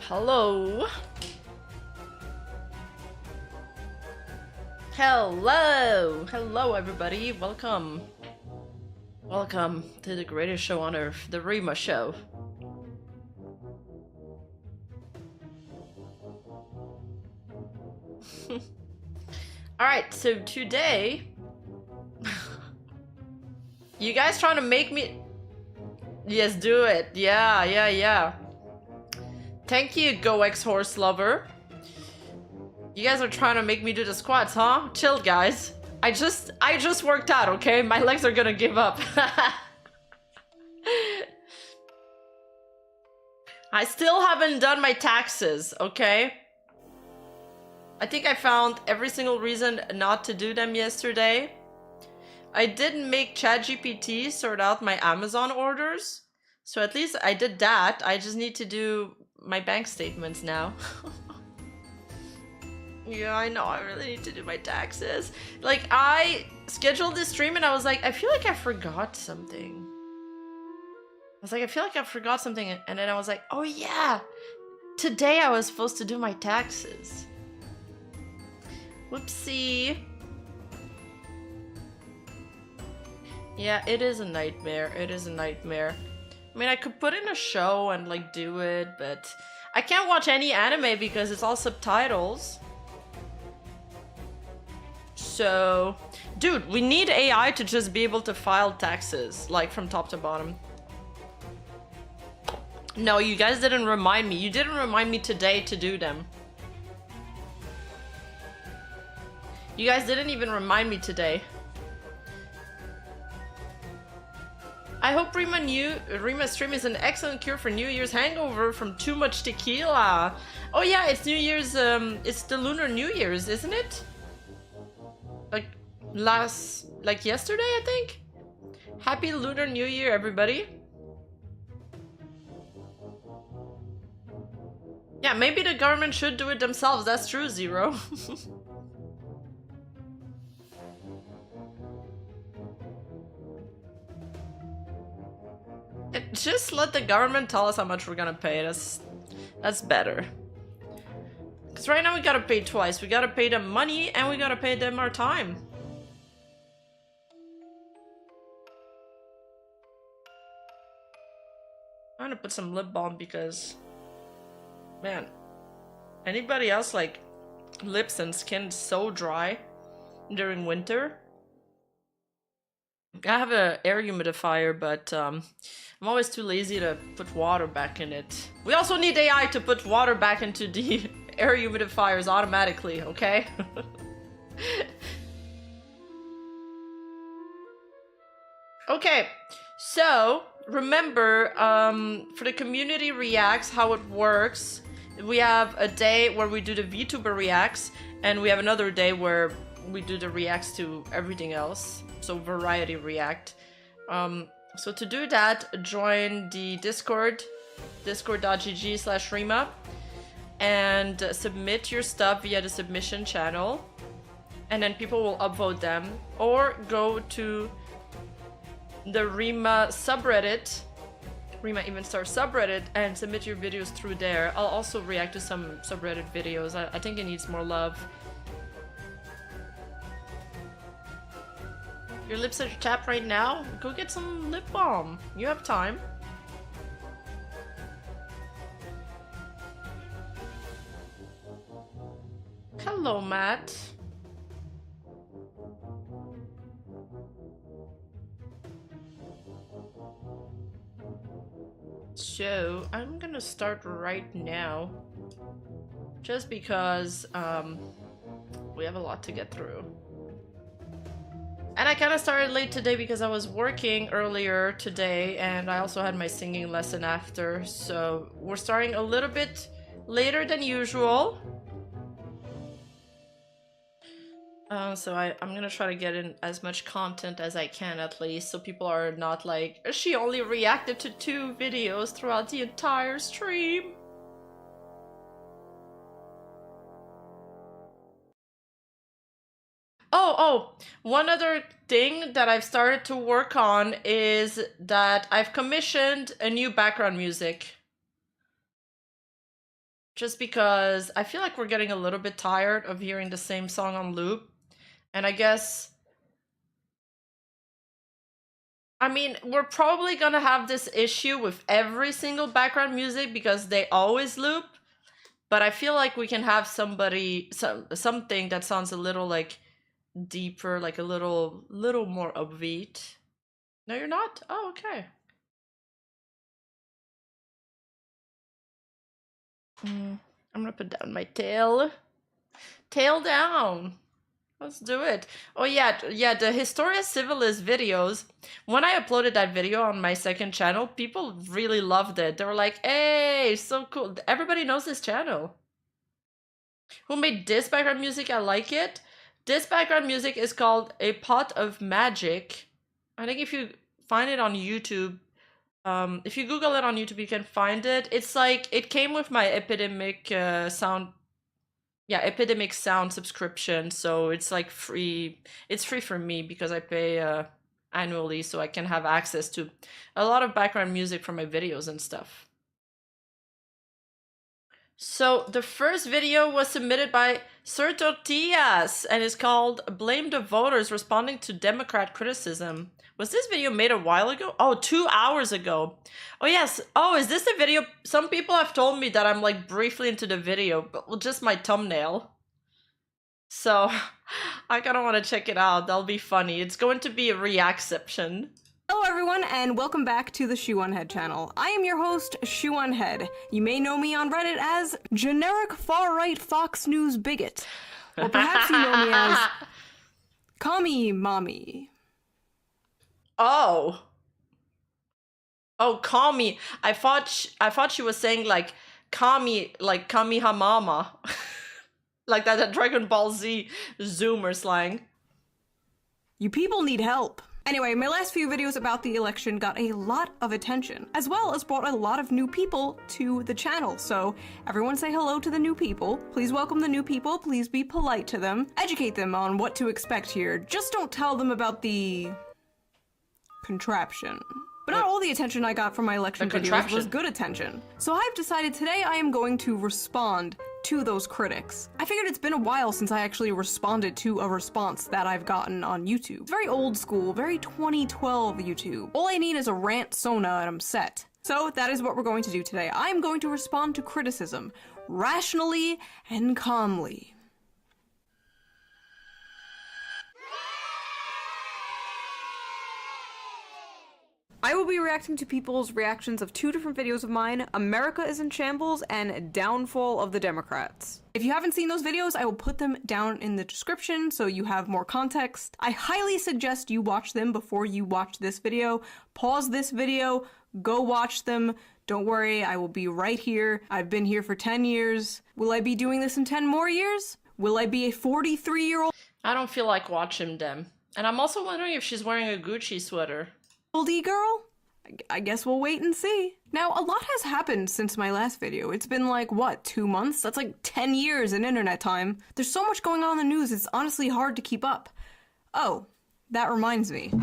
Hello. Hello. Hello, everybody. Welcome. Welcome to the greatest show on earth, the Rima Show. Alright, so today... You guys trying to make me... Yes, do it. Yeah. Thank you, GoX Horse Lover. You guys are trying to make me do the squats, huh? Chill, guys. I just worked out, okay? My legs are gonna give up. I still haven't done my taxes, okay? I think I found every single reason not to do them yesterday. I didn't make ChatGPT sort out my Amazon orders. So at least I did that. I just need to do my bank statements now. Yeah, I know. I really need to do my taxes. Like, I scheduled this stream and I was like, I feel like I forgot something. I feel like I forgot something. And then I was like, oh yeah, today I was supposed to do my taxes. Whoopsie. Yeah, it is a nightmare. It is a nightmare. I mean, I could put in a show and like do it, but I can't watch any anime because it's all subtitles. So, dude, we need AI to just be able to file taxes, like from top to bottom. No, you guys didn't remind me. You didn't remind me today to do them. You guys didn't even remind me today. I hope Rima's stream is an excellent cure for New Year's hangover from too much tequila. Oh yeah, it's New Year's, it's the Lunar New Year's, isn't it? Like yesterday, I think? Happy Lunar New Year, everybody. Yeah, maybe the government should do it themselves, that's true, Zero. Just let the government tell us how much we're gonna pay. That's better. Because right now we gotta pay twice. We gotta pay them money and we gotta pay them our time. I'm gonna put some lip balm because... Man, anybody else like lips and skin so dry during winter? I have an air humidifier, but I'm always too lazy to put water back in it. We also need AI to put water back into the air humidifiers automatically, okay? Okay, so remember, for the community reacts, how it works, we have a day where we do the VTuber reacts, and we have another day where we do the reacts to everything else. So variety react. So to do that, join the Discord, discord.gg/Rima, and submit your stuff via the submission channel, and then people will upvote them, or go to the Rima subreddit, Rima Even Star subreddit, and submit your videos through there. I'll also react to some subreddit videos. I think it needs more love. Your lips are chapped right now? Go get some lip balm. You have time. Hello, Matt. So, I'm gonna start right now. Just because, we have a lot to get through. And I kind of started late today because I was working earlier today and I also had my singing lesson after. So we're starting a little bit later than usual. So I'm gonna try to get in as much content as I can at least, so people are not like, she only reacted to 2 videos throughout the entire stream. Oh, one other thing that I've started to work on is that I've commissioned a new background music. just because I feel like we're getting a little bit tired of hearing the same song on loop. And I guess, I mean, we're probably gonna have this issue with every single background music because they always loop. But I feel like we can have something that sounds a little like deeper, like a little more upbeat. No, you're not? Oh, okay. I'm gonna put down my tail. Tail down. Let's do it. Oh yeah, the Historia Civilis videos. When I uploaded that video on my second channel, people really loved it. They were like, hey, so cool. Everybody knows this channel. Who made this background music? I like it. This background music is called A Pot of Magic. I think if you find it on YouTube, if you Google it on YouTube, you can find it. It's like, it came with my Epidemic sound subscription, so it's like free. It's free for me because I pay annually, so I can have access to a lot of background music for my videos and stuff. So the first video was submitted by Sir Tortillas and is called Blame the Voters Responding to Democrat Criticism. Was this video made a while ago? Oh, 2 hours ago. Oh yes. Oh, is this the video? Some people have told me that I'm like briefly into the video, but just my thumbnail. So I kind of want to check it out. That'll be funny. It's going to be a reacception. Hello everyone, and welcome back to the Shoe on Head channel. I am your host, Shoe on Head. You may know me on Reddit as generic far-right Fox News bigot. Or perhaps you know me as Commie Mommy. Oh, Kami. I thought she was saying like Kami, like Kamihamama. Like that Dragon Ball Z Zoomer slang. You people need help. Anyway, my last few videos about the election got a lot of attention, as well as brought a lot of new people to the channel. So everyone say hello to the new people. Please welcome the new people. Please be polite to them. Educate them on what to expect here. Just don't tell them about the contraption. But not all the attention I got from my election videos was good attention. So I've decided today I am going to respond to those critics. I figured it's been a while since I actually responded to a response that I've gotten on YouTube. It's very old school, very 2012 YouTube. All I need is a rant Sona and I'm set. So that is what we're going to do today. I'm going to respond to criticism, rationally and calmly. I will be reacting to people's reactions of two different videos of mine, America is in Shambles and Downfall of the Democrats. If you haven't seen those videos, I will put them down in the description so you have more context. I highly suggest you watch them before you watch this video. Pause this video, go watch them. Don't worry, I will be right here. I've been here for 10 years. Will I be doing this in 10 more years? Will I be a 43-year-old? I don't feel like watching them. And I'm also wondering if she's wearing a Gucci sweater. Oldie girl? I guess we'll wait and see. Now, a lot has happened since my last video. It's been like, what, 2 months? That's like 10 years in internet time. There's so much going on in the news, it's honestly hard to keep up. Oh, that reminds me.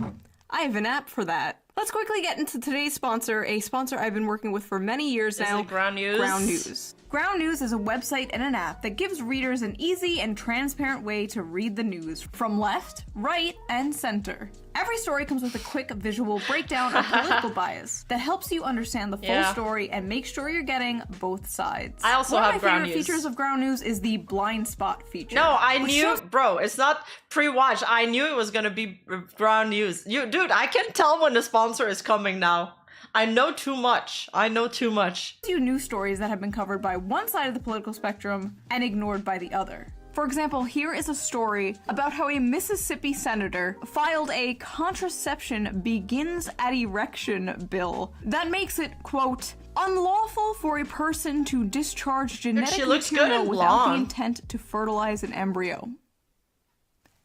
I have an app for that. Let's quickly get into today's sponsor, a sponsor I've been working with for many years now. Is it Ground News? Ground News. Ground News is a website and an app that gives readers an easy and transparent way to read the news from left, right, and center. Every story comes with a quick visual breakdown of political bias that helps you understand the full story and make sure you're getting both sides. I also have Ground News. One of my favorite features of Ground News is the blind spot feature. No, I knew, bro, it's not pre-watch. I knew it was gonna be Ground News. Dude, I can tell when the sponsor is coming now. I know too much. I know too much. News stories that have been covered by one side of the political spectrum and ignored by the other. For example, here is a story about how a Mississippi senator filed a contraception begins at erection bill that makes it, quote, unlawful for a person to discharge genetic material without the intent to fertilize an embryo.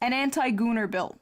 An anti-gooner bill.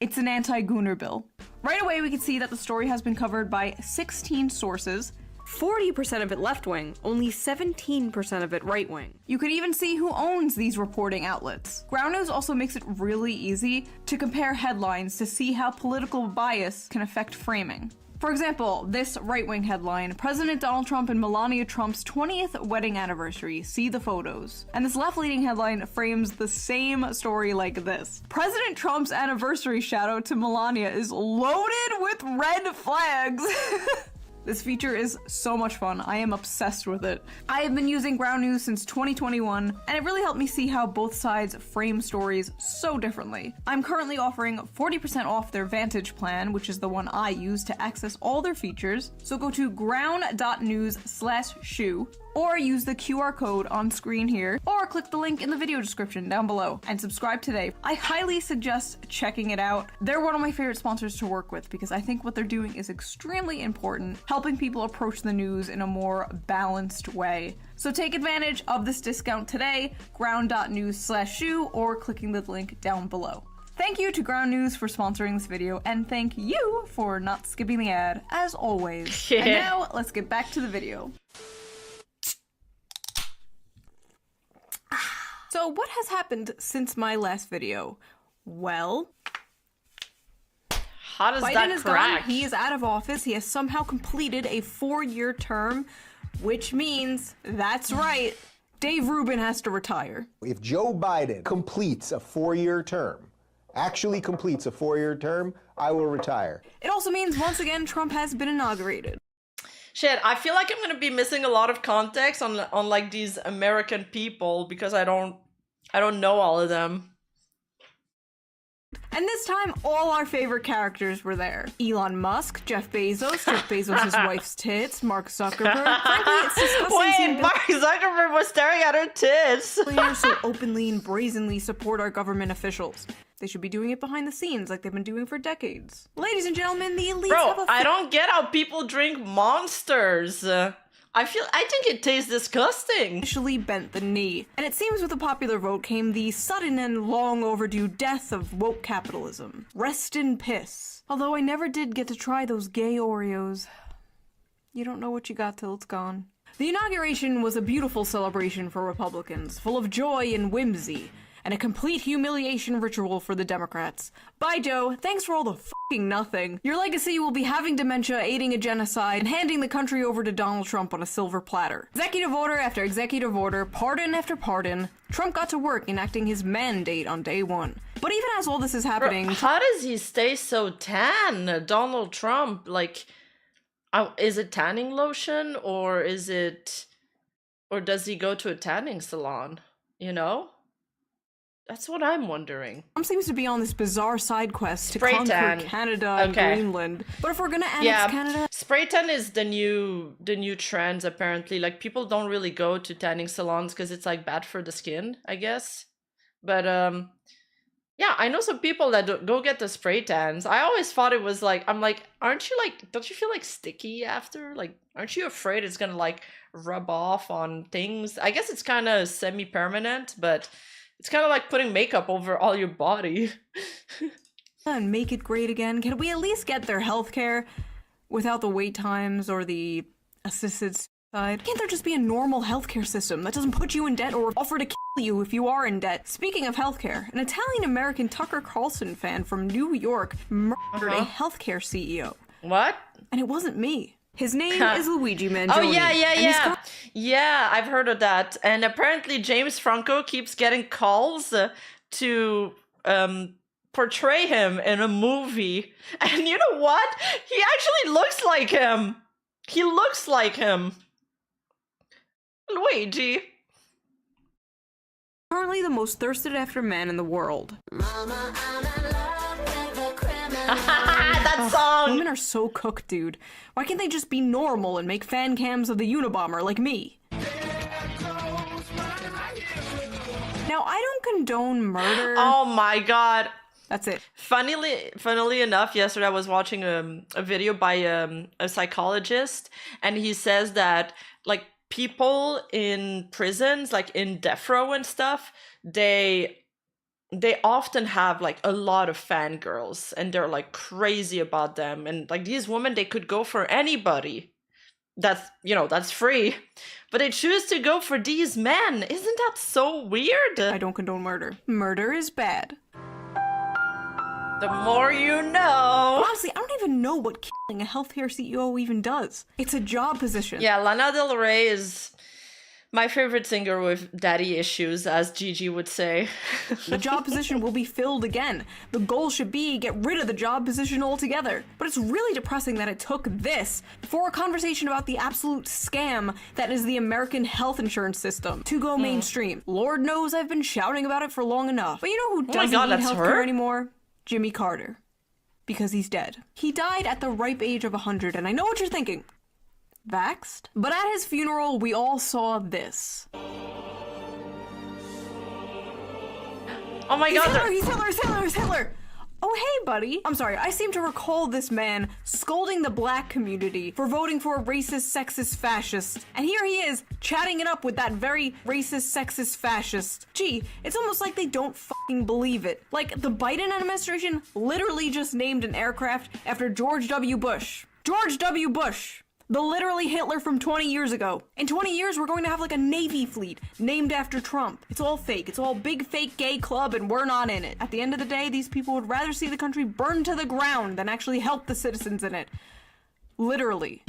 It's an anti-gooner bill. Right away, we can see that the story has been covered by 16 sources, 40% of it left-wing, only 17% of it right-wing. You could even see who owns these reporting outlets. Ground News also makes it really easy to compare headlines to see how political bias can affect framing. For example, this right-wing headline, President Donald Trump and Melania Trump's 20th wedding anniversary, see the photos. And this left-leaning headline frames the same story like this. President Trump's anniversary shout-out to Melania is loaded with red flags. This feature is so much fun. I am obsessed with it. I have been using Ground News since 2021, and it really helped me see how both sides frame stories so differently. I'm currently offering 40% off their Vantage plan, which is the one I use to access all their features. So go to ground.news/shoe, or use the QR code on screen here, or click the link in the video description down below and subscribe today. I highly suggest checking it out. They're one of my favorite sponsors to work with because I think what they're doing is extremely important, helping people approach the news in a more balanced way. So take advantage of this discount today, ground.news/shoe, or clicking the link down below. Thank you to Ground News for sponsoring this video, and thank you for not skipping the ad, as always. And now, let's get back to the video. So what has happened since my last video? Well, how does Biden that is crack? gone. He is out of office. He has somehow completed a 4-year term, which means, that's right, Dave Rubin has to retire. If Joe Biden completes a 4-year term, actually completes a 4-year term, I will retire. It also means, once again, Trump has been inaugurated. Shit, I feel like I'm gonna be missing a lot of context on like these American people because I don't know all of them. And this time, all our favorite characters were there. Elon Musk, Jeff Bezos' wife's tits, Mark Zuckerberg. Frankly, it's disgusting Wait, seeing Mark Zuckerberg was staring at her tits. billionaires so openly and brazenly support our government officials. They should be doing it behind the scenes like they've been doing for decades. Ladies and gentlemen, the elites have Bro, I don't get how people drink Monsters. I think it tastes disgusting. officially bent the knee. And it seems with the popular vote came the sudden and long overdue death of woke capitalism. Rest in piss. Although I never did get to try those gay Oreos. You don't know what you got till it's gone. The inauguration was a beautiful celebration for Republicans, full of joy and whimsy, and a complete humiliation ritual for the Democrats. Bye, Joe. Thanks for all the fucking nothing. Your legacy will be having dementia, aiding a genocide, and handing the country over to Donald Trump on a silver platter. Executive order after executive order, pardon after pardon, Trump got to work enacting his mandate on day one. But even as all this is happening... Bro, how does he stay so tan? Donald Trump, like... is it tanning lotion, or is it... or does he go to a tanning salon? You know? That's what I'm wondering. Trump seems to be on this bizarre side quest to Spray conquer tan. Canada and Greenland. But if we're gonna annex Canada... Spray tan is the new trend, apparently. Like, people don't really go to tanning salons because it's, like, bad for the skin, I guess. But, yeah, I know some people that go get the spray tans. I always thought it was, like... I'm like, aren't you, like... don't you feel, like, sticky after? Like, aren't you afraid it's gonna, like, rub off on things? I guess it's kind of semi-permanent, but... it's kind of like putting makeup over all your body. and make it great again. Can we at least get their healthcare without the wait times or the assisted suicide? Can't there just be a normal healthcare system that doesn't put you in debt or offer to kill you if you are in debt? Speaking of healthcare, an Italian-American Tucker Carlson fan from New York murdered a healthcare CEO. What? And it wasn't me. His name is Luigi Mangione. Oh, yeah. Yeah, I've heard of that. And apparently James Franco keeps getting calls to portray him in a movie. And you know what? He actually looks like him. He looks like him. Luigi. Currently the most thirsted after man in the world. Mama, I'm in love with a criminal. That song. Women are so cooked, dude. Why can't they just be normal and make fan cams of the Unabomber like me? Now, I don't condone murder. Oh my god. That's it. Funnily enough, yesterday I was watching a video by a psychologist, and he says that, like, people in prisons, like in death row and stuff, they often have, like, a lot of fangirls, and they're, like, crazy about them. And, like, these women, they could go for anybody. That's free. But they choose to go for these men. Isn't that so weird? I don't condone murder. Murder is bad. The more you know. Honestly, I don't don't even know what killing a healthcare CEO even does. It's a job position. Yeah, Lana Del Rey is my favorite singer with daddy issues, as Gigi would say. The job position will be filled again. The goal should be get rid of the job position altogether. But it's really depressing that it took this for a conversation about the absolute scam that is the American health insurance system to go mainstream. Lord knows I've been shouting about it for long enough. But you know who doesn't God, need that's healthcare her? anymore? Jimmy Carter. Because he's dead. He died at the ripe age of 100, and I know what you're thinking. Vaxxed? But at his funeral, we all saw this. Oh my He's god, Hitler, they're- he's Hitler, he's Hitler, he's Hitler! Oh, hey, buddy. I'm sorry, I seem to recall this man scolding the black community for voting for a racist, sexist fascist. And here he is, chatting it up with that very racist, sexist fascist. Gee, it's almost like they don't fucking believe it. Like, the Biden administration literally just named an aircraft after George W. Bush. George W. Bush! The literally Hitler from 20 years ago. In 20 years, we're going to have like a Navy fleet named after Trump. It's all fake. It's all big fake gay club and we're not in it. At the end of the day, these people would rather see the country burn to the ground than actually help the citizens in it. Literally.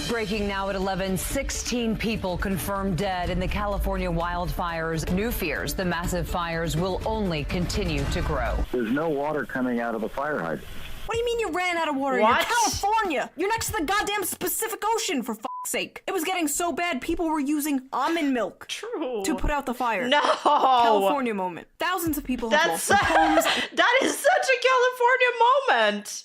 Breaking now at 11, 16 people confirmed dead in the California wildfires. New fears the massive fires will only continue to grow. There's no water coming out of the fire hydrant. What do you mean you ran out of water? What? You're California! You're next to the goddamn Pacific Ocean, for fuck's sake! It was getting so bad, people were using almond milk True. to put out the fire. No! California moment. Thousands of people have That's lost their homes. that is such a California moment.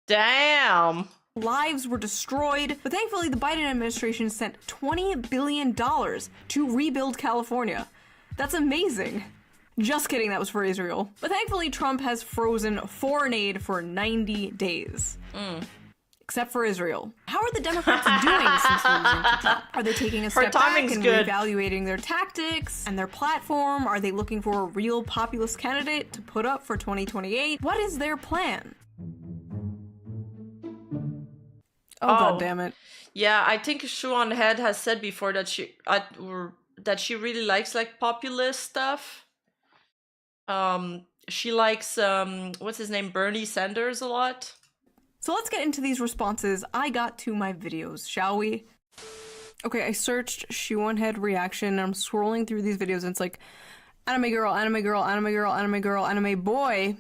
Damn. Lives were destroyed, but thankfully the Biden administration sent $20 billion to rebuild California. That's amazing. Just kidding, that was for Israel. But thankfully Trump has frozen foreign aid for 90 days. Except for Israel. How are the Democrats doing since losing to Trump? Are they taking a step back timing's and good. reevaluating their tactics and their platform? Are they looking for a real populist candidate to put up for 2028? What is their plan? Oh, god damn it. Yeah, I think Juan Head has said before that she really likes like populist stuff. She likes what's his name, Bernie Sanders a lot. So let's get into these responses I got to my videos, shall we? Okay, I searched Juan Head reaction and I'm scrolling through these videos and it's like anime girl, anime girl, anime girl, anime girl, anime boy,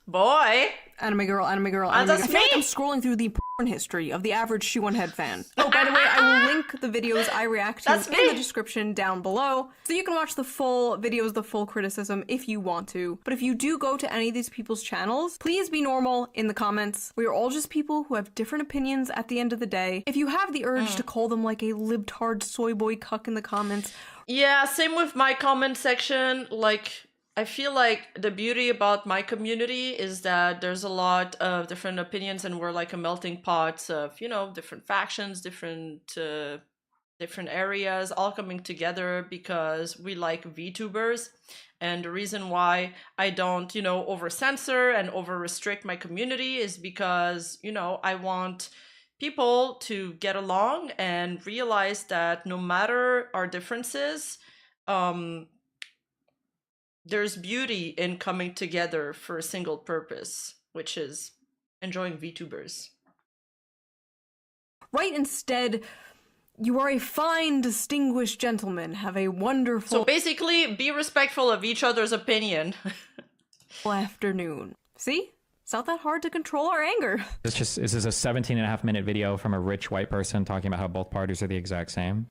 Boy. anime girl, anime girl, anime girl. that's I feel like me. I'm scrolling through the porn history of the average Juan Head fan. Oh, by the way, I will link the videos I react to That's in me. the description down below, so you can watch the full videos, the full criticism if you want to. But if you do go to any of these people's channels, please be normal in the comments. We are all just people who have different opinions at the end of the day. If you have the urge to call them like a libtard soy boy cuck in the comments, Yeah, same with my comment section. Like, I feel like the beauty about my community is that there's a lot of different opinions and we're like a melting pot of, you know, different factions, different areas all coming together because we like VTubers. And the reason why I don't, you know, over censor and over restrict my community is because, you know, I want people to get along and realize that no matter our differences, there's beauty in coming together for a single purpose, which is enjoying VTubers. right instead, you are a fine, distinguished gentleman, have a wonderful So basically, be respectful of each other's opinion. afternoon. See? It's not that hard to control our anger. This is a 17.5-minute video from a rich white person talking about how both parties are the exact same.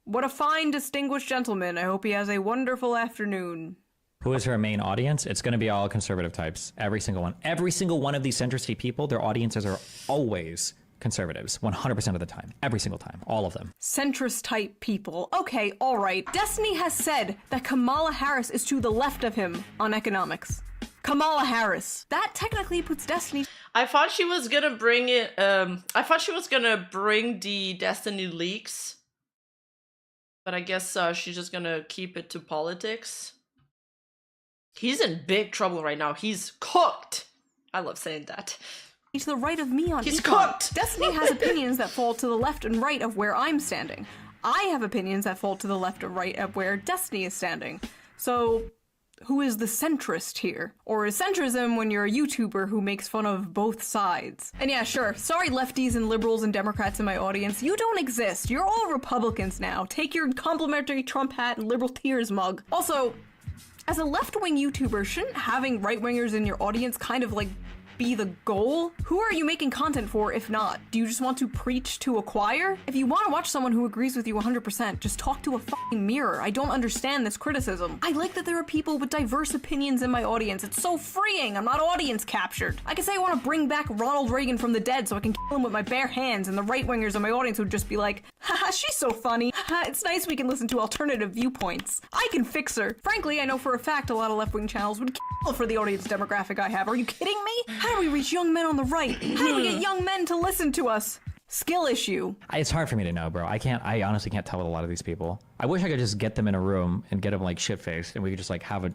What a fine, distinguished gentleman. I hope he has a wonderful afternoon. Who is her main audience? It's going to be all conservative types. Every single one. Every single one of these centrist people, their audiences are always conservatives. 100% of the time. Every single time. All of them. Centrist type people. Okay, alright. Destiny has said that Kamala Harris is to the left of him on economics. Kamala Harris. That technically puts Destiny I thought she was gonna bring it. I thought she was gonna bring the Destiny leaks, but I guess she's just gonna keep it to politics. He's in big trouble right now. He's cooked. I love saying that. to the right of me on He's econ. cooked! Destiny has opinions that fall to the left and right of where I'm standing. I have opinions that fall to the left or right of where Destiny is standing. So, who is the centrist here? Or is centrism when you're a YouTuber who makes fun of both sides? And yeah, sure, sorry lefties and liberals and Democrats in my audience, you don't exist. You're all Republicans now. Take your complimentary Trump hat and liberal tears mug. Also, as a left-wing YouTuber, shouldn't having right-wingers in your audience kind of like be the goal? Who are you making content for if not? Do you just want to preach to a choir? If you want to watch someone who agrees with you 100%, just talk to a fucking mirror. I don't understand this criticism. I like that there are people with diverse opinions in my audience. It's so freeing. I'm not audience captured. I can say I want to bring back Ronald Reagan from the dead so I can kill him with my bare hands, and the right-wingers in my audience would just be like, haha, she's so funny. Haha, it's nice we can listen to alternative viewpoints. I can fix her. Frankly, I know for a fact a lot of left-wing channels would kill for the audience demographic I have. Are you kidding me? How do we reach young men on the right? How do we get young men to listen to us? Skill issue. It's hard for me to know, bro. I honestly can't tell with a lot of these people. I wish I could just get them in a room and get them like shit-faced and we could just like have a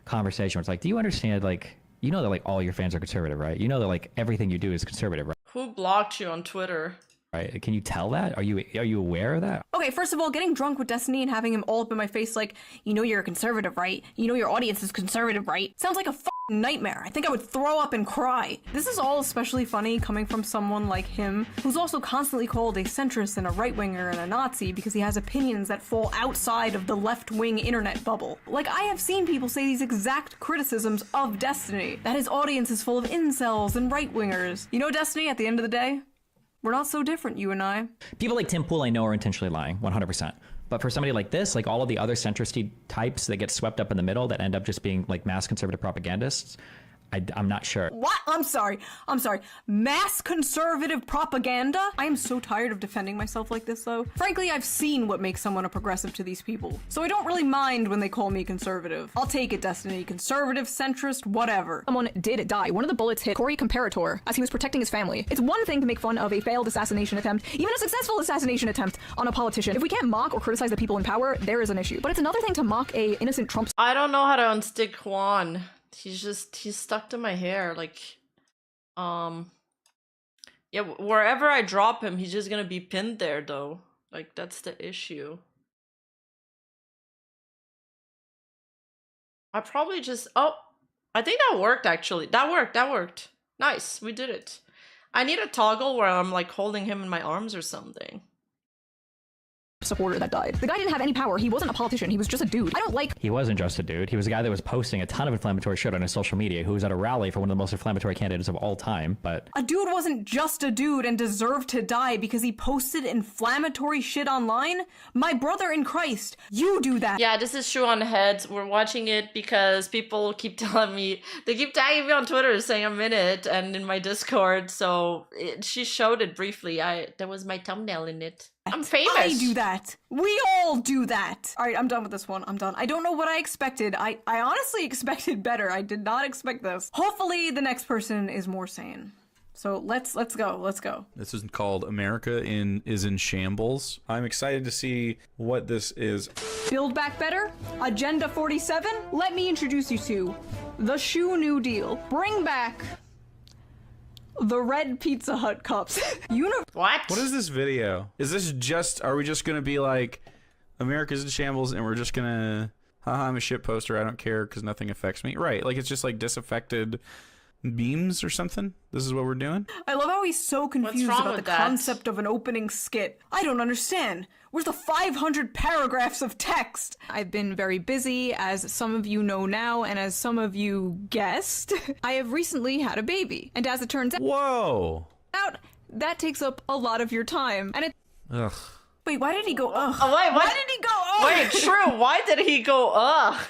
conversation where it's like, do you understand, like, you know that like all your fans are conservative, right? You know that like everything you do is conservative, right? Who blocked you on Twitter? Right? Can you tell that? Are you aware of that? Okay, first of all, getting drunk with Destiny and having him all up in my face like, you know you're a conservative, right? You know your audience is conservative, right? Sounds like a fucking nightmare. I think I would throw up and cry. This is all especially funny coming from someone like him, who's also constantly called a centrist and a right-winger and a Nazi because he has opinions that fall outside of the left-wing internet bubble. Like, I have seen people say these exact criticisms of Destiny, that his audience is full of incels and right-wingers. You know, Destiny, at the end of the day, we're not so different, you and I. People like Tim Pool I know are intentionally lying, 100%. But for somebody like this, like all of the other centristy types that get swept up in the middle that end up just being like mass conservative propagandists, I'm not sure. What? I'm sorry. Mass conservative propaganda? I am so tired of defending myself like this, though. Frankly, I've seen what makes someone a progressive to these people, so I don't really mind when they call me conservative. I'll take it, Destiny. Conservative, centrist, whatever. Someone did die. One of the bullets hit Corey Comparator as he was protecting his family. It's one thing to make fun of a failed assassination attempt, even a successful assassination attempt on a politician. If we can't mock or criticize the people in power, there is an issue. But it's another thing to mock a innocent Trump. I don't know how to unstick Juan. He's stuck to my hair, like, yeah, wherever I drop him, he's just gonna be pinned there, though. Like, that's the issue. I probably just, oh, I think that worked, actually. That worked. Nice, we did it. I need a toggle where I'm, like, holding him in my arms or something. Supporter that died. The guy didn't have any power. He wasn't a politician. He was just a dude. I don't like. He wasn't just a dude. He was a guy that was posting a ton of inflammatory shit on his social media, who was at a rally for one of the most inflammatory candidates of all time, but... A dude wasn't just a dude and deserved to die because he posted inflammatory shit online? My brother in Christ, you do that. Yeah, this is True on Heads. We're watching it because people keep telling me, they keep tagging me on Twitter saying I'm in it and in my Discord, so she showed it briefly. There was my thumbnail in it. I'm famous. I do that. We all do that. All right, I'm done with this one. I'm done. I don't know what I expected. I honestly expected better. I did not expect this. Hopefully the next person is more sane. So let's go. This is called America is in Shambles. I'm excited to see what this is. Build Back Better? Agenda 47? Let me introduce you to the Shoe New Deal. Bring back the red Pizza Hut cups. What? What is this video? Is this just, are we just gonna be like, America's in shambles and we're just gonna, haha, I'm a shit poster, I don't care because nothing affects me? Right, like it's just like disaffected memes or something? This is what we're doing? I love how he's so confused wrong about the with that? concept of an opening skit. I don't understand. Where's the 500 paragraphs of text? I've been very busy, as some of you know now, and as some of you guessed. I have recently had a baby, and as it turns Whoa! out, that takes up a lot of your time. And it. Ugh. Wait, why did he go? Ugh. Oh, wait, what? Why did he go? Ugh? Wait, True, why did he go, ugh?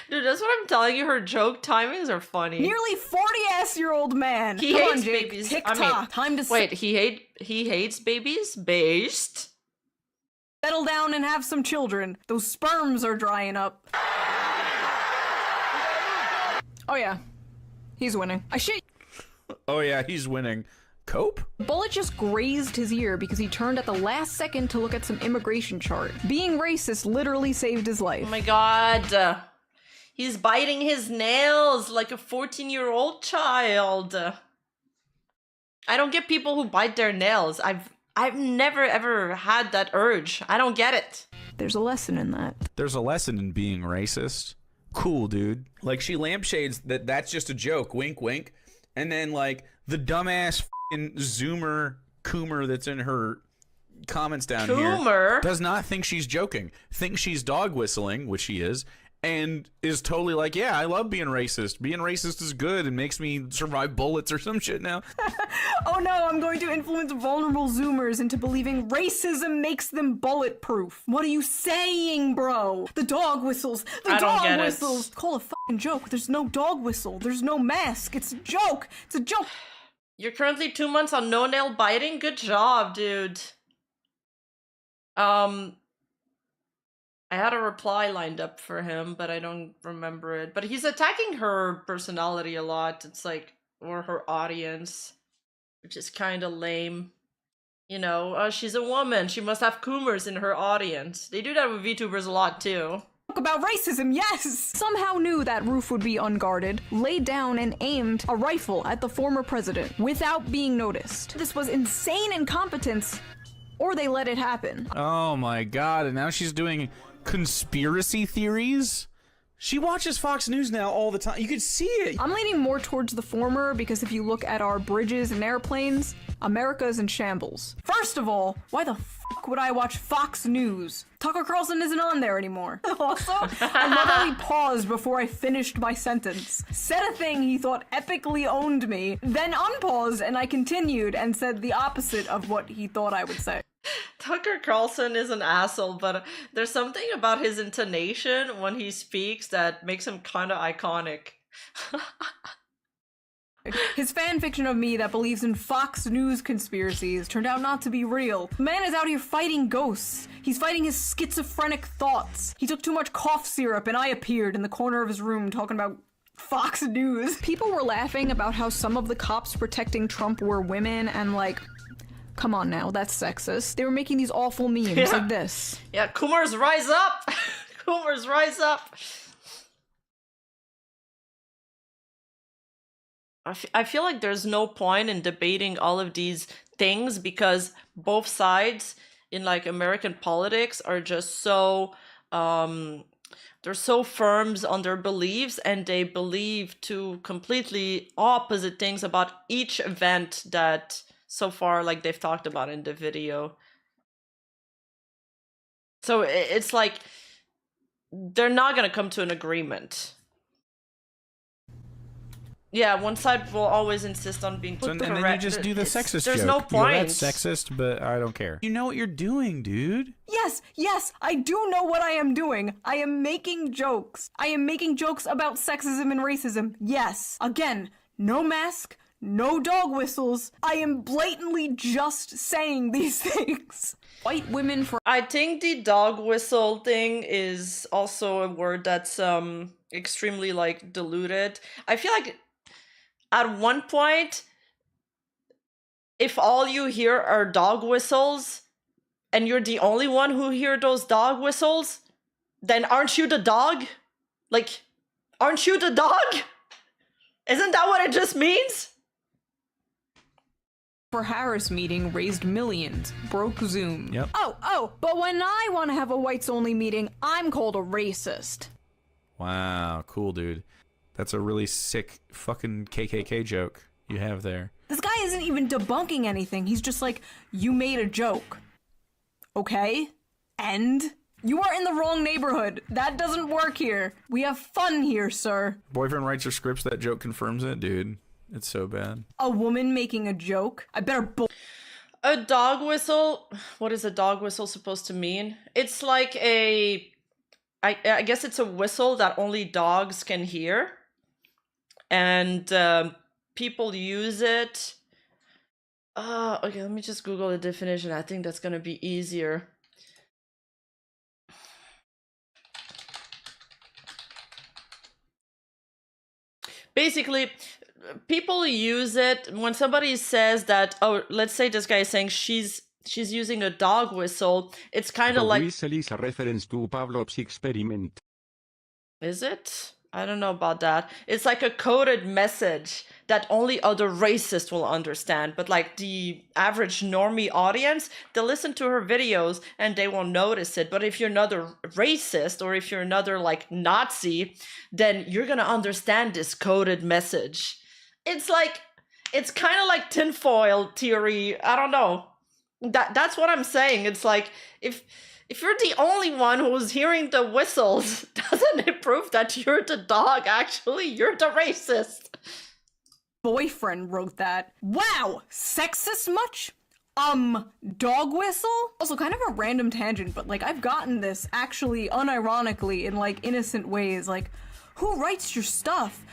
Dude, that's what I'm telling you, her joke timings are funny. Nearly 40-ass-year-old man. He Come hates on, Jake. babies. TikTok. Time to Wait, he hates babies? Based? settle down and have some children. Those sperms are drying up. Oh yeah, he's winning. I shit. Oh yeah, he's winning. Cope? Bullet just grazed his ear because he turned at the last second to look at some immigration chart. Being racist literally saved his life. Oh my god. He's biting his nails like a 14-year-old child. I don't get people who bite their nails. I've never ever had that urge. I don't get it. There's a lesson in that. There's a lesson in being racist. Cool, dude. Like, she lampshades that's just a joke. Wink, wink. And then, like, the dumbass f***ing Zoomer Coomer that's in her comments down here does not think she's joking. Thinks she's dog whistling, which she is, and is totally like, yeah, I love being racist. Being racist is good and makes me survive bullets or some shit now. Oh no, I'm going to influence vulnerable Zoomers into believing racism makes them bulletproof. What are you saying, bro? The dog whistles. The dog whistles. Call a fucking joke. There's no dog whistle. There's no mask. It's a joke. It's a joke. You're currently 2 months on no nail biting. Good job, dude. I had a reply lined up for him, but I don't remember it. But he's attacking her personality a lot. It's like, or her audience, which is kind of lame. You know, she's a woman. She must have coomers in her audience. They do that with VTubers a lot, too. About racism, yes! Somehow knew that roof would be unguarded, laid down and aimed a rifle at the former president without being noticed. This was insane incompetence, or they let it happen. Oh my god, and now she's doing conspiracy theories? She watches Fox News now all the time. You can see it. I'm leaning more towards the former because if you look at our bridges and airplanes, America's in shambles. First of all, why the fuck would I watch Fox News? Tucker Carlson isn't on there anymore. Also, I love how he paused before I finished my sentence. Said a thing he thought epically owned me, then unpaused and I continued and said the opposite of what he thought I would say. Tucker Carlson is an asshole, but there's something about his intonation when he speaks that makes him kind of iconic. His fan fiction of me that believes in Fox News conspiracies turned out not to be real. The man is out here fighting ghosts. He's fighting his schizophrenic thoughts. He took too much cough syrup and I appeared in the corner of his room talking about Fox News. People were laughing about how some of the cops protecting Trump were women and like, come on now, that's sexist. They were making these awful memes like this. Yeah, Coomers rise up! Coomers rise up! I feel like there's no point in debating all of these things because both sides in like American politics are just so they're so firm on their beliefs and they believe two completely opposite things about each event that so far like they've talked about in the video. So it's like they're not gonna come to an agreement. Yeah, one side will always insist on being and correct. then you just do the sexist There's joke. no point. Yeah, that's sexist, but I don't care. You know what you're doing, dude. Yes, I do know what I am doing. I am making jokes. I am making jokes about sexism and racism. Yes. Again, no mask, no dog whistles. I am blatantly just saying these things. White women for— I think the dog whistle thing is also a word that's extremely like diluted. I feel like at one point, if all you hear are dog whistles and you're the only one who hear those dog whistles, then aren't you the dog? Like, aren't you the dog? Isn't that what it just means? For Harris meeting raised millions, broke Zoom. Yep. Oh, but when I want to have a whites only meeting, I'm called a racist. Wow, cool, dude. That's a really sick fucking KKK joke you have there. This guy isn't even debunking anything. He's just like, you made a joke. Okay? And? You are in the wrong neighborhood. That doesn't work here. We have fun here, sir. Boyfriend writes her scripts, that joke confirms it, dude. It's so bad. A woman making a joke? I better A dog whistle? What is a dog whistle supposed to mean? It's like a... I guess it's a whistle that only dogs can hear. And people use it. Okay, let me just Google the definition. I think that's gonna be easier. Basically, people use it when somebody says that, oh, let's say this guy is saying she's using a dog whistle. It's kind of like... whistle is a reference to Pavlov's experiment. Is it? I don't know about that. It's like a coded message that only other racists will understand. But like the average normie audience, they'll listen to her videos and they won't notice it. But if you're another racist or if you're another like Nazi, then you're gonna understand this coded message. It's like, it's kind of like tinfoil theory. I don't know. That's what I'm saying. It's like, if you're the only one who's hearing the whistles, doesn't it prove that you're the dog? Actually, you're the racist. Boyfriend wrote that. Wow, sexist much? Dog whistle? Also, kind of a random tangent, but like I've gotten this actually unironically in like innocent ways. Like, who writes your stuff?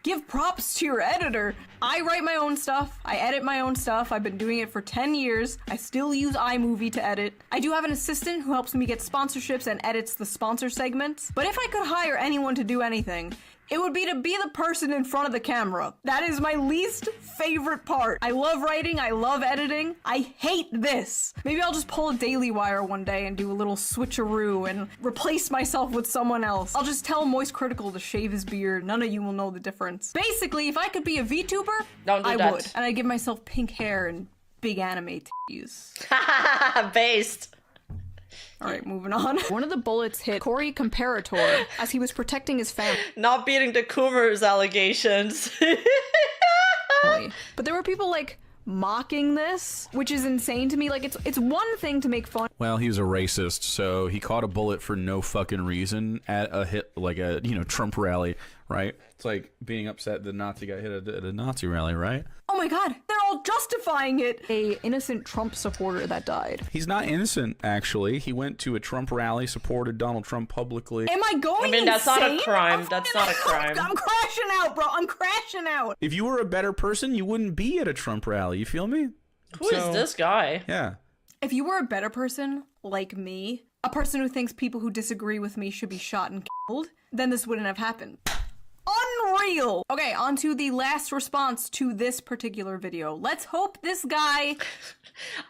Give props to your editor. I write my own stuff. I edit my own stuff. I've been doing it for 10 years. I still use iMovie to edit. I do have an assistant who helps me get sponsorships and edits the sponsor segments. But if I could hire anyone to do anything, it would be to be the person in front of the camera. That is my least favorite part. I love writing, I love editing. I hate this. Maybe I'll just pull a Daily Wire one day and do a little switcheroo and replace myself with someone else. I'll just tell Moist Critical to shave his beard. None of you will know the difference. Basically, if I could be a VTuber, I would. And I'd give myself pink hair and big anime titties. Based. Alright, moving on. One of the bullets hit Corey Comparator as he was protecting his family. Not beating the Coomers allegations. But there were people like mocking this, which is insane to me. Like it's one thing to make fun. Well, he was a racist, so he caught a bullet for no fucking reason at a hit, like a, Trump rally, right? It's like being upset the Nazi got hit at a Nazi rally, right? Oh my god, they're all justifying it. A innocent Trump supporter that died. He's not innocent, actually. He went to a Trump rally, supported Donald Trump publicly. Am I going insane? That's not a crime. That's not a crime. I'm crashing out, bro. I'm crashing out. If you were a better person, you wouldn't be at a Trump rally. You feel me? Who is this guy? Yeah. If you were a better person, like me, a person who thinks people who disagree with me should be shot and killed, then this wouldn't have happened. Unreal! Okay, on to the last response to this particular video. Let's hope this guy...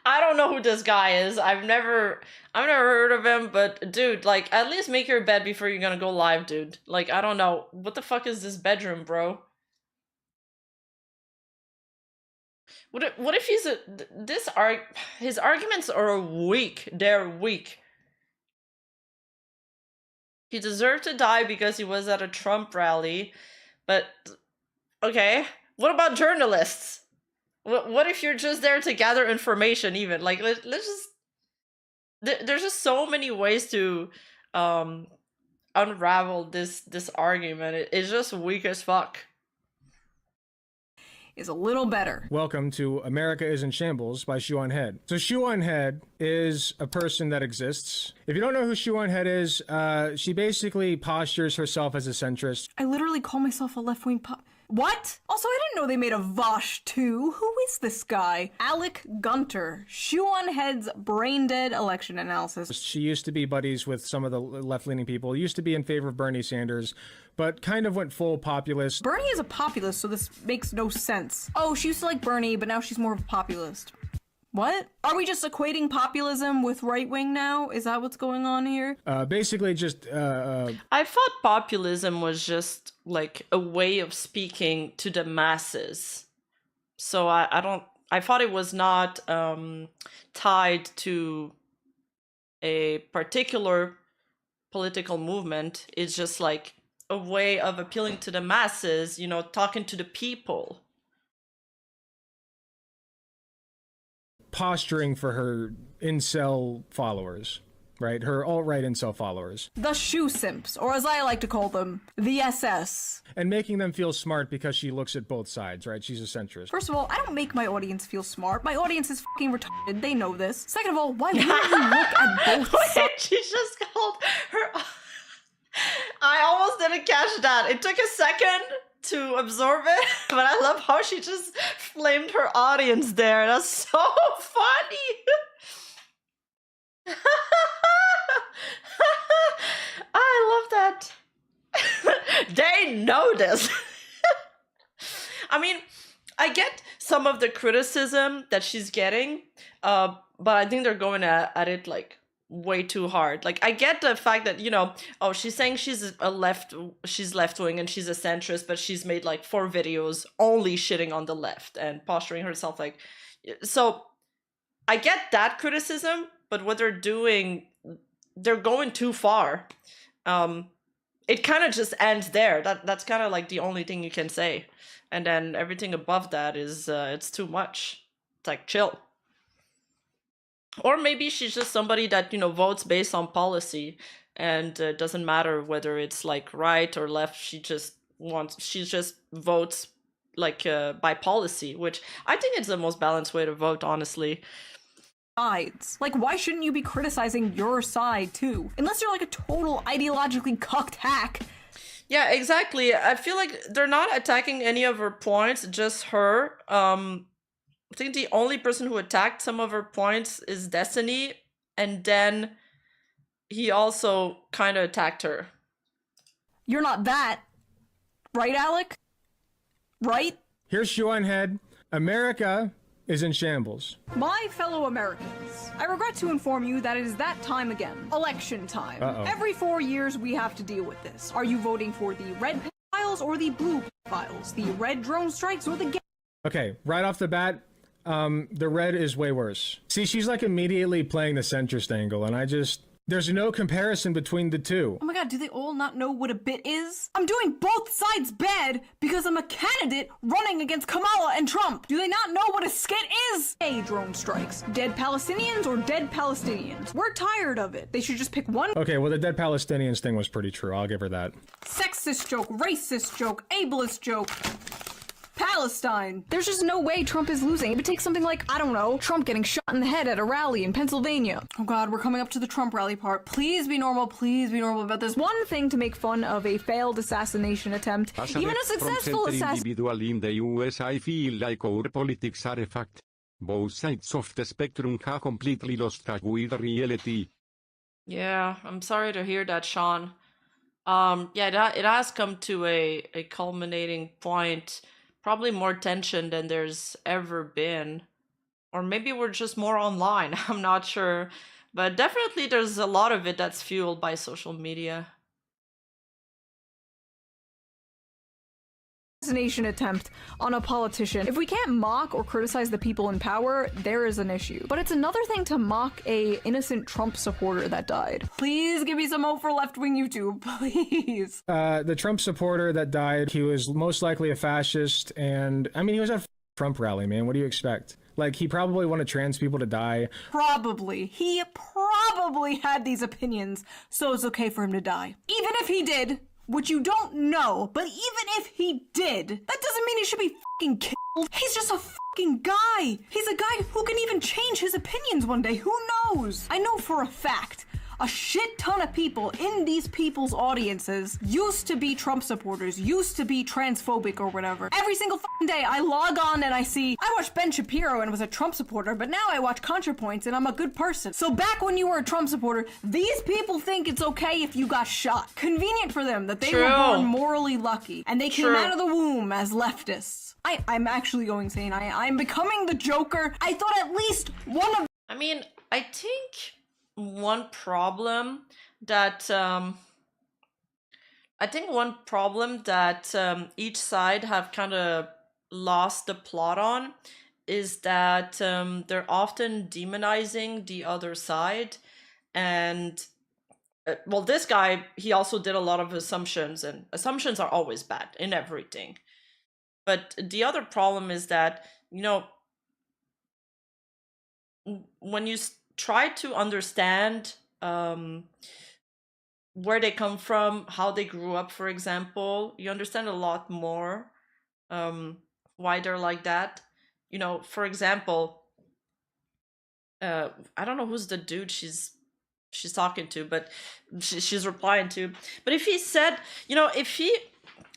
I don't know who this guy is. I've never heard of him, but dude, like, at least make your bed before you're gonna go live, dude. Like, I don't know. What the fuck is this bedroom, bro? What if he's his arguments are weak. They're weak. He deserved to die because he was at a Trump rally, but okay. What about journalists? What if you're just there to gather information? Even like let's just. There's just so many ways to unravel this argument. It's just weak as fuck. Is a little better. Welcome to America is in Shambles by Juan Head. So Juan Head is a person that exists. If you don't know who Juan Head is, she basically postures herself as a centrist. I literally call myself a left-wing What? Also, I didn't know they made a Vosh 2. Who is this guy? Alec Gunter, Juan Head's brain-dead election analysis. She used to be buddies with some of the left-leaning people, used to be in favor of Bernie Sanders, but kind of went full populist. Bernie is a populist, so this makes no sense. Oh, she used to like Bernie, but now she's more of a populist. What? Are we just equating populism with right-wing now? Is that what's going on here? Basically just... I thought populism was just like a way of speaking to the masses. So I thought it was not tied to a particular political movement. It's just like a way of appealing to the masses, talking to the people. Posturing for her incel followers, right? Her alt-right incel followers. The shoe simps, or as I like to call them, the SS. And making them feel smart because she looks at both sides, right? She's a centrist. First of all, I don't make my audience feel smart. My audience is fucking retarded. They know this. Second of all, why wouldn't you look at both sides? She just called her... I almost didn't catch that. It took a second to absorb it, but I love how she just flamed her audience there. That's so funny. I love that. They know this. I mean, I get some of the criticism that she's getting, but I think they're going at it like way too hard. Like, I get the fact that, you know, oh, she's saying she's left wing and she's a centrist, but she's made like 4 videos only shitting on the left and posturing herself like, so I get that criticism, but what they're doing, they're going too far. It kind of just ends there. That's kind of like the only thing you can say, and then everything above that is it's too much. It's like, chill. Or maybe she's just somebody that, you know, votes based on policy, and doesn't matter whether it's like right or left. She just votes like by policy, which I think it's the most balanced way to vote, honestly. Sides. Like, why shouldn't you be criticizing your side too? Unless you're like a total ideologically cucked hack. Yeah, exactly. I feel like they're not attacking any of her points, just her. I think the only person who attacked some of her points is Destiny, and then he also kind of attacked her. You're not that. Right, Alec? Right? Here's Juan Head. America is in shambles. My fellow Americans, I regret to inform you that it is that time again. Election time. Uh-oh. Every 4 years we have to deal with this. Are you voting for the red files or the blue files? The red drone strikes or the Okay, right off the bat, the red is way worse. See, she's like immediately playing the centrist angle, and there's no comparison between the two. Oh my god, do they all not know what a bit is? I'm doing both sides bad because I'm a candidate running against Kamala and Trump. Do they not know what a skit is? Hey, drone strikes. Dead Palestinians or dead Palestinians? We're tired of it. They should just pick one. Okay, well, the dead Palestinians thing was pretty true. I'll give her that. Sexist joke, racist joke, ableist joke. Palestine. There's just no way Trump is losing. It would take something like, I don't know, Trump getting shot in the head at a rally in Pennsylvania. Oh god, we're coming up to the Trump rally part. Please be normal about this. One thing to make fun of a failed assassination attempt, even a successful assassination. Individual in the US, I feel like our politics are a fact. Both sides of the spectrum have completely lost touch with reality. Yeah, I'm sorry to hear that, Sean. Yeah, it has come to a culminating point. Probably more tension than there's ever been. Or maybe we're just more online, I'm not sure. But definitely there's a lot of it that's fueled by social media. Assassination attempt on a politician. If we can't mock or criticize the people in power, there is an issue. But it's another thing to mock a innocent Trump supporter that died. Please give me some hope for left-wing YouTube, please. The Trump supporter that died, he was most likely a fascist, and I mean, he was at a Trump rally, man. What do you expect? Like, he probably wanted trans people to die. Probably. He probably had these opinions, so it's okay for him to die. Even if he did, which you don't know, but even if he did, that doesn't mean he should be fucking killed. He's just a fucking guy. He's a guy who can even change his opinions one day. Who knows? I know for a fact a shit ton of people in these people's audiences used to be Trump supporters, used to be transphobic or whatever. Every single fucking day I log on and I watched Ben Shapiro and was a Trump supporter, but now I watch ContraPoints and I'm a good person. So back when you were a Trump supporter, these people think it's okay if you got shot. Convenient for them that they were born morally lucky and they came out of the womb as leftists. I'm actually going insane. I'm becoming the Joker. I thought at least one of... I mean, I think one problem that each side have kind of lost the plot on is that they're often demonizing the other side, and well, this guy, he also did a lot of assumptions, and assumptions are always bad in everything. But the other problem is that, you know, when you try to understand where they come from, how they grew up, for example, you understand a lot more why they're like that. You know, for example, I don't know who's the dude she's talking to, but she's replying to. But if he said, you know,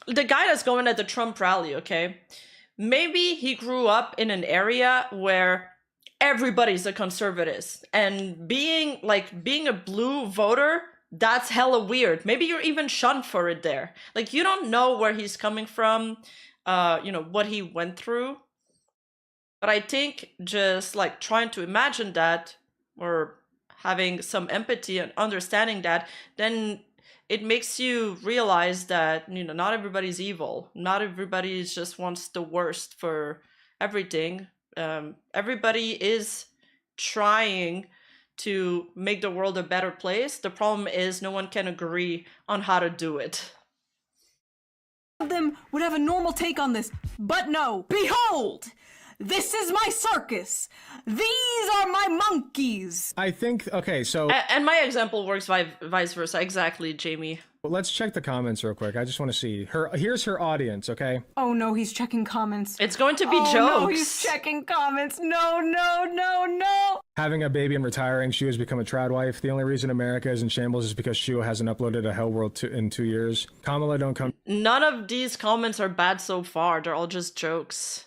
the guy that's going at the Trump rally, okay, maybe he grew up in an area where everybody's a conservative, and being a blue voter, that's hella weird. Maybe you're even shunned for it there. Like, you don't know where he's coming from, you know, what he went through. But I think just like trying to imagine that or having some empathy and understanding that, then it makes you realize that, you know, not everybody's evil. Not everybody just wants the worst for everything. Everybody is trying to make the world a better place. The problem is no one can agree on how to do it. Them would have a normal take on this, but no. Behold! This is my circus! These are my monkeys! I think, okay, so And my example works vice versa. Exactly, Jamie. let's check the comments real quick. I just want to see her. Here's her audience, okay? Oh no, he's checking comments. It's going to be oh, jokes. No, he's checking comments. No, no, no, no! Having a baby and retiring, Shu has become a trad wife. The only reason America is in shambles is because Shu hasn't uploaded a Hell World in 2 years. Kamala, don't come. None of these comments are bad so far. They're all just jokes.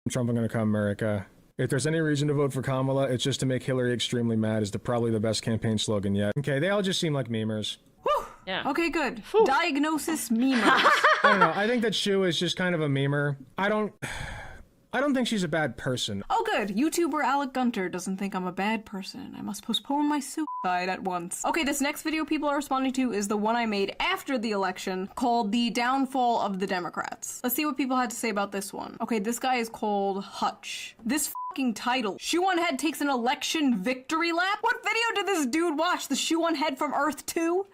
Trump, I'm gonna come America. If there's any reason to vote for Kamala, it's just to make Hillary extremely mad is probably the best campaign slogan yet. Okay, they all just seem like memers. Whew. Yeah. Okay, good. Diagnosis memers. I don't know. I think that Shu is just kind of a memer. I don't think she's a bad person. Oh good, YouTuber Alec Gunter doesn't think I'm a bad person. I must postpone my suicide at once. Okay, this next video people are responding to is the one I made after the election called The Downfall of the Democrats. Let's see what people had to say about this one. Okay, this guy is called Hutch. This fucking title, Shoe on Head takes an election victory lap? What video did this dude watch? The Shoe on Head from Earth 2?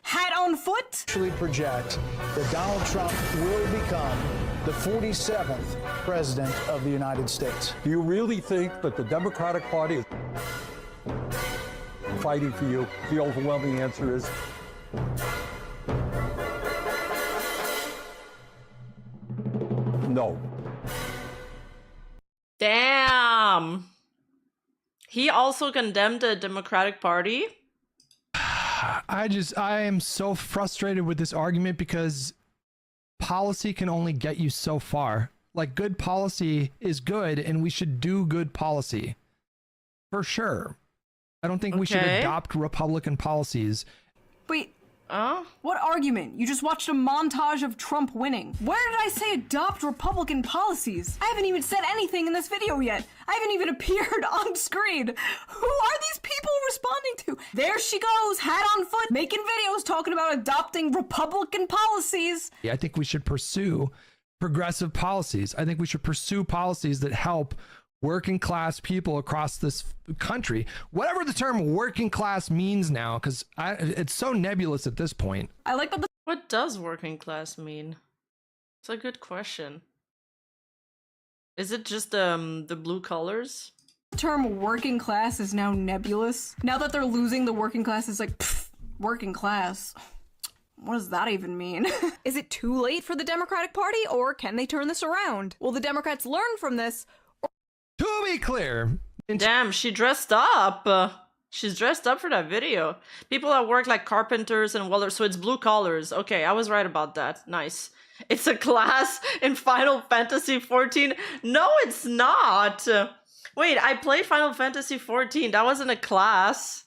Hat on foot? Actually project that Donald Trump will become the 47th president of the United States. Do you really think that the Democratic Party is fighting for you? The overwhelming answer is no. Damn. He also condemned the Democratic Party. I am so frustrated with this argument because policy can only get you so far. Like, good policy is good and we should do good policy. For sure. I don't think we should adopt Republican policies. Wait, what argument? You just watched a montage of Trump winning. Where did I say adopt Republican policies? I haven't even said anything in this video yet. I haven't even appeared on screen. Who are these people responding to? There she goes, hat on foot, making videos talking about adopting Republican policies. I think we should pursue progressive policies. I think we should pursue policies that help working class people across this country, whatever the term working class means now, because it's so nebulous at this point. I like that. What does working class mean? It's a good question. Is it just the blue colors? The term working class is now nebulous. Now that they're losing the working class, it's like, pfft, working class. What does that even mean? Is it too late for the Democratic Party, or can they turn this around? Will the Democrats learn from this? To be clear. Damn, she dressed up. She's dressed up for that video. People that work like carpenters and welders, so it's blue collars. Okay, I was right about that. Nice. It's a class in Final Fantasy 14. No, it's not. Wait, I played Final Fantasy 14. That wasn't a class.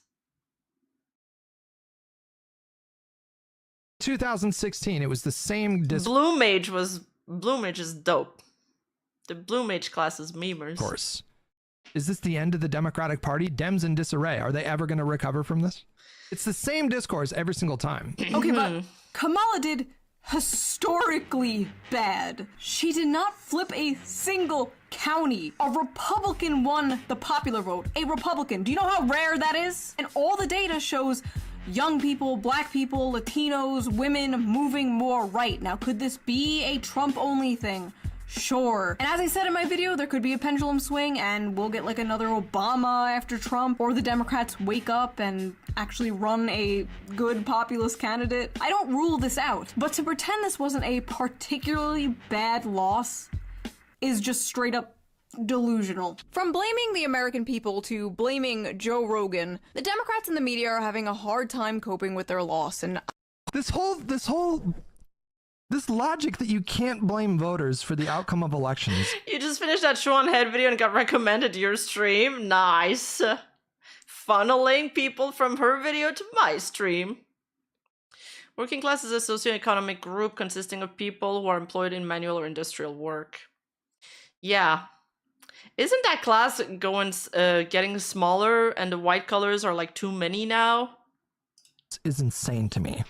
2016, it was the same. Blue Mage is dope. The Blue Mage class is memers. Of course. Is this the end of the Democratic Party? Dems in disarray. Are they ever going to recover from this? It's the same discourse every single time. Okay, but Kamala did historically bad. She did not flip a single county. A Republican won the popular vote. A Republican. Do you know how rare that is? And all the data shows young people, black people, Latinos, women moving more right. Now, could this be a Trump-only thing? Sure. And as I said in my video, there could be a pendulum swing and we'll get like another Obama after Trump, or the Democrats wake up and actually run a good populist candidate. I don't rule this out, but to pretend this wasn't a particularly bad loss is just straight up delusional. From blaming the American people to blaming Joe Rogan, the Democrats and the media are having a hard time coping with their loss, and this logic that you can't blame voters for the outcome of elections. You just finished that Juan Head video and got recommended to your stream. Nice. Funneling people from her video to my stream. Working class is a socioeconomic group consisting of people who are employed in manual or industrial work. Yeah. Isn't that class getting smaller and the white colors are like too many now? Is insane to me.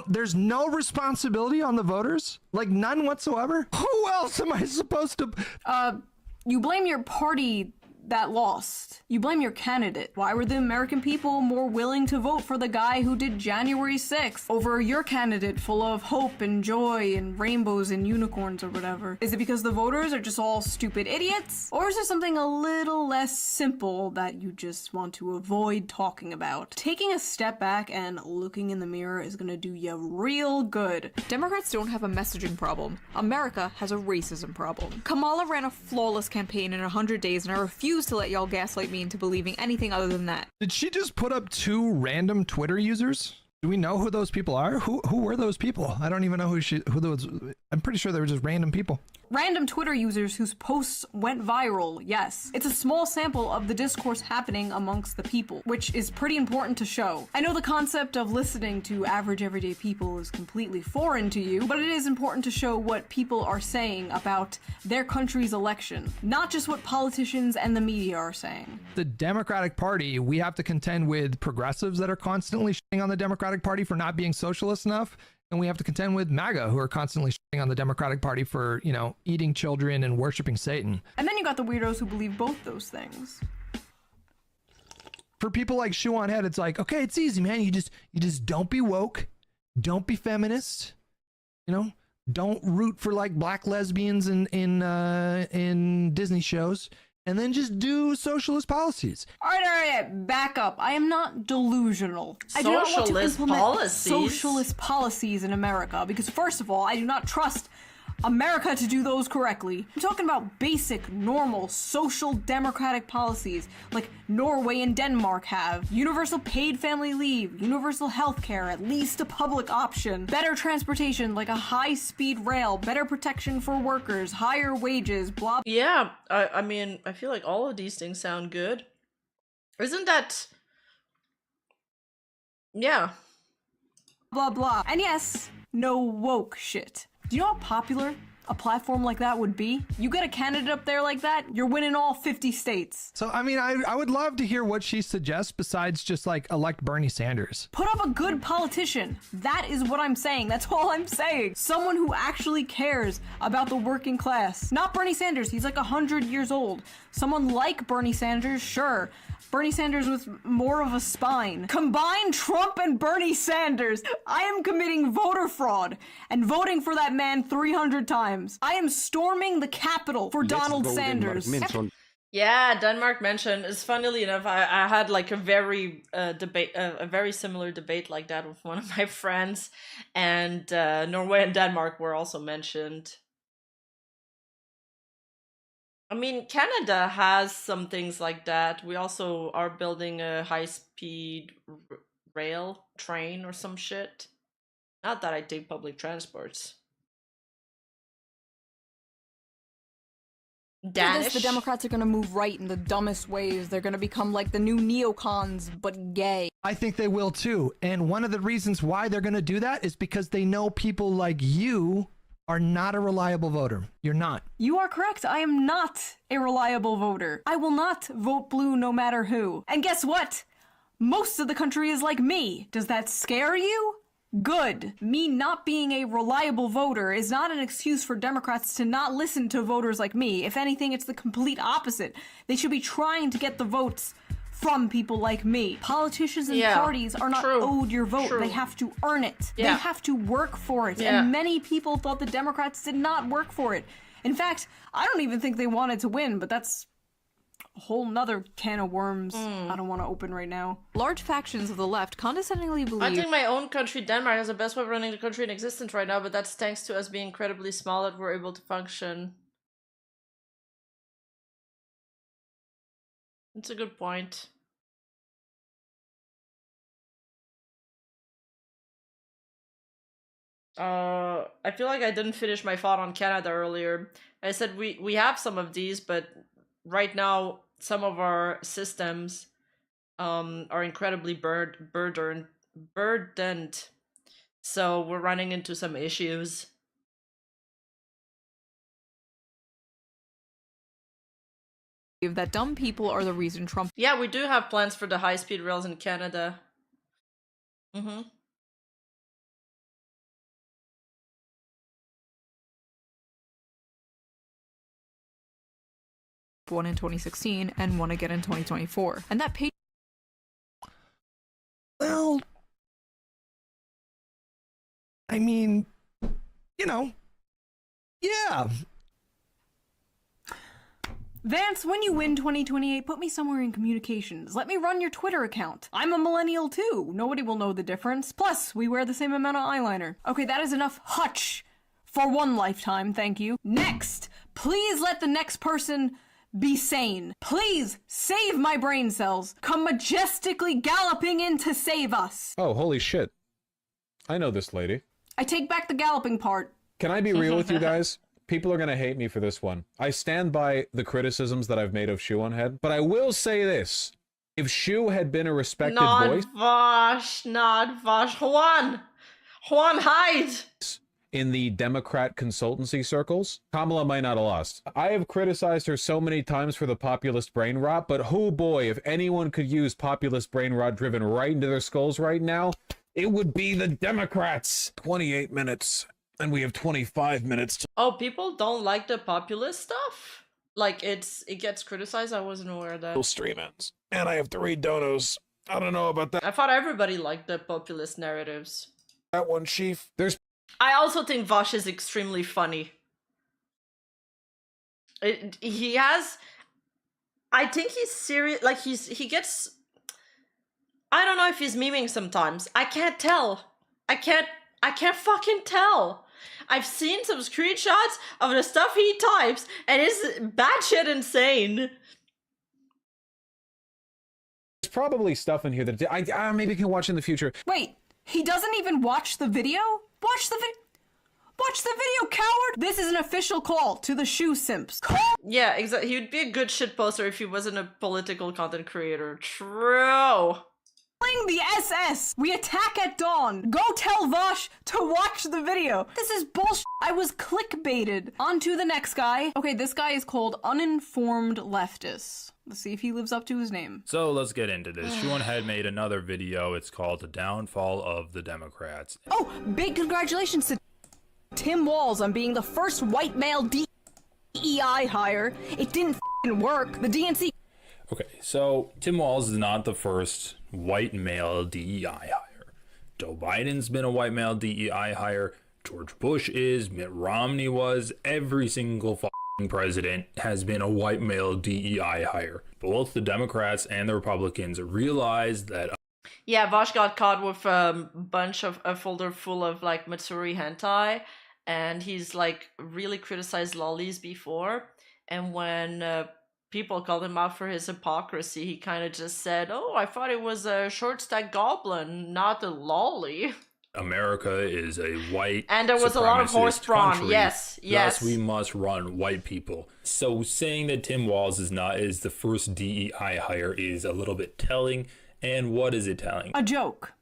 There's no responsibility on the voters, like none whatsoever. Who else am I supposed to? You blame your party that lost. You blame your candidate. Why were the American people more willing to vote for the guy who did January 6th over your candidate full of hope and joy and rainbows and unicorns or whatever? Is it because the voters are just all stupid idiots? Or is there something a little less simple that you just want to avoid talking about? Taking a step back and looking in the mirror is gonna do you real good. Democrats don't have a messaging problem. America has a racism problem. Kamala ran a flawless campaign in 100 days, and I refuse to let y'all gaslight me into believing anything other than that. Did she just put up 2 random Twitter users? Do we know who those people are? Who were those people? I don't even know who those. I'm pretty sure they were just random people. Random Twitter users whose posts went viral, yes. It's a small sample of the discourse happening amongst the people, which is pretty important to show. I know the concept of listening to average everyday people is completely foreign to you, but it is important to show what people are saying about their country's election, not just what politicians and the media are saying. The Democratic Party, we have to contend with progressives that are constantly shitting on the Democratic Party for not being socialist enough. And we have to contend with MAGA, who are constantly shitting on the Democratic Party for, eating children and worshiping Satan. And then you got the weirdos who believe both those things. For people like Shoe on Head, it's like, okay, it's easy, man. You just don't be woke, don't be feminist, don't root for like black lesbians in Disney shows. And then just do socialist policies. All right, back up. I am not delusional. I do not want to implement socialist policies in America because, first of all, I do not trust America to do those correctly. I'm talking about basic, normal, social democratic policies like Norway and Denmark have. Universal paid family leave, universal health care, at least a public option, better transportation like a high-speed rail, better protection for workers, higher wages, blah. Yeah, I mean, I feel like all of these things sound good. Isn't that... Yeah. Blah, blah. And yes, no woke shit. Do you know how popular a platform like that would be? You get a candidate up there like that, you're winning all 50 states. So, I mean, I would love to hear what she suggests besides just like elect Bernie Sanders. Put up a good politician. That is what I'm saying. That's all I'm saying. Someone who actually cares about the working class. Not Bernie Sanders. He's like 100 years old. Someone like Bernie Sanders, sure. Bernie Sanders with more of a spine. Combine Trump and Bernie Sanders. I am committing voter fraud and voting for that man 300 times. I am storming the Capitol for Donald Sanders. Yeah, Denmark mentioned. It's funnily enough, I had like a very a very similar debate like that with one of my friends, and Norway and Denmark were also mentioned. I mean, Canada has some things like that. We also are building a high-speed rail train or some shit. Not that I take public transports. After this, the Democrats are gonna move right in the dumbest ways. They're gonna become like the new neocons, but gay. I think they will too. And one of the reasons why they're gonna do that is because they know people like you are not a reliable voter. You're not. You are correct. I am not a reliable voter. I will not vote blue no matter who. And guess what? Most of the country is like me. Does that scare you? Good. Me not being a reliable voter is not an excuse for Democrats to not listen to voters like me. If anything, it's the complete opposite. They should be trying to get the votes from people like me. Politicians and parties are not owed your vote. They have to earn it. They have to work for it. And many people thought the Democrats did not work for it. In fact, I don't even think they wanted to win, but that's a whole nother can of worms I don't want to open right now. Large factions of the left condescendingly believe... I think my own country, Denmark, has the best way of running the country in existence right now, but that's thanks to us being incredibly small that we're able to function. It's a good point. I feel like I didn't finish my thought on Canada earlier. I said we have some of these, but right now some of our systems are incredibly burdened. So we're running into some issues. that dumb people are the reason Trump Yeah, we do have plans for the high-speed rails in Canada. won in 2016 and won again in 2024. And that page. Well, I mean, you know, yeah. Vance, when you win 2028, put me somewhere in communications. Let me run your Twitter account. I'm a millennial too. Nobody will know the difference. Plus, we wear the same amount of eyeliner. Okay, that is enough hutch for one lifetime, thank you. Next, please let the next person be sane. Please save my brain cells. Come majestically galloping in to save us. Oh, holy shit. I know this lady. I take back the galloping part. Can I be real with you guys? People are gonna hate me for this one. I stand by the criticisms that I've made of Shoe on Head, but I will say this. If Shoe had been a respected voice... Not Vosh. Juan, hide! In the Democrat consultancy circles, Kamala might not have lost. I have criticized her so many times for the populist brain rot, but oh boy, if anyone could use populist brain rot driven right into their skulls right now, it would be the Democrats. 28 minutes, and we have 25 minutes to... Oh, people don't like the populist stuff? Like, it gets criticized? I wasn't aware of that. Stream ends. And I have 3 donos. I don't know about that. I thought everybody liked the populist narratives. That one, Chief. There's... I also think Vosh is extremely funny. He has... I think he's serious... Like, he gets... I don't know if he's memeing sometimes. I can't tell. I can't fucking tell. I've seen some screenshots of the stuff he types, and it's batshit insane. There's probably stuff in here that I maybe can watch in the future. Wait, he doesn't even watch the video? Watch the video, coward! This is an official call to the shoe simps. Yeah, exactly. He would be a good shit poster if he wasn't a political content creator. True. The SS! We attack at dawn! Go tell Vosh to watch the video! This is bullshit! I was clickbaited! On to the next guy. Okay, this guy is called Uninformed Leftist. Let's see if he lives up to his name. So let's get into this. Juan had made another video. It's called The Downfall of the Democrats. Oh, big congratulations to Tim Walz on being the first white male DEI hire. It didn't f***ing work. The DNC... Okay, so Tim Walz is not the first white male DEI hire. Joe Biden's been a white male DEI hire. George Bush is. Mitt Romney was. Every single f***ing president has been a white male DEI hire. Both the Democrats and the Republicans realized that... Yeah, Vosh got caught with a folder full of like Matsuri hentai, and he's like really criticized lollies before, and when people called him out for his hypocrisy, he kind of just said, oh, I thought it was a short stack goblin, not a lolly. America is a white and there was a lot of horse brawn. Country, yes thus we must run white people. So saying that Tim Walz is the first DEI hire is a little bit telling. And what is it telling? A joke.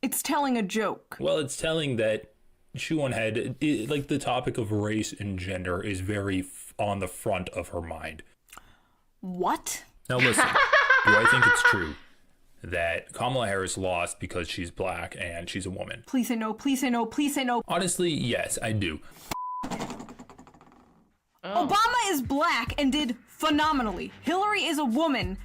It's telling a joke. Well, it's telling that Shoe on Head, like the topic of race and gender is very on the front of her mind. What? Now listen, do I think it's true that Kamala Harris lost because she's black and she's a woman? Please say no, please say no, please say no. Honestly, yes, I do. Obama is black and did phenomenally. Hillary is a woman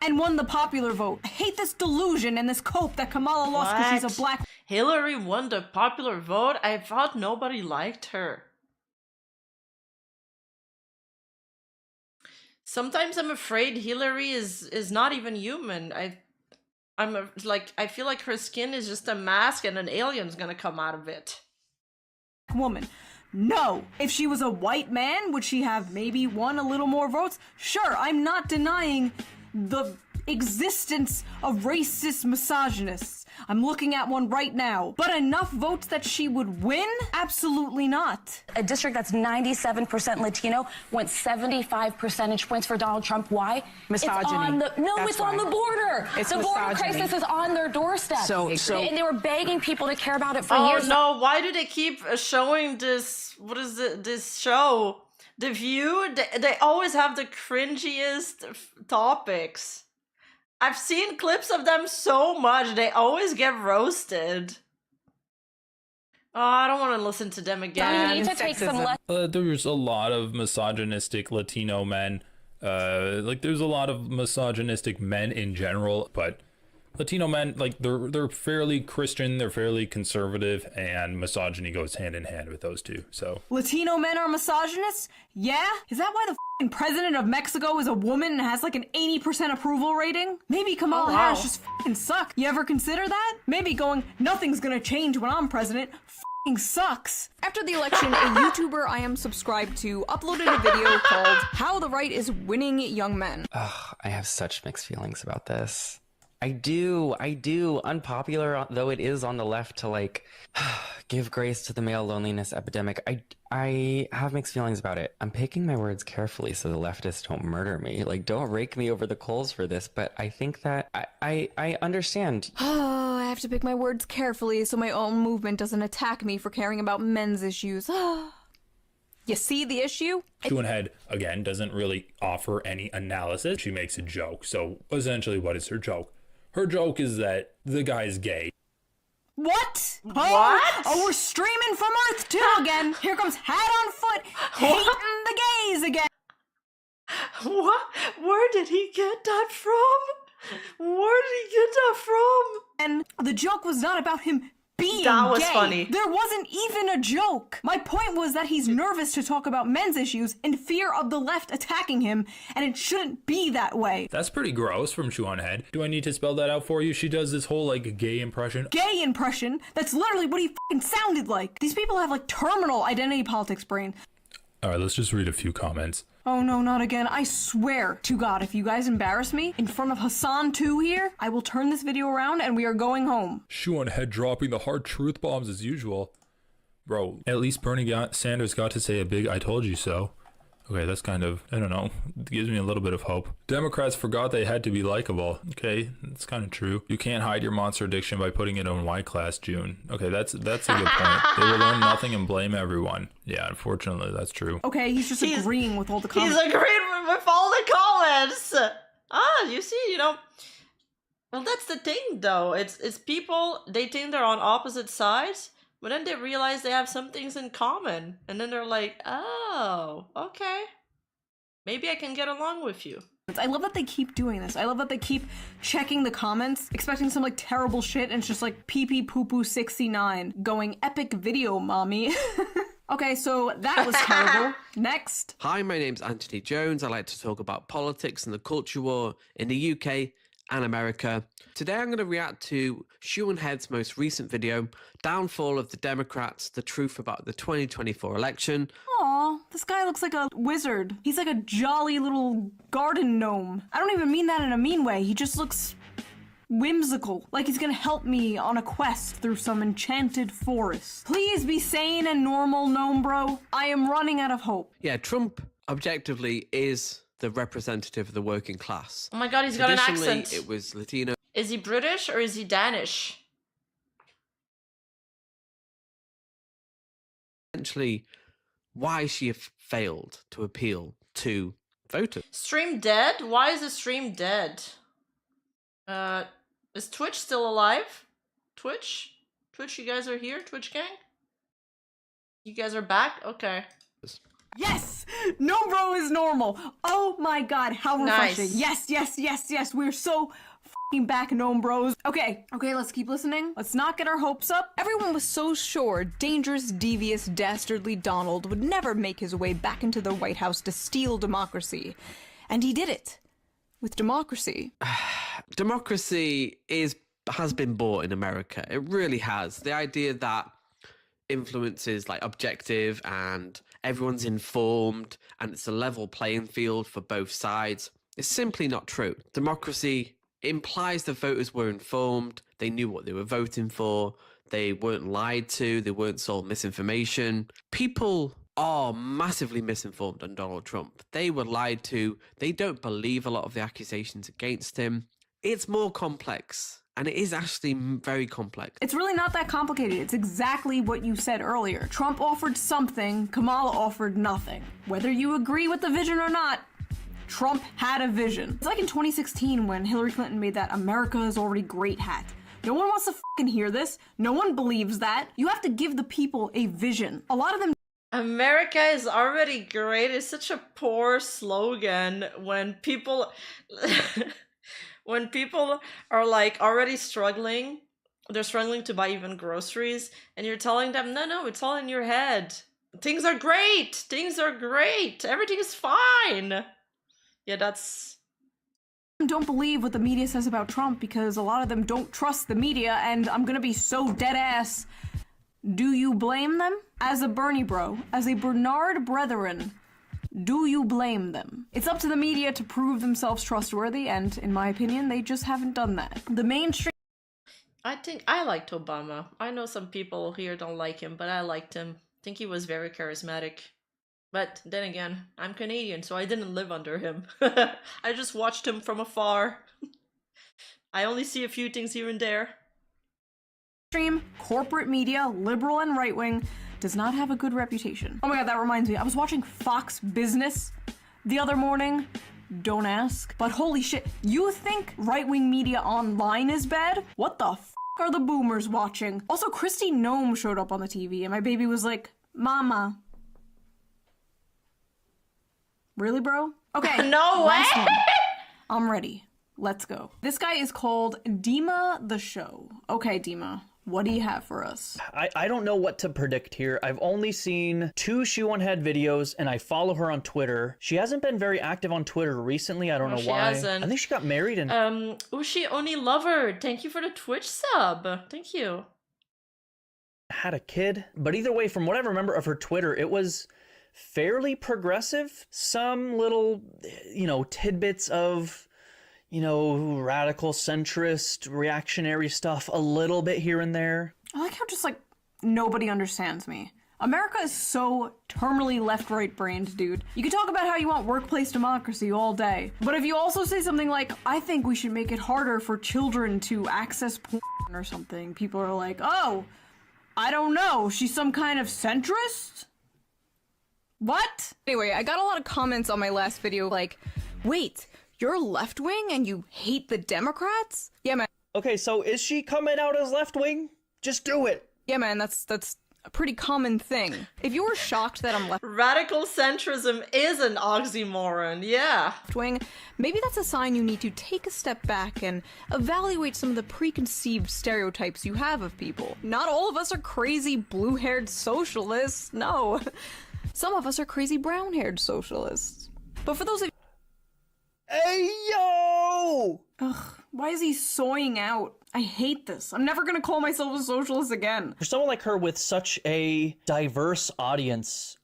and won the popular vote. I hate this delusion and this cope that Kamala lost because she's a black... Hillary won the popular vote? I thought nobody liked her. Sometimes I'm afraid Hillary is not even human. I feel like her skin is just a mask and an alien's gonna come out of it. Woman. No. If she was a white man, would she have maybe won a little more votes? Sure, I'm not denying the existence of racist misogynists. I'm looking at one right now. But enough votes that she would win? Absolutely not. A district that's 97% Latino went 75 percentage points for Donald Trump. Why? Misogyny. It's on the border. It's the border misogyny. crisis is on their doorstep. And they were begging people to care about it for years. Oh no, why do they keep showing this, what is it, this show? The View, they always have the cringiest topics. I've seen clips of them so much, they always get roasted. Oh, I don't want to listen to them again. There's a lot of misogynistic Latino men. Like there's a lot of misogynistic men in general, but Latino men, like they're fairly Christian, they're fairly conservative, and misogyny goes hand in hand with those two. So Latino men are misogynists? Yeah? Is that why the f***ing president of Mexico is a woman and has like an 80% approval rating? Maybe Kamala Harris just f***ing sucks. You ever consider that? Maybe going, nothing's gonna change when I'm president, f***ing sucks. After the election, a YouTuber I am subscribed to uploaded a video called How the Right is Winning Young Men. Ugh, I have such mixed feelings about this. I do. Unpopular though it is on the left to like give grace to the male loneliness epidemic. I have mixed feelings about it. I'm picking my words carefully so the leftists don't murder me. Like, don't rake me over the coals for this, but I think that I understand. Oh, I have to pick my words carefully so my own movement doesn't attack me for caring about men's issues. You see the issue? Head, again, doesn't really offer any analysis. She makes a joke. So essentially, what is her joke? Her joke is that the guy's gay. What? What? Oh, we're streaming from Earth 2 again. Here comes Hat on Foot hating the gays again. What? Where did he get that from? Where did he get that from? And the joke was not about him being That was gay. funny. There wasn't even a joke. My point was that he's nervous to talk about men's issues in fear of the left attacking him, and it shouldn't be that way. That's pretty gross from Head. Do I need to spell that out for you? She does this whole like gay impression. Gay impression? That's literally what he fucking sounded like. These people have like terminal identity politics brain. All right, let's just read a few comments. Oh no, not again. I swear to God, if you guys embarrass me in front of Hassan 2 here, I will turn this video around and we are going home. Head dropping the hard truth bombs as usual. Bro, at least Bernie Sanders got to say a big I told you so. Okay, that's kind of, I don't know, it gives me a little bit of hope. Democrats forgot they had to be likable. Okay, that's kind of true. You can't hide your monster addiction by putting it on Y class, June. Okay, that's a good point. They will learn nothing and blame everyone. Yeah, unfortunately, that's true. Okay, he's just agreeing with all the comments. He's agreeing with all the comments. You see, well, that's the thing, though. It's people, they think they're on opposite sides, but then they realize they have some things in common. And then they're like, oh, okay. Maybe I can get along with you. I love that they keep doing this. I love that they keep checking the comments, expecting some like terrible shit, and it's just like pee poo poo 69 going epic video, mommy. Okay, so that was terrible. Next. Hi, my name's Anthony Jones. I like to talk about politics and the culture war in the UK and America. Today I'm going to react to Head's most recent video, Downfall of the Democrats, the truth about the 2024 election. Aw, this guy looks like a wizard. He's like a jolly little garden gnome. I don't even mean that in a mean way. He just looks whimsical, like he's gonna help me on a quest through some enchanted forest. Please be sane and normal, gnome bro. I am running out of hope. Yeah, Trump objectively is the representative of the working class. Oh my god, he's got an Traditionally, accent. it was Latino. Is he British or is he Danish? Essentially, why she failed to appeal to voters. Stream dead? Why is the stream dead? Is Twitch still alive? Twitch? Twitch, you guys are here? Twitch gang? You guys are back? Okay. Yes! No bro is normal. Oh my god, how refreshing. Nice. Yes. We're so f***ing back, gnome bros. Okay, let's keep listening. Let's not get our hopes up. Everyone was so sure dangerous, devious, dastardly Donald would never make his way back into the White House to steal democracy. And he did it. With democracy. Democracy has been bought in America. It really has. The idea that influence is like objective and everyone's informed and it's a level playing field for both sides is simply not true. Democracy implies the voters were informed, they knew what they were voting for, they weren't lied to, they weren't sold misinformation. People are massively misinformed on Donald Trump. They were lied to. They don't believe a lot of the accusations against him. It's more complex And it is actually very complex. It's really not that complicated. It's exactly what you said earlier. Trump offered something, Kamala offered nothing. Whether you agree with the vision or not, Trump had a vision. It's like in 2016 when Hillary Clinton made that America is already great hat. No one wants to fucking hear this. No one believes that. You have to give the people a vision. A lot of them America is already great. It's such a poor slogan when people when people are like already struggling. They're struggling to buy even groceries and you're telling them, no, it's all in your head. Things are great. Things are great. Everything is fine. Yeah, that's... don't believe what the media says about Trump because a lot of them don't trust the media, and I'm gonna be so dead ass. Do you blame them? As a Bernie bro, as a Bernard brethren, do you blame them? It's up to the media to prove themselves trustworthy, and in my opinion, they just haven't done that. The mainstream... I think I liked Obama. I know some people here don't like him, but I liked him. I think he was very charismatic. But then again, I'm Canadian, so I didn't live under him. I just watched him from afar. I only see a few things here and there. Corporate media, liberal and right-wing, does not have a good reputation. Oh my god, that reminds me. I was watching Fox Business the other morning. Don't ask. But holy shit, you think right-wing media online is bad? What the f*** are the boomers watching? Also, Kristi Noem showed up on the TV, and my baby was like, Mama. Really, bro? Okay. No last way! one. I'm ready. Let's go. This guy is called Dima the Show. Okay, Dima, what do you have for us? I don't know what to predict here. I've only seen 2 She-One Head videos, and I follow her on Twitter. She hasn't been very active on Twitter recently. I don't know she why. hasn't. I think she got married and... Ushi Oni Lover, thank you for the Twitch sub. Thank you. had a kid. But either way, from what I remember of her Twitter, it was fairly progressive. Some little, tidbits of, radical centrist reactionary stuff a little bit here and there. I like how just nobody understands me. America is so terminally left-right brained, dude. You can talk about how you want workplace democracy all day, but if you also say something like, I think we should make it harder for children to access porn or something, people are like, oh, I don't know, she's some kind of centrist? What? Anyway, I got a lot of comments on my last video like, wait, you're left-wing and you hate the Democrats? Yeah, man. Okay, so is she coming out as left-wing? Just do it. Yeah, man, that's a pretty common thing. If you were shocked that I'm radical centrism is an oxymoron, yeah. Left-wing, maybe that's a sign you need to take a step back and evaluate some of the preconceived stereotypes you have of people. Not all of us are crazy blue-haired socialists, no. Some of us are crazy brown-haired socialists. But for those of Hey, yo! Ugh, why is he soying out? I hate this. I'm never gonna call myself a socialist again. For someone like her with such a diverse audience,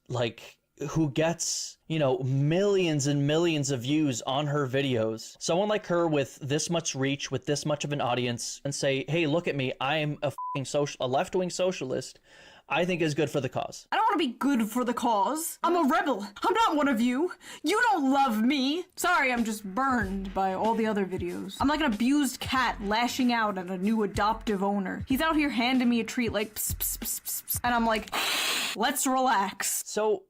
who gets, millions and millions of views on her videos, someone like her with this much reach, with this much of an audience, and say, hey, look at me, I'm a left-wing socialist, I think is good for the cause. I don't want to be good for the cause. I'm a rebel. I'm not one of you. You don't love me. Sorry, I'm just burned by all the other videos. I'm like an abused cat lashing out at a new adoptive owner. He's out here handing me a treat like pss, pss, pss, pss, pss, and I'm like, let's relax. So,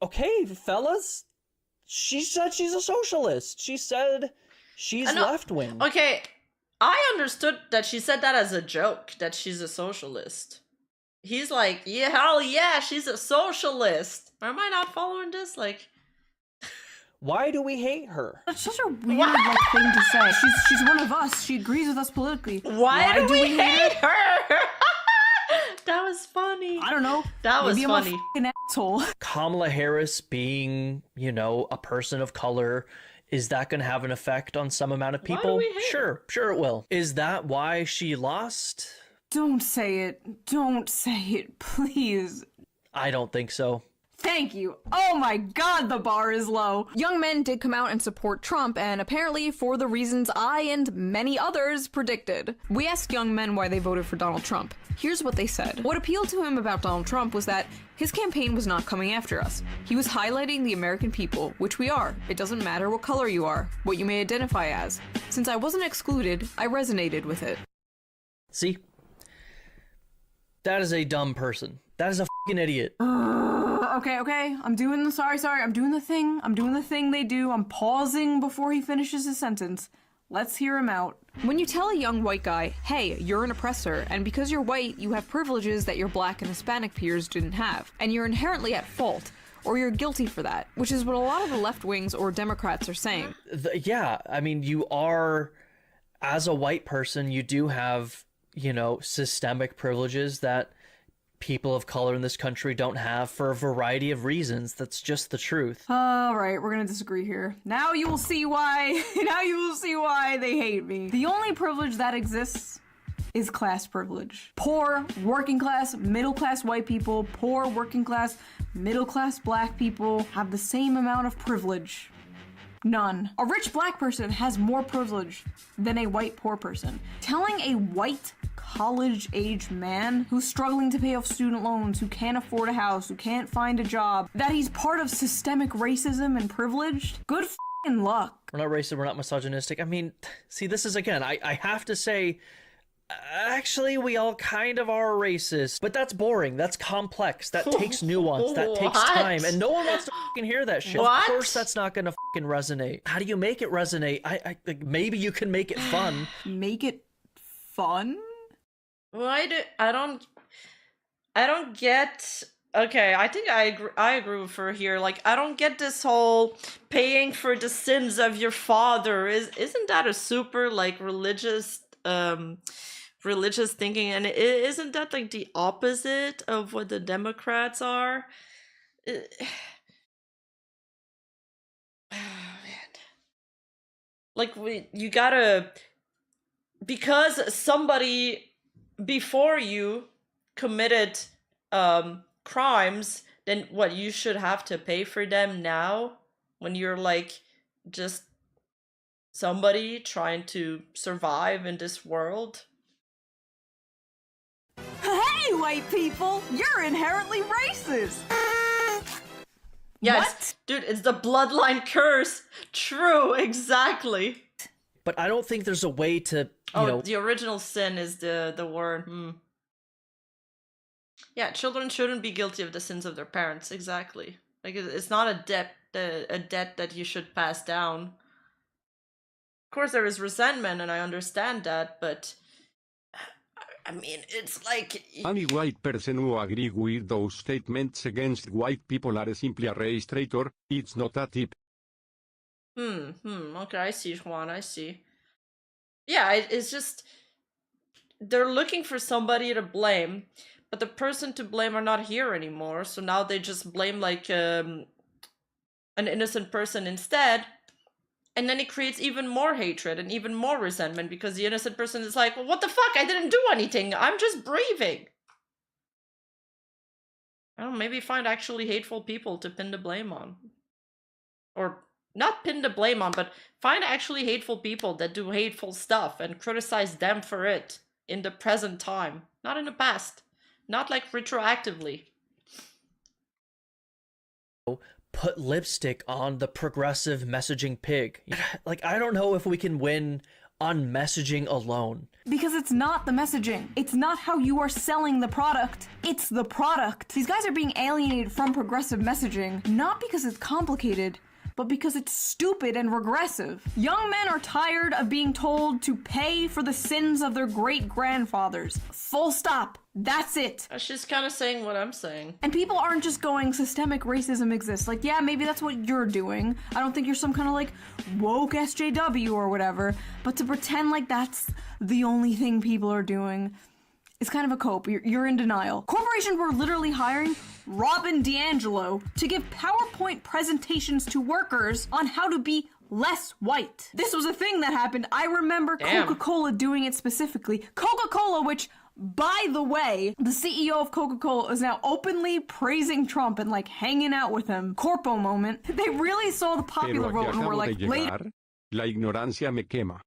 okay, fellas, she said she's a socialist. She said she's left-wing. Okay, I understood that she said that as a joke, that she's a socialist. He's like, yeah, hell yeah, she's a socialist. Am I not following this? Why do we hate her? That's such a weird thing to say. She's one of us. She agrees with us politically. Why do we hate her? That was funny. I don't know. That was Maybe funny. I'm a asshole. Kamala Harris being, a person of color, is that going to have an effect on some amount of people? Why do we hate her? Sure it will. Is that why she lost? Don't say it. Don't say it, please. I don't think so. Thank you. Oh my god, the bar is low. Young men did come out and support Trump, and apparently for the reasons I and many others predicted. We asked young men why they voted for Donald Trump. Here's what they said. What appealed to him about Donald Trump was that his campaign was not coming after us. He was highlighting the American people, which we are. It doesn't matter what color you are, what you may identify as. Since I wasn't excluded, I resonated with it. See? That is a dumb person. That is a fucking idiot. Okay. I'm doing the thing they do. I'm pausing before he finishes his sentence. Let's hear him out. When you tell a young white guy, hey, you're an oppressor, and because you're white, you have privileges that your black and Hispanic peers didn't have, and you're inherently at fault, or you're guilty for that, which is what a lot of the left wings or Democrats are saying. Yeah, I mean, you are, as a white person, you do have, you know, systemic privileges that people of color in this country don't have for a variety of reasons. That's just the truth. Alright, we're gonna disagree here. Now you will see why they hate me. The only privilege that exists is class privilege. Poor, working class, middle class white people, poor, working class, middle class black people have the same amount of privilege. None. A rich black person has more privilege than a white poor person. Telling a white college-age man who's struggling to pay off student loans, who can't afford a house, who can't find a job, that he's part of systemic racism and privileged? Good f***ing luck. We're not racist, we're not misogynistic. I mean, see, this is, again, I have to say, actually, we all kind of are racist, but that's boring, that's complex, that takes nuance, that takes time, and no one wants to fucking hear that shit. Of course that's not gonna fucking resonate. How do you make it resonate? I maybe you can make it fun. Make it fun? I don't get. Okay, I think I agree with her here. Like, I don't get this whole paying for the sins of your father. Isn't that a super like religious thinking? And isn't that like the opposite of what the Democrats are? Oh man, like you gotta, because somebody before you committed crimes, then what, you should have to pay for them now when you're like just somebody trying to survive in this world? Hey, white people! You're inherently racist! Yes, dude, it's the bloodline curse. True, exactly. But I don't think there's a way to, you know... the original sin is the word. Yeah, children shouldn't be guilty of the sins of their parents. Exactly. Like, it's not a debt that you should pass down. Of course, there is resentment, and I understand that, but I mean, it's like... Any white person who agree with those statements against white people are simply a race traitor. It's not a tip. Okay, I see, Juan, I see. Yeah, it's just... They're looking for somebody to blame, but the person to blame are not here anymore, so now they just blame, like, an innocent person instead, and then it creates even more hatred and even more resentment, because the innocent person is like, well, what the fuck? I didn't do anything. I'm just breathing. I don't know, maybe find actually hateful people to pin the blame on. Or... not pin the blame on, but find actually hateful people that do hateful stuff and criticize them for it in the present time, not in the past, not like retroactively. Put lipstick on the progressive messaging pig. Like, I don't know if we can win on messaging alone. Because it's not the messaging. It's not how you are selling the product. It's the product. These guys are being alienated from progressive messaging, not because it's complicated, but because it's stupid and regressive. Young men are tired of being told to pay for the sins of their great-grandfathers. Full stop. That's it. She's kind of saying what I'm saying. And people aren't just going, systemic racism exists. Like, yeah, maybe that's what you're doing. I don't think you're some kind of, like, woke SJW or whatever. But to pretend like that's the only thing people are doing, it's kind of a cope. You're in denial. Corporations were literally hiring Robin DiAngelo to give PowerPoint presentations to workers on how to be less white. This was a thing that happened. I remember Coca-Cola doing it specifically. Coca-Cola, which, By the way, the CEO of Coca-Cola is now openly praising Trump and like hanging out with him. Corpo moment. They really saw the popular Pero vote aquí and were acabo like, de llegar. La ignorancia me quema.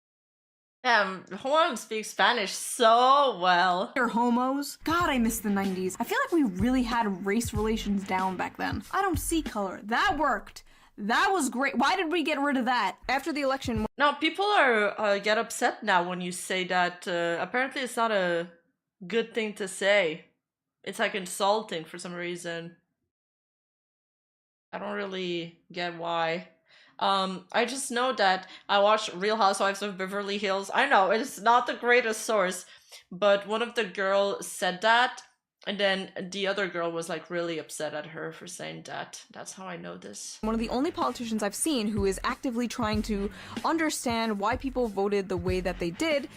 Juan speaks Spanish so well. They're homos. God, I miss the 90s. I feel like we really had race relations down back then. I don't see color. That worked. That was great. Why did we get rid of that? After the election... No, people are get upset now when you say that. Apparently it's not a good thing to say. It's like insulting for some reason. I don't really get why. I just know that I watched Real Housewives of Beverly Hills. I know it's not the greatest source, but one of the girls said that, and then the other girl was like really upset at her for saying that. That's how I know this. One of the only politicians I've seen who is actively trying to understand why people voted the way that they did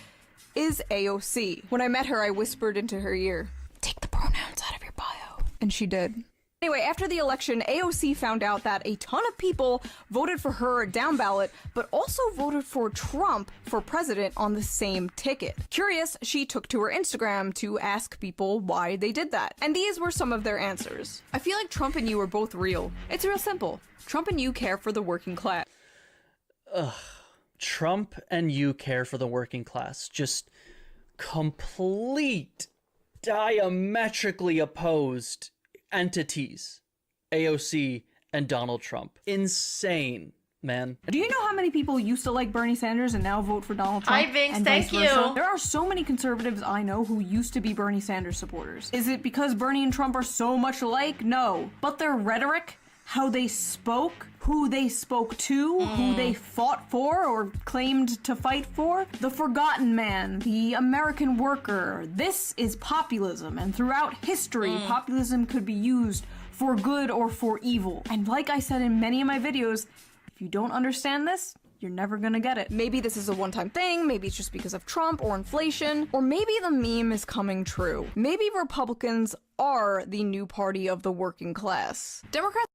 is AOC. When I met her, I whispered into her ear, "Take the pronouns out of your bio." And she did. Anyway, after the election, AOC found out that a ton of people voted for her down ballot, but also voted for Trump for president on the same ticket. Curious, she took to her Instagram to ask people why they did that. And these were some of their answers. I feel like Trump and you are both real. It's real simple. Trump and you care for the working class. Ugh. Trump and you care for the working class. Just complete, diametrically opposed entities, AOC and Donald Trump. Insane, man. Do you know how many people used to like Bernie Sanders and now vote for Donald Trump? Hi, Vince, and thank vice versa? you. There are so many conservatives I know who used to be Bernie Sanders supporters. Is it because Bernie and Trump are so much alike? No. But their rhetoric, how they spoke, who they spoke to, who they fought for or claimed to fight for, the forgotten man, the American worker. This is populism, and throughout history, populism could be used for good or for evil. And like I said in many of my videos, if you don't understand this, you're never gonna get it. Maybe this is a one-time thing, maybe it's just because of Trump or inflation, or maybe the meme is coming true. Maybe Republicans are the new party of the working class. Democrats...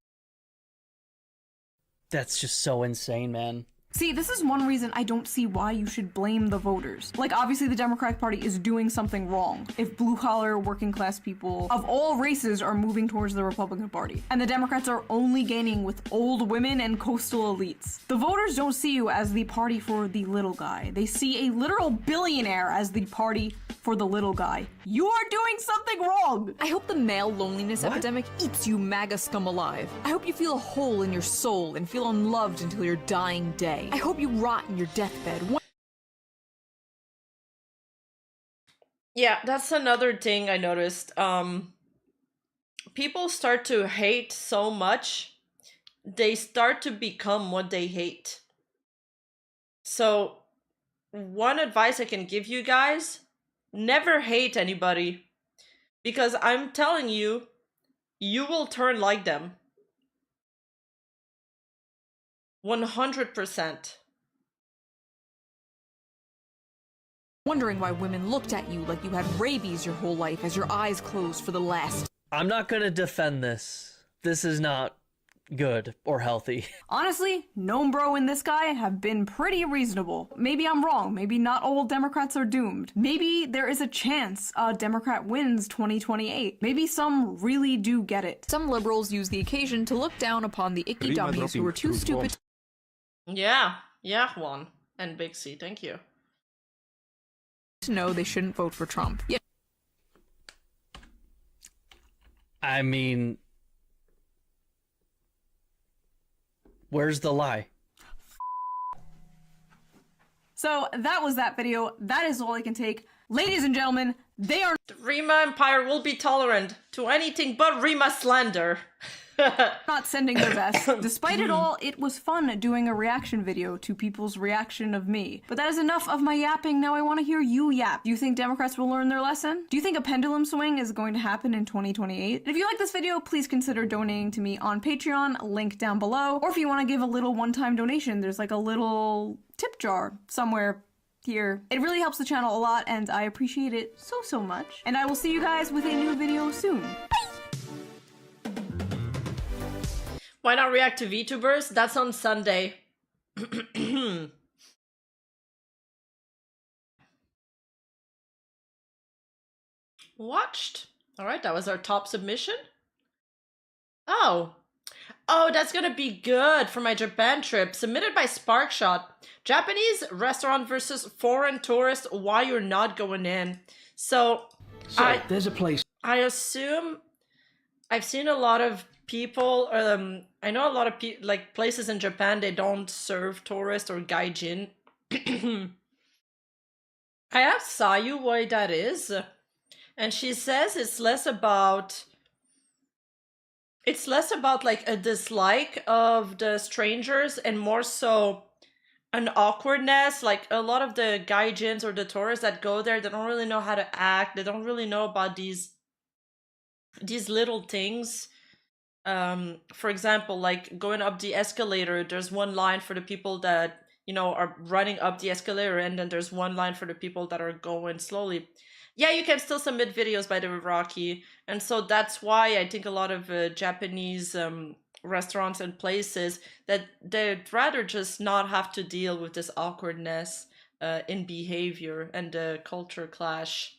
That's just so insane, man. See, this is one reason I don't see why you should blame the voters. Like, obviously the Democratic Party is doing something wrong if blue-collar, working-class people of all races are moving towards the Republican Party. And the Democrats are only gaining with old women and coastal elites. The voters don't see you as the party for the little guy. They see a literal billionaire as the party for the little guy. You are doing something wrong! I hope the male loneliness epidemic eats you MAGA scum alive. I hope you feel a hole in your soul and feel unloved until your dying day. I hope you rot in your deathbed. Yeah, that's another thing I noticed. People start to hate so much, they start to become what they hate. So, one advice I can give you guys, never hate anybody. Because I'm telling you, you will turn like them. 100%. Wondering why women looked at you like you had rabies your whole life as your eyes closed for the last. I'm not gonna defend this. This is not good or healthy. Honestly, Gnome Bro and this guy have been pretty reasonable. Maybe I'm wrong. Maybe not all Democrats are doomed. Maybe there is a chance a Democrat wins 2028. Maybe some really do get it. Some liberals use the occasion to look down upon the icky dummies who were too stupid Yeah, Juan and Big C, thank you. to know they shouldn't vote for Trump. Yeah. I mean, where's the lie? So that was that video. That is all I can take. Ladies and gentlemen, they are— The Rima Empire will be tolerant to anything but Rima slander. not sending their best. Despite it all, it was fun doing a reaction video to people's reaction of me. But that is enough of my yapping. Now I want to hear you yap. Do you think Democrats will learn their lesson? Do you think a pendulum swing is going to happen in 2028? If you like this video, please consider donating to me on Patreon, link down below. Or if you want to give a little one-time donation, there's like a little tip jar somewhere here. It really helps the channel a lot, and I appreciate it so much. And I will see you guys with a new video soon. Why not react to VTubers? That's on Sunday. watched. All right, that was our top submission. Oh, that's gonna be good for my Japan trip. Submitted by Sparkshot. Japanese restaurant versus foreign tourist. Why you're not going in? So there's a place. I assume I've seen a lot of people. I know a lot of like places in Japan they don't serve tourist or gaijin. I asked Sayu why that is, and she says it's less about like a dislike of the strangers and more so an awkwardness. Like a lot of the gaijins or the tourists that go there, they don't really know how to act. They don't really know about these little things. For example, like going up the escalator, there's one line for the people that, you know, are running up the escalator, and then there's one line for the people that are going slowly. Yeah, you can still submit videos by the Rocky, and so that's why I think a lot of Japanese restaurants and places that they'd rather just not have to deal with this awkwardness in behavior and the culture clash.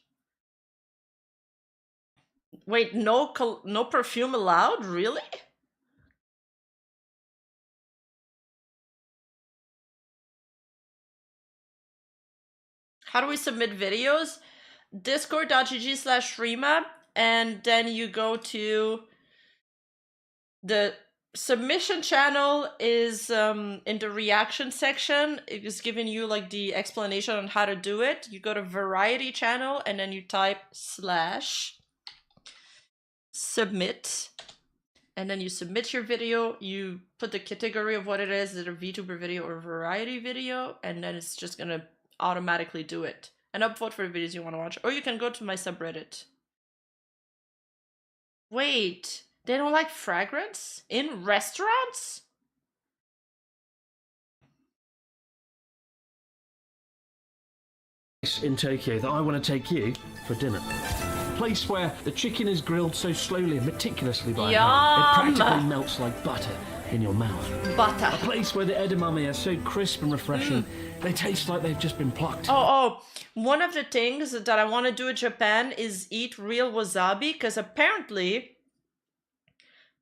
Wait, no perfume allowed? Really? How do we submit videos? Discord.gg/Rima, and then you go to the submission channel is in the reaction section. It is giving you like the explanation on how to do it. You go to variety channel and then you type /submit, and then you submit your video. You put the category of what it is it a VTuber video or variety video, and then it's just gonna automatically do it and upvote for the videos you want to watch. Or you can go to my subreddit. Wait, they don't like fragrance in restaurants? In Tokyo that I want to take you for dinner. A place where the chicken is grilled so slowly and meticulously by hand, it practically melts like butter in your mouth. Butter. A place where the edamame are so crisp and refreshing, they taste like they've just been plucked. One of the things that I want to do in Japan is eat real wasabi, because apparently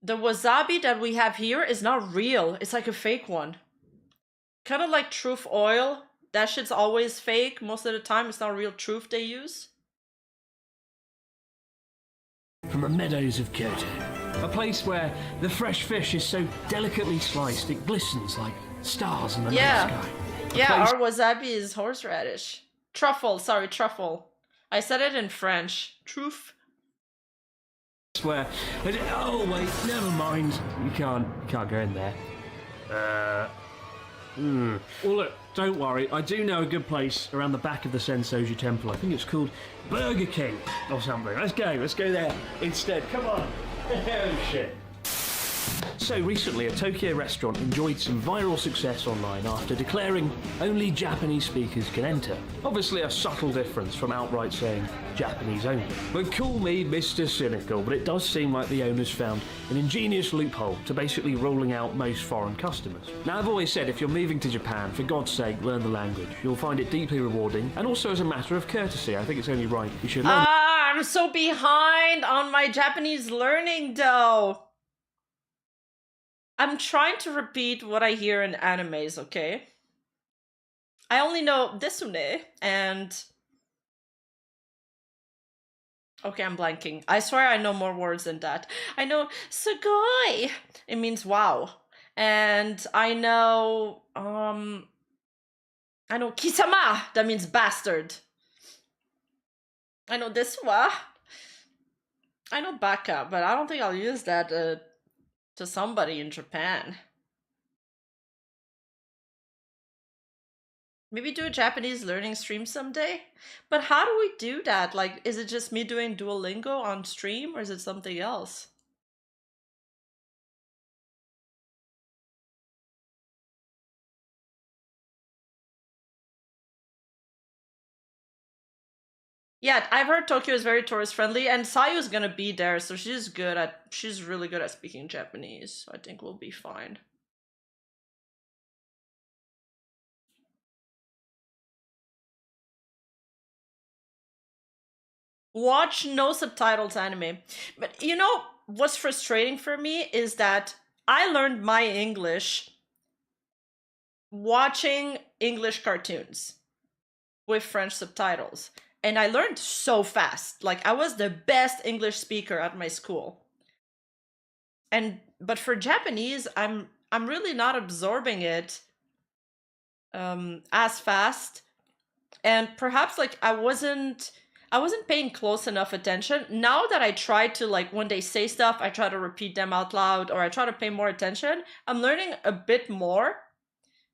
the wasabi that we have here is not real. It's like a fake one. Kind of like truth oil. That shit's always fake. Most of the time, it's not real truth they use. From the meadows of Kyoto. A place where the fresh fish is so delicately sliced, it glistens like stars in the night sky. Our wasabi is horseradish. Truffle. I said it in French. Truth. Where, oh wait, never mind. You can't go in there. Well, look, don't worry. I do know a good place around the back of the Sensoji Temple. I think it's called Burger King or something. Let's go there instead. Come on. Oh shit. So recently, a Tokyo restaurant enjoyed some viral success online after declaring only Japanese speakers can enter. Obviously a subtle difference from outright saying Japanese only. But call me Mr. Cynical, but it does seem like the owners found an ingenious loophole to basically ruling out most foreign customers. Now, I've always said if you're moving to Japan, for God's sake, learn the language. You'll find it deeply rewarding, and also as a matter of courtesy, I think it's only right you should learn. I'm so behind on my Japanese learning though. I'm trying to repeat what I hear in animes, okay? I only know desune and... Okay, I'm blanking. I swear I know more words than that. I know sugoi. It means wow. And I know kisama. That means bastard. I know desuwa. I know baka, but I don't think I'll use that to somebody in Japan. Maybe do a Japanese learning stream someday? But how do we do that? Like, is it just me doing Duolingo on stream, or is it something else? Yeah, I've heard Tokyo is very tourist friendly, and Sayu's gonna be there, so she's really good at speaking Japanese. So I think we'll be fine. Watch no subtitles anime. But you know what's frustrating for me is that I learned my English watching English cartoons with French subtitles. And I learned so fast. Like, I was the best English speaker at my school. But for Japanese, I'm really not absorbing it as fast. And perhaps like I wasn't paying close enough attention. Now that I try to, like, when they say stuff, I try to repeat them out loud, or I try to pay more attention. I'm learning a bit more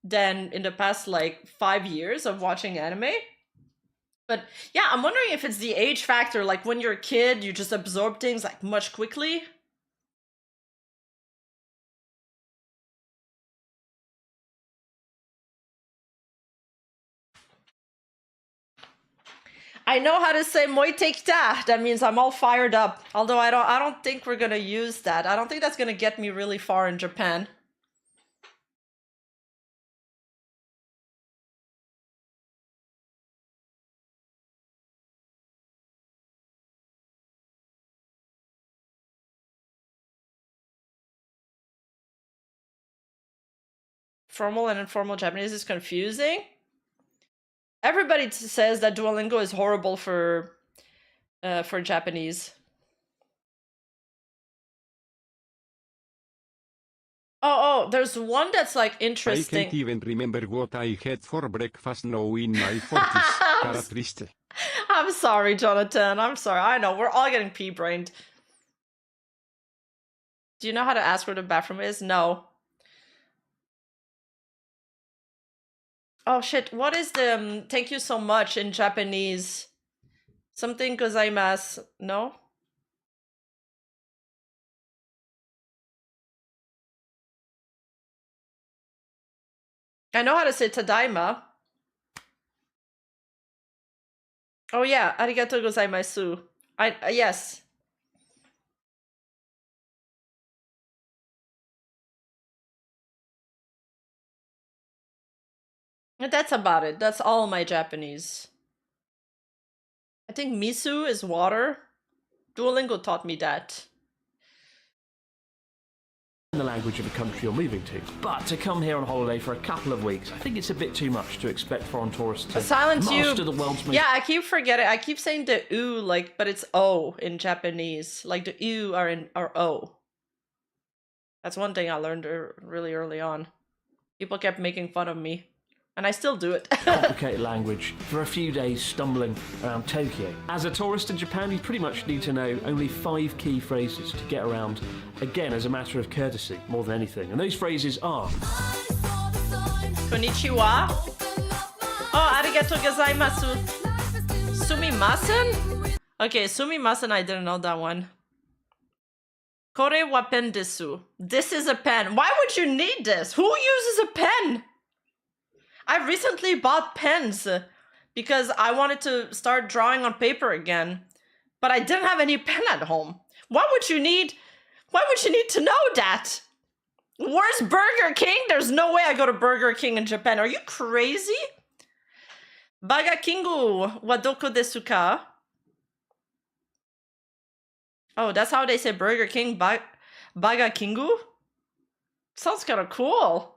than in the past, like, 5 years of watching anime. But yeah, I'm wondering if it's the age factor. Like, when you're a kid, you just absorb things, like, much quickly. I know how to say moite kita. That means I'm all fired up. Although I don't think we're gonna use that. I don't think that's gonna get me really far in Japan. Formal and informal Japanese is confusing. Everybody says that Duolingo is horrible for Japanese. Oh, there's one that's like I interesting. can't even remember what I had for breakfast now in my 40s. Cara triste. I'm sorry, Jonathan. I'm sorry. I know, we're all getting pea-brained. Do you know how to ask where the bathroom is? No. Oh shit, what is the thank you so much in Japanese? Something gozaimasu, no? I know how to say tadaima. Oh yeah, arigatou gozaimasu. Yes. And that's about it. That's all my Japanese. I think misu is water. Duolingo taught me that. The language of the country you're moving to. But to come here on holiday for a couple of weeks, I think it's a bit too much to expect foreign tourists to Silent master U. the world's most... Yeah, I keep forgetting. I keep saying the U, like, but it's O in Japanese. Like the U are O. That's one thing I learned really early on. People kept making fun of me. And I still do it. complicated language for a few days stumbling around Tokyo. As a tourist in Japan, you pretty much need to know only 5 key phrases to get around, again, as a matter of courtesy, more than anything. And those phrases are... Konnichiwa. Oh, arigatou gozaimasu. Sumimasen? Okay, sumimasen, I didn't know that one. Kore wa pen desu. This is a pen. Why would you need this? Who uses a pen? I recently bought pens because I wanted to start drawing on paper again, but I didn't have any pen at home. Why would you need to know that? Where's Burger King? There's no way I go to Burger King in Japan. Are you crazy? Baga kingu wa doko desu ka? Oh, that's how they say Burger King. Baga kingu? Sounds kind of cool.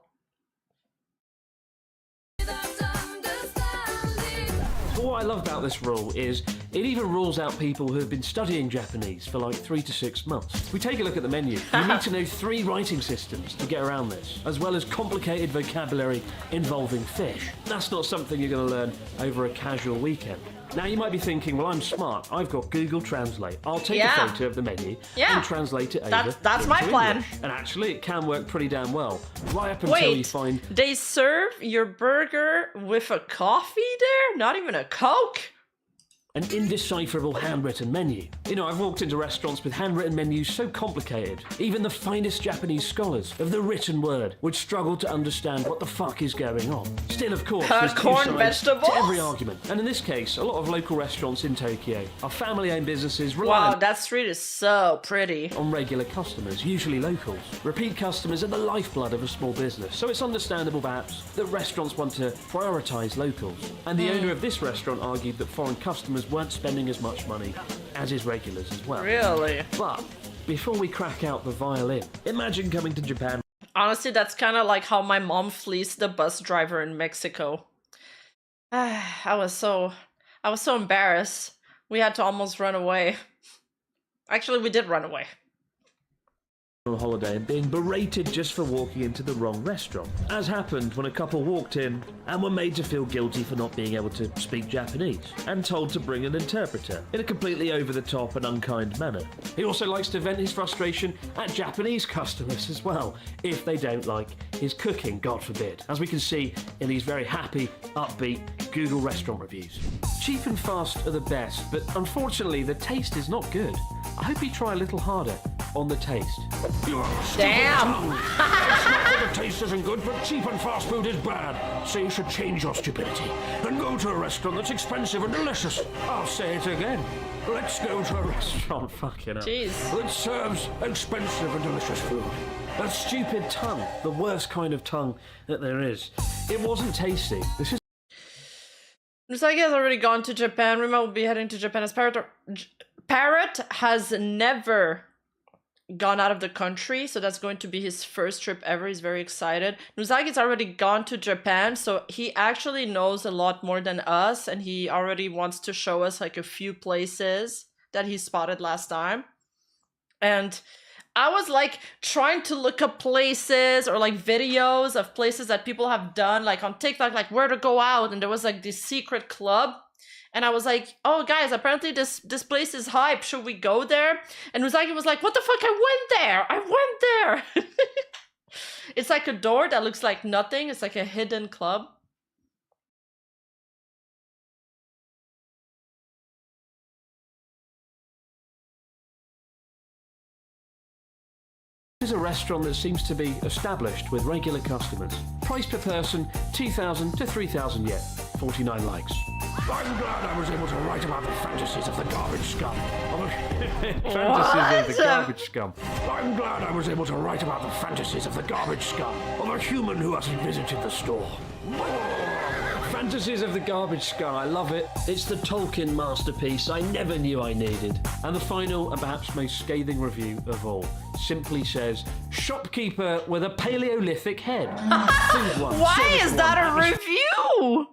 What I love about this rule is it even rules out people who have been studying Japanese for like 3 to 6 months. If we take a look at the menu, you need to know 3 writing systems to get around this, as well as complicated vocabulary involving fish. That's not something you're going to learn over a casual weekend. Now you might be thinking, well, I'm smart. I've got Google Translate. I'll take a photo of the menu and translate it over. That's my plan. English. And actually, it can work pretty damn well. Right up until you find... They serve your burger with a coffee there? Not even a Coke? An indecipherable handwritten menu. You know, I've walked into restaurants with handwritten menus so complicated, even the finest Japanese scholars of the written word would struggle to understand what the fuck is going on. Still, of course, there's two corn sides vegetables? to every argument. And in this case, a lot of local restaurants in Tokyo are family-owned businesses reliant Wow, that street is so pretty. on regular customers, usually locals. Repeat customers are the lifeblood of a small business, so it's understandable perhaps that restaurants want to prioritise locals. And the owner of this restaurant argued that foreign customers weren't spending as much money as his regulars as well. Really? But before we crack out the violin, imagine coming to Japan. Honestly, that's kind of like how my mom fleeced the bus driver in Mexico. I was so embarrassed. We had to almost run away. Actually, we did run away. Holiday and being berated just for walking into the wrong restaurant, as happened when a couple walked in and were made to feel guilty for not being able to speak Japanese and told to bring an interpreter in a completely over-the-top and unkind manner. He also likes to vent his frustration at Japanese customers as well, if they don't like his cooking, God forbid, as we can see in these very happy, upbeat Google restaurant reviews. Cheap and fast are the best, but unfortunately the taste is not good. I hope you try a little harder on the taste. Damn! It's not that the taste isn't good, but cheap and fast food is bad. So you should change your stupidity and go to a restaurant that's expensive and delicious. I'll say it again. Let's go to a restaurant, fucking hell, that serves expensive and delicious food. That stupid tongue, the worst kind of tongue that there is. It wasn't tasty. This is Usagi has already gone to Japan. Rima will be heading to Japan as Parrot. Parrot has never gone out of the country, so that's going to be his first trip ever. He's very excited. Nuzagi's already gone to Japan, so he actually knows a lot more than us, and he already wants to show us like a few places that he spotted last time. And I was like trying to look up places or like videos of places that people have done like on TikTok, like where to go out, and there was like this secret club. And I was like, oh guys, apparently this place is hype. Should we go there? And Uzagi was like, what the fuck? I went there. It's like a door that looks like nothing. It's like a hidden club. This is a restaurant that seems to be established with regular customers. Price per person, 2,000 to 3,000 yen. 49 likes. I'm glad I was able to write about the fantasies of the garbage scum. Fantasies of the garbage scum. I'm glad I was able to write about the fantasies of the garbage scum of a human who hasn't visited the store. Fantasies of the Garbage Scum, I love it. It's the Tolkien masterpiece I never knew I needed. And the final and perhaps most scathing review of all simply says, shopkeeper with a Paleolithic head. Why is that a review?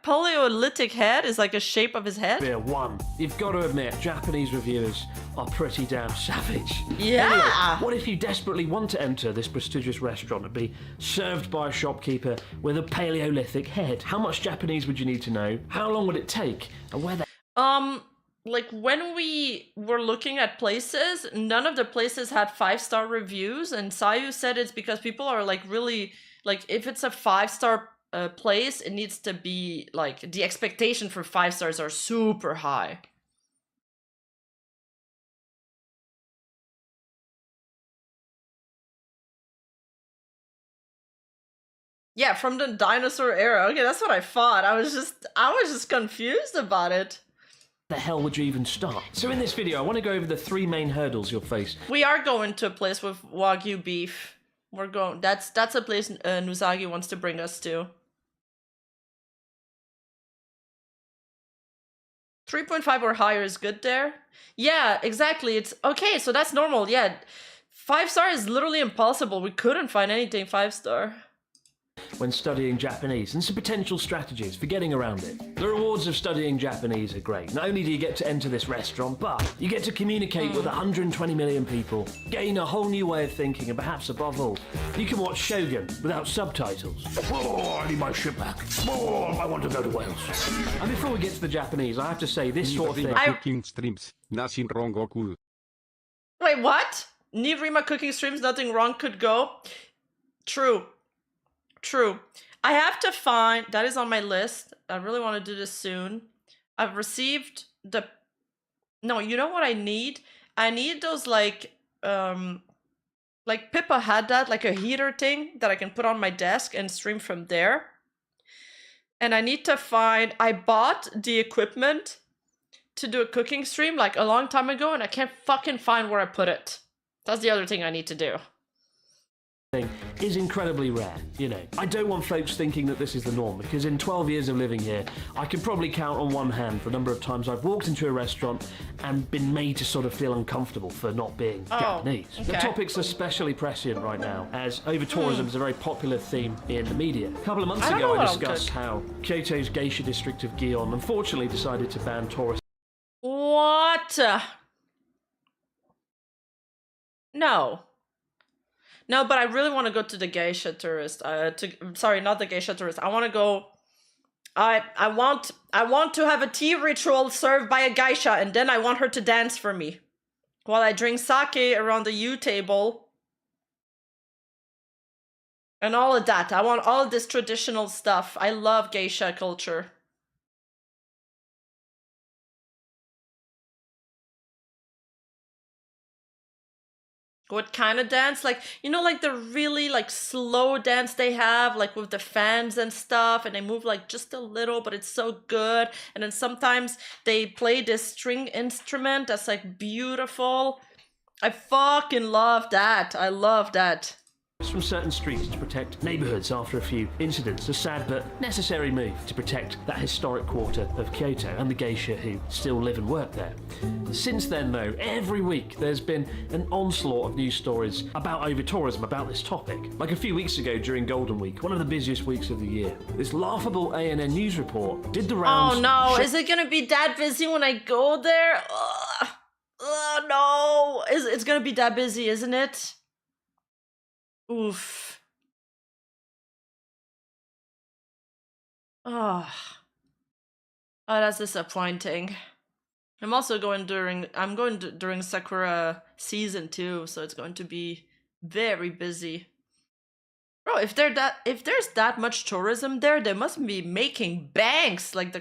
Paleolithic head is like a shape of his head? Beer one. You've got to admit, Japanese reviewers are pretty damn savage. Yeah. Anyway, what if you desperately want to enter this prestigious restaurant and be served by a shopkeeper with a Paleolithic head? How much Japanese would you need to know? How long would it take? And where the like when we were looking at places, none of the places had 5-star reviews, and Sayu said it's because people are like really like if it's a 5-star place, it needs to be like the expectation for 5 stars are super high. Yeah, from the dinosaur era. Okay, that's what I thought. I was just confused about it. The hell would you even start? So in this video, I want to go over the 3 main hurdles you'll face. We are going to a place with Wagyu beef. We're going. That's a place Nuzagi wants to bring us to. 3.5 or higher is good there. Yeah, exactly. It's okay. So that's normal. Yeah, 5-star is literally impossible. We couldn't find anything 5-star. When studying Japanese and some potential strategies for getting around it. The rewards of studying Japanese are great. Not only do you get to enter this restaurant, but you get to communicate with 120 million people, gain a whole new way of thinking, and perhaps above all, you can watch Shogun without subtitles. Oh, I need my ship back. Oh, I want to go to Wales. And before we get to the Japanese, I have to say this sort of thing. Cooking streams, nothing wrong or cool. Wait, what? Nirima cooking streams, nothing wrong could go? True. True. I have to find, that is on my list. I really want to do this soon. I've received the, no, you know what I need? I need those like Pippa had that, like a heater thing that I can put on my desk and stream from there. And I need to find, I bought the equipment to do a cooking stream like a long time ago and I can't fucking find where I put it. That's the other thing I need to do. is incredibly rare, you know. I don't want folks thinking that this is the norm, because in 12 years of living here, I can probably count on one hand the number of times I've walked into a restaurant and been made to sort of feel uncomfortable for not being Japanese. okay. The topic's especially prescient right now, as over-tourism is a very popular theme in the media. A couple of months ago, I discussed how Kyoto's geisha district of Gion unfortunately decided to ban tourists. What? No. No, but I really want to go to the geisha tourist. Sorry, not the geisha tourist. I want to go. I want to have a tea ritual served by a geisha, and then I want her to dance for me while I drink sake around the U table and all of that. I want all of this traditional stuff. I love geisha culture. What kind of dance? Like, you know, like the really like slow dance they have, like with the fans and stuff, and they move like just a little, but it's so good. And then sometimes they play this string instrument that's like beautiful. I fucking love that. I love that. From certain streets to protect neighbourhoods after a few incidents. A sad but necessary move to protect that historic quarter of Kyoto and the geisha who still live and work there. Since then, though, every week there's been an onslaught of news stories about over-tourism, about this topic. Like a few weeks ago during Golden Week, one of the busiest weeks of the year, this laughable ANN news report did the rounds. Oh no, is it gonna be that busy when I go there? Ugh. No, it's gonna be that busy, isn't it? Oof. Oh, that's disappointing. I'm also going during during Sakura season too, so it's going to be very busy. Bro, if there's that much tourism there, they must be making banks, like the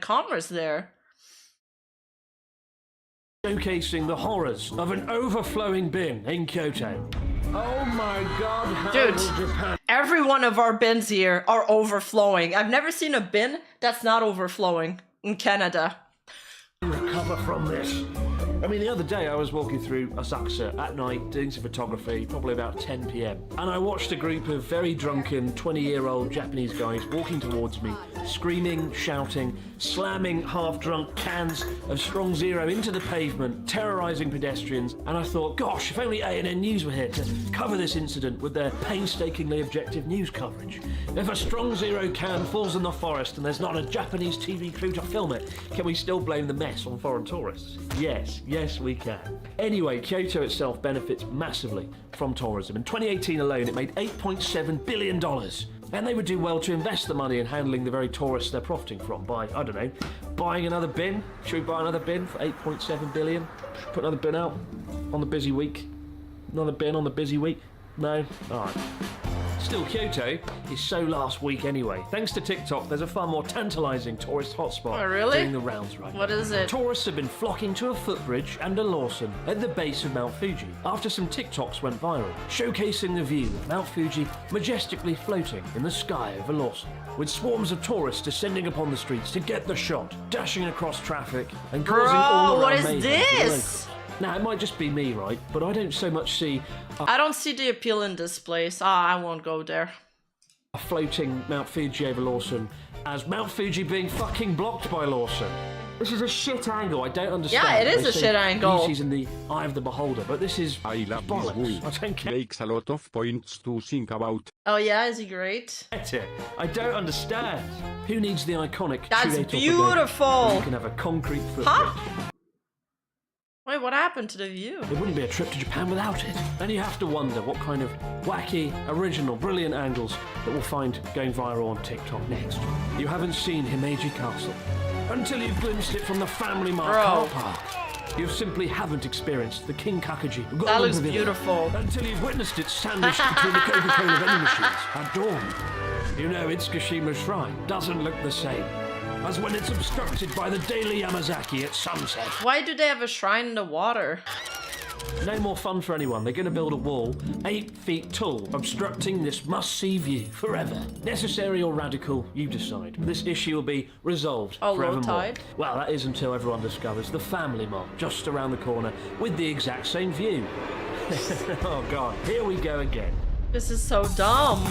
commerce there. Showcasing the horrors of an overflowing bin in Kyoto. Oh my god, how Dude, will Japan... every one of our bins here are overflowing. I've never seen a bin that's not overflowing in Canada. recover from this? I mean, the other day I was walking through Asakusa at night doing some photography, probably about 10 p.m. And I watched a group of very drunken 20-year-old Japanese guys walking towards me, screaming, shouting, slamming half-drunk cans of Strong Zero into the pavement, terrorising pedestrians. And I thought, gosh, if only ANN News were here to cover this incident with their painstakingly objective news coverage. If a Strong Zero can falls in the forest and there's not a Japanese TV crew to film it, can we still blame the mess on foreign tourists? Yes, we can. Anyway, Kyoto itself benefits massively from tourism. In 2018 alone, it made $8.7 billion. And they would do well to invest the money in handling the very tourists they're profiting from by, I don't know, buying another bin. Should we buy another bin for $8.7 billion? Put another bin out on the busy week? Another bin on the busy week? No? Alright. Still, Kyoto is so last week anyway. Thanks to TikTok, there's a far more tantalising tourist hotspot doing the rounds right now. What is it? Tourists have been flocking to a footbridge and a Lawson at the base of Mount Fuji after some TikToks went viral, showcasing the view of Mount Fuji majestically floating in the sky over Lawson, with swarms of tourists descending upon the streets to get the shot, dashing across traffic and causing all what around is mayhem for the this? locals. Now, it might just be me, right? But I don't so much see I don't see the appeal in this place. I won't go there. a floating Mount Fuji over Lawson as Mount Fuji being fucking blocked by Lawson. This is a shit angle. I don't understand. Yeah, it is They a say shit angle. Beauty's in the eye of the beholder, but this is I love this bollocks. movie. I don't care. Makes a lot of points to think about. Oh yeah, is he great? I don't understand. Who needs the iconic That's Chureto beautiful. Pagoda? You can have a concrete footbridge. Huh? Wait, what happened to the view? It wouldn't be a trip to Japan without it. And you have to wonder what kind of wacky, original, brilliant angles that we'll find going viral on TikTok next. You haven't seen Himeji Castle until you've glimpsed it from the Family Mart car park. You simply haven't experienced the King Kakuji That looks Pavilion beautiful. until you've witnessed it sandwiched between the Coca-Cola vending machines at dawn. You know Itsukushima Shrine doesn't look the same as when it's obstructed by the Daily Yamazaki at sunset. Why do they have a shrine in the water? No more fun for anyone. They're going to build a wall 8 feet tall, obstructing this must-see view forever. Necessary or radical, you decide. This issue will be resolved Oh, low forevermore. tide? Well, that is until everyone discovers the Family Mart just around the corner with the exact same view. Oh God, here we go again. This is so dumb.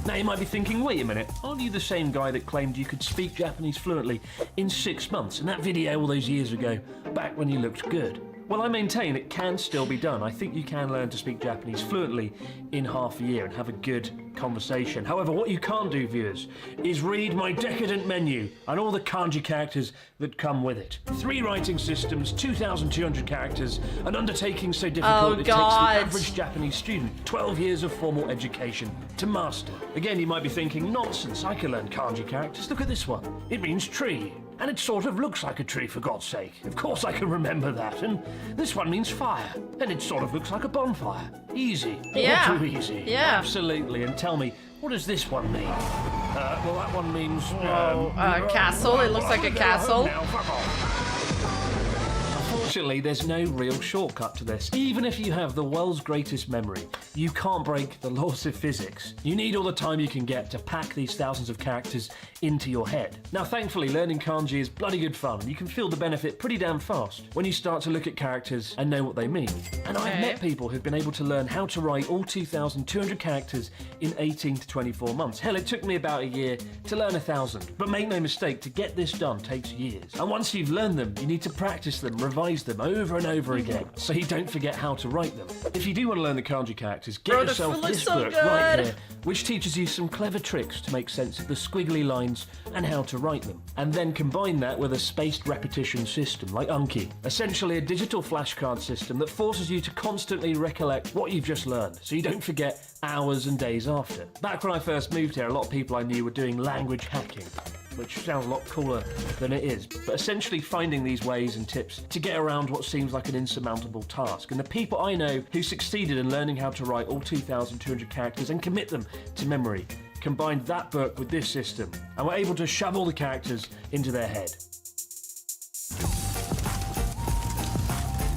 Now you might be thinking, wait a minute, aren't you the same guy that claimed you could speak Japanese fluently in 6 months in that video all those years ago, back when you looked good? Well, I maintain it can still be done. I think you can learn to speak Japanese fluently in half a year and have a good conversation. However, what you can't do, viewers, is read my decadent menu and all the kanji characters that come with it. 3 writing systems, 2,200 characters, an undertaking so difficult it takes the average Japanese student 12 years of formal education to master. Again, you might be thinking, nonsense, I can learn kanji characters. Look at this one. It means tree. And it sort of looks like a tree, for God's sake. Of course I can remember that. And this one means fire. And it sort of looks like a bonfire. Easy. Yeah. All too easy. Yeah. Absolutely. And tell me, what does this one mean? Well, that one means... castle. It looks like a castle. Unfortunately, there's no real shortcut to this. Even if you have the world's greatest memory, you can't break the laws of physics. You need all the time you can get to pack these thousands of characters into your head. Now, thankfully, learning kanji is bloody good fun, and you can feel the benefit pretty damn fast when you start to look at characters and know what they mean. And I've met people who've been able to learn how to write all 2,200 characters in 18 to 24 months. Hell, it took me about a year to learn 1,000. But make no mistake, to get this done takes years. And once you've learned them, you need to practice them, revise them over and over again, so you don't forget how to write them. If you do want to learn the kanji characters, get yourself this book right here, which teaches you some clever tricks to make sense of the squiggly lines and how to write them. And then combine that with a spaced repetition system like Anki, essentially a digital flashcard system that forces you to constantly recollect what you've just learned, so you don't forget hours and days after. Back when I first moved here, a lot of people I knew were doing language hacking, which sounds a lot cooler than it is, but essentially finding these ways and tips to get around what seems like an insurmountable task. And the people I know who succeeded in learning how to write all 2,200 characters and commit them to memory combined that book with this system and were able to shove all the characters into their head.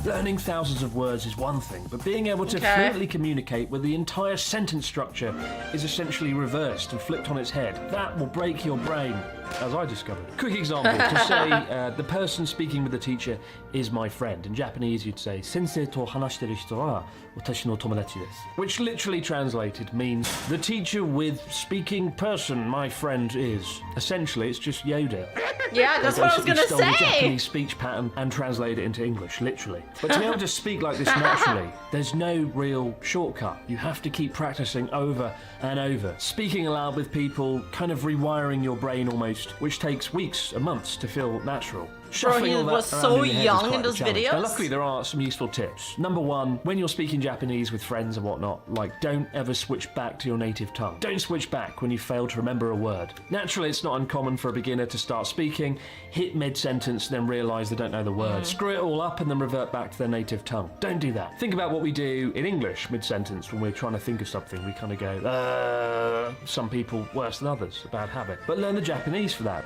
Learning thousands of words is one thing, but being able to fluently communicate with the entire sentence structure is essentially reversed and flipped on its head. That will break your brain, as I discovered. Quick example, to say the person speaking with the teacher is my friend. In Japanese, you'd say, Sensei to hanashiteru hito wa watashi no tomodachi desu, which literally translated means the teacher with speaking person my friend is. Essentially, it's just Yoda. Yeah, that's what I was gonna stole the say. Japanese speech pattern and translated it into English, literally. But to be able to speak like this naturally, there's no real shortcut. You have to keep practicing over and over. Speaking aloud with people, kind of rewiring your brain almost, which takes weeks and months to feel natural. Bro, he was so young in those videos. Now, luckily, there are some useful tips. Number one, when you're speaking Japanese with friends and whatnot, like, don't ever switch back to your native tongue. Don't switch back when you fail to remember a word. Naturally, it's not uncommon for a beginner to start speaking, hit mid-sentence, then realise they don't know the word. Screw it all up and then revert back to their native tongue. Don't do that. Think about what we do in English mid-sentence when we're trying to think of something. We kind of go, some people worse than others, a bad habit. But learn the Japanese for that.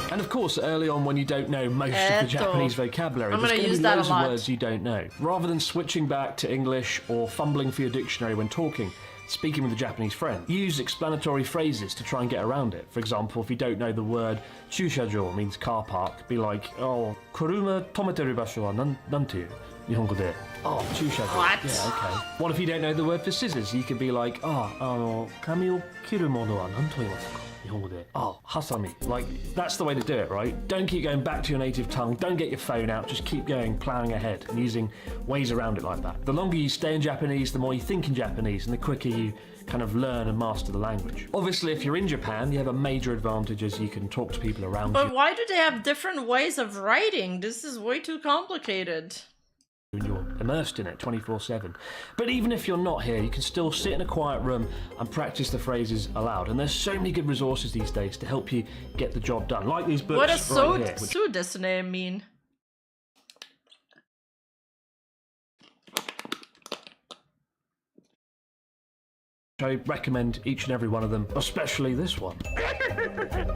And of course, early on when you don't know most of the Japanese vocabulary, there's going to be loads of words you don't know. Rather than switching back to English or fumbling for your dictionary when talking, speaking with a Japanese friend, use explanatory phrases to try and get around it. For example, if you don't know the word chushajo means car park, be like, kuruma tometeru basho wa nanteyu? Nihongo de. Chushajo. What? Yeah, okay. What if you don't know the word for scissors? You could be like, kami o kiru mono wa nan toimasu ka? Nihongo de. Hasami. Like, that's the way to do it, right? Don't keep going back to your native tongue. Don't get your phone out. Just keep going, plowing ahead and using ways around it like that. The longer you stay in Japanese, the more you think in Japanese and the quicker you kind of learn and master the language. Obviously, if you're in Japan, you have a major advantage as you can talk to people around you. But why do they have different ways of writing? This is way too complicated. And you're immersed in it 24/7. But even if you're not here, you can still sit in a quiet room and practice the phrases aloud. And there's so many good resources these days to help you get the job done. Like these books What does right here, which... Sudesune mean? I recommend each and every one of them, especially this one.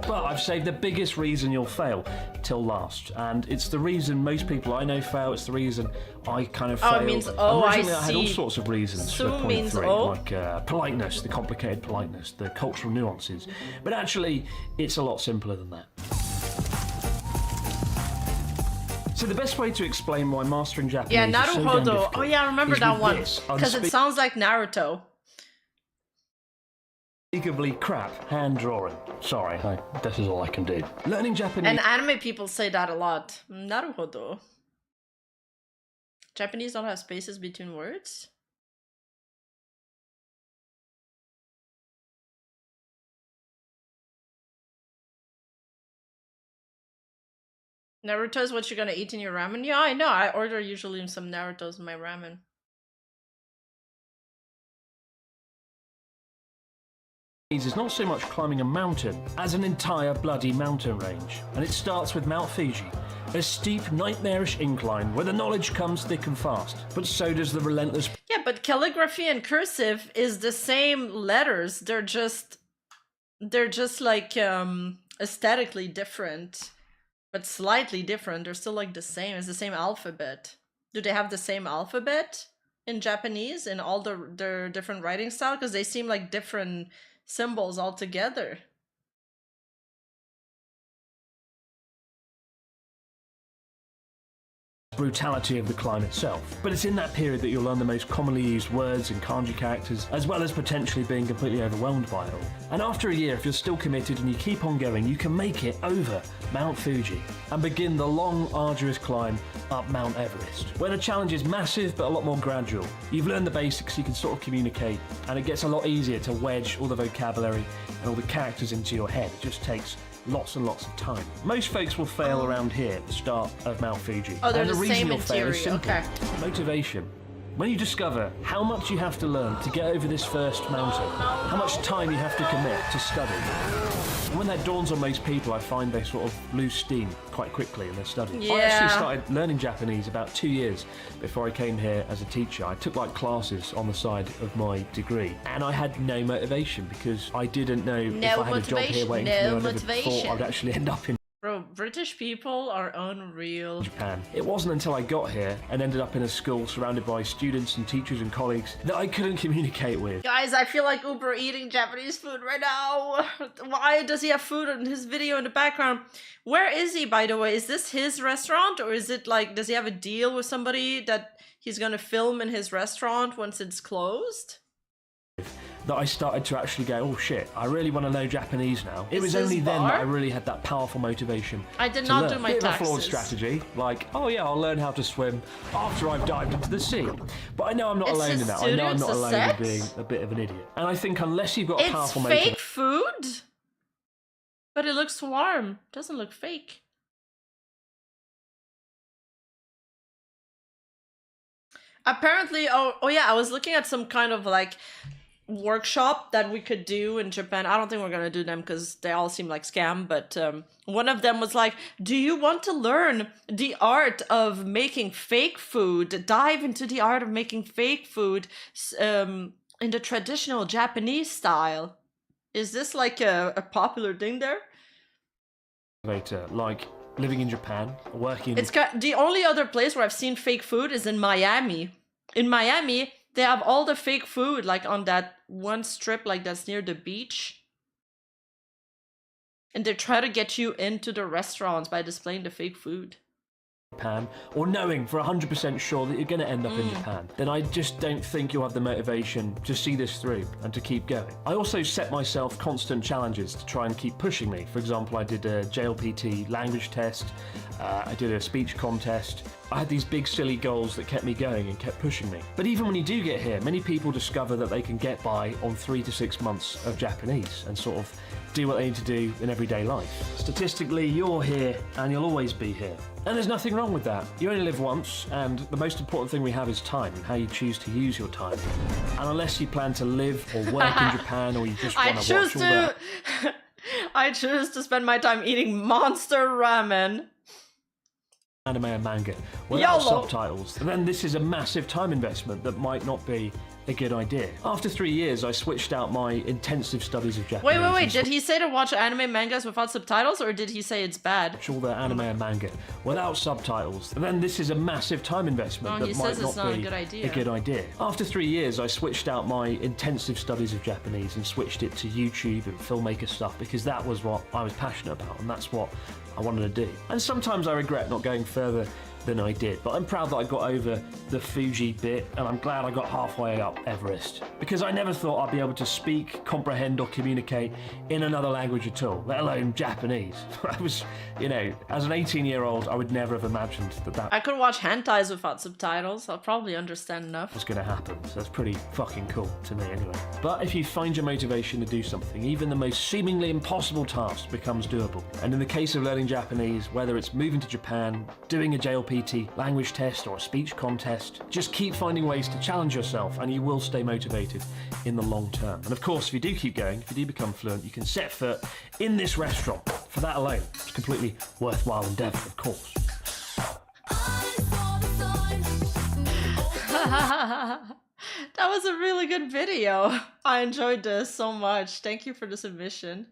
But I've saved the biggest reason you'll fail till last, and it's the reason most people I know fail. It's the reason I kind of failed. It means Originally, I had all see. sorts of reasons for point means 3, O? like politeness, the complicated politeness, the cultural nuances. But actually, it's a lot simpler than that. So the best way to explain why mastering Japanese Yeah, is so damn Naruhodo. difficult Oh yeah, I remember is that with one. this Because it sounds like Naruto. unspeakably crap hand drawing. Sorry, this is all I can do. Learning Japanese. And anime people say that a lot. Naruhodo. Japanese don't have spaces between words? Naruto is what you're gonna eat in your ramen? Yeah, I know. I order usually some Narutos in my ramen. is not so much climbing a mountain as an entire bloody mountain range. And it starts with Mount Fuji, a steep, nightmarish incline where the knowledge comes thick and fast. But so does the relentless... Yeah, but calligraphy and cursive is the same letters. They're just like aesthetically different, but slightly different. They're still like the same. It's the same alphabet. Do they have the same alphabet in Japanese in all their different writing style? Because they seem like different symbols altogether. brutality of the climb itself. But it's in that period that you'll learn the most commonly used words and kanji characters, as well as potentially being completely overwhelmed by it all. And after a year, if you're still committed and you keep on going, you can make it over Mount Fuji and begin the long, arduous climb up Mount Everest, where the challenge is massive but a lot more gradual. You've learned the basics, you can sort of communicate, and it gets a lot easier to wedge all the vocabulary and all the characters into your head. It just takes lots and lots of time. Most folks will fail around here at the start of Mount Fuji. Oh, they're and the reason same you'll in fail is theory, simple. okay. Motivation. When you discover how much you have to learn to get over this first mountain, how much time you have to commit to study. And when that dawns on most people, I find they sort of lose steam quite quickly in their studies. I actually started learning Japanese about 2 years before I came here as a teacher. I took like classes on the side of my degree, and I had no motivation because I didn't know if I had a job here waiting for me. I never thought I'd actually end up in Bro, British people are unreal. Japan. It wasn't until I got here and ended up in a school surrounded by students and teachers and colleagues that I couldn't communicate with. Guys, I feel like Uber eating Japanese food right now. Why does he have food in his video in the background? Where is he, by the way? Is this his restaurant, or is it like, does he have a deal with somebody that he's gonna film in his restaurant once it's closed? That I started to actually go, oh shit, I really want to know Japanese now. It was this only then bar? that I really had that powerful motivation. I did to not learn. do my Bit of a flawed taxes. strategy, like, oh yeah, I'll learn how to swim after I've dived into the sea. But I know I'm not It's alone a in that. I know I'm student's not a alone in sex? being a bit of an idiot. And I think unless you've got a It's powerful fake motivation, food? But it looks warm. Doesn't look fake. Apparently, oh yeah, I was looking at some kind of like workshop that we could do in Japan. I don't think we're gonna do them because they all seem like scam, but one of them was like, do you want to learn the art of making fake food? Dive into the art of making fake food in the traditional Japanese style. Is this like a popular thing there? like living in Japan, working... It's got the only other place where I've seen fake food is in Miami. In Miami, they have all the fake food like on that one strip like that's near the beach. And they try to get you into the restaurants by displaying the fake food. Japan, or knowing for 100% sure that you're going to end up in Japan, then I just don't think you'll have the motivation to see this through and to keep going. I also set myself constant challenges to try and keep pushing me. For example, I did a JLPT language test, I did a speech contest. I had these big silly goals that kept me going and kept pushing me. But even when you do get here, many people discover that they can get by on 3 to 6 months of Japanese and sort of do what they need to do in everyday life. Statistically, you're here and you'll always be here. And there's nothing wrong with that. You only live once, and the most important thing we have is time and how you choose to use your time. And unless you plan to live or work in Japan, or you just want to watch all that... I choose to spend my time eating monster ramen. Anime and manga without YOLO. subtitles, then this is a massive time investment that might not be a good idea. After 3 years, I switched out my intensive studies of Japanese. Wait, did he say to watch anime mangas without subtitles, or did he say it's bad? All the anime and manga without subtitles, then this is a massive time investment Oh, he that might says it's not not a be good idea. a good idea. After 3 years, I switched out my intensive studies of Japanese and switched it to YouTube and filmmaker stuff because that was what I was passionate about and that's what I wanted to do. And sometimes I regret not going further than I did. But I'm proud that I got over the Fuji bit, and I'm glad I got halfway up Everest. Because I never thought I'd be able to speak, comprehend, or communicate in another language at all, let alone Japanese. I was, you know, as an 18-year-old, I would never have imagined that I could watch hentais without subtitles. I'll probably understand enough. was going to happen. So that's pretty fucking cool to me anyway. But if you find your motivation to do something, even the most seemingly impossible task becomes doable. And in the case of learning Japanese, whether it's moving to Japan, doing a JLPT language test or a speech contest, just keep finding ways to challenge yourself and you will stay motivated in the long term. And of course, if you do keep going, if you do become fluent, you can set foot in this restaurant. For that alone, it's a completely worthwhile endeavour, of course. That was a really good video. I enjoyed this so much. Thank you for the submission.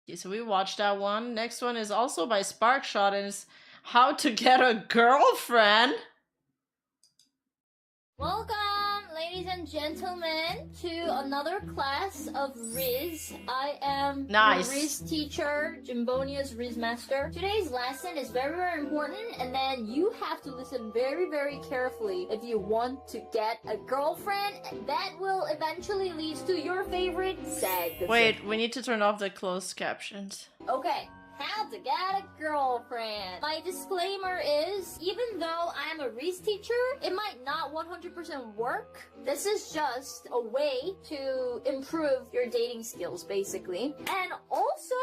Okay, so we watched that one. Next one is also by Sparkshot and it's How to Get a Girlfriend. Welcome, ladies and gentlemen, to another class of Riz. I am Nice. your Riz teacher, Jimbonia's Riz master. Today's lesson is very, very important, and then you have to listen very, very carefully if you want to get a girlfriend. That will eventually lead to your favorite seg. Wait, we need to turn off the closed captions. Okay. How to get a girlfriend. My disclaimer is, even though I'm a Reese teacher, it might not 100% work. This is just a way to improve your dating skills, basically. And also,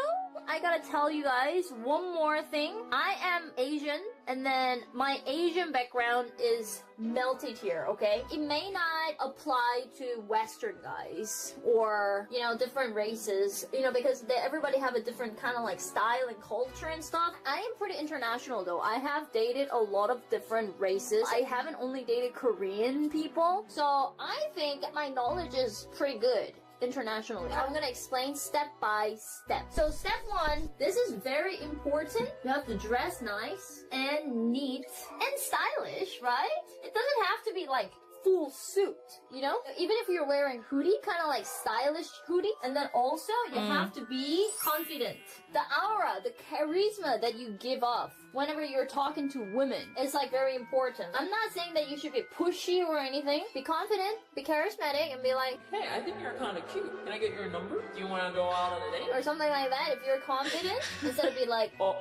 I gotta tell you guys one more thing. I am Asian, and then my Asian background is melted here, okay? It may not apply to Western guys or, you know, different races, you know, because everybody have a different kind of like style and culture and stuff. I am pretty international though. I have dated a lot of different races. I haven't only dated Korean people, so I think my knowledge is pretty good internationally. I'm gonna explain step by step. So step one, this is very important. You have to dress nice and neat and stylish, right? It doesn't have to be like full suit, you know? Even if you're wearing hoodie, kind of like stylish hoodie, and then also you have to be confident. The aura, the charisma that you give off whenever you're talking to women is like very important. I'm not saying that you should be pushy or anything. Be confident, be charismatic, and be like, hey, I think you're kind of cute. Can I get your number? Do you want to go out on a date? or something like that. If you're confident, instead of be like, Oh,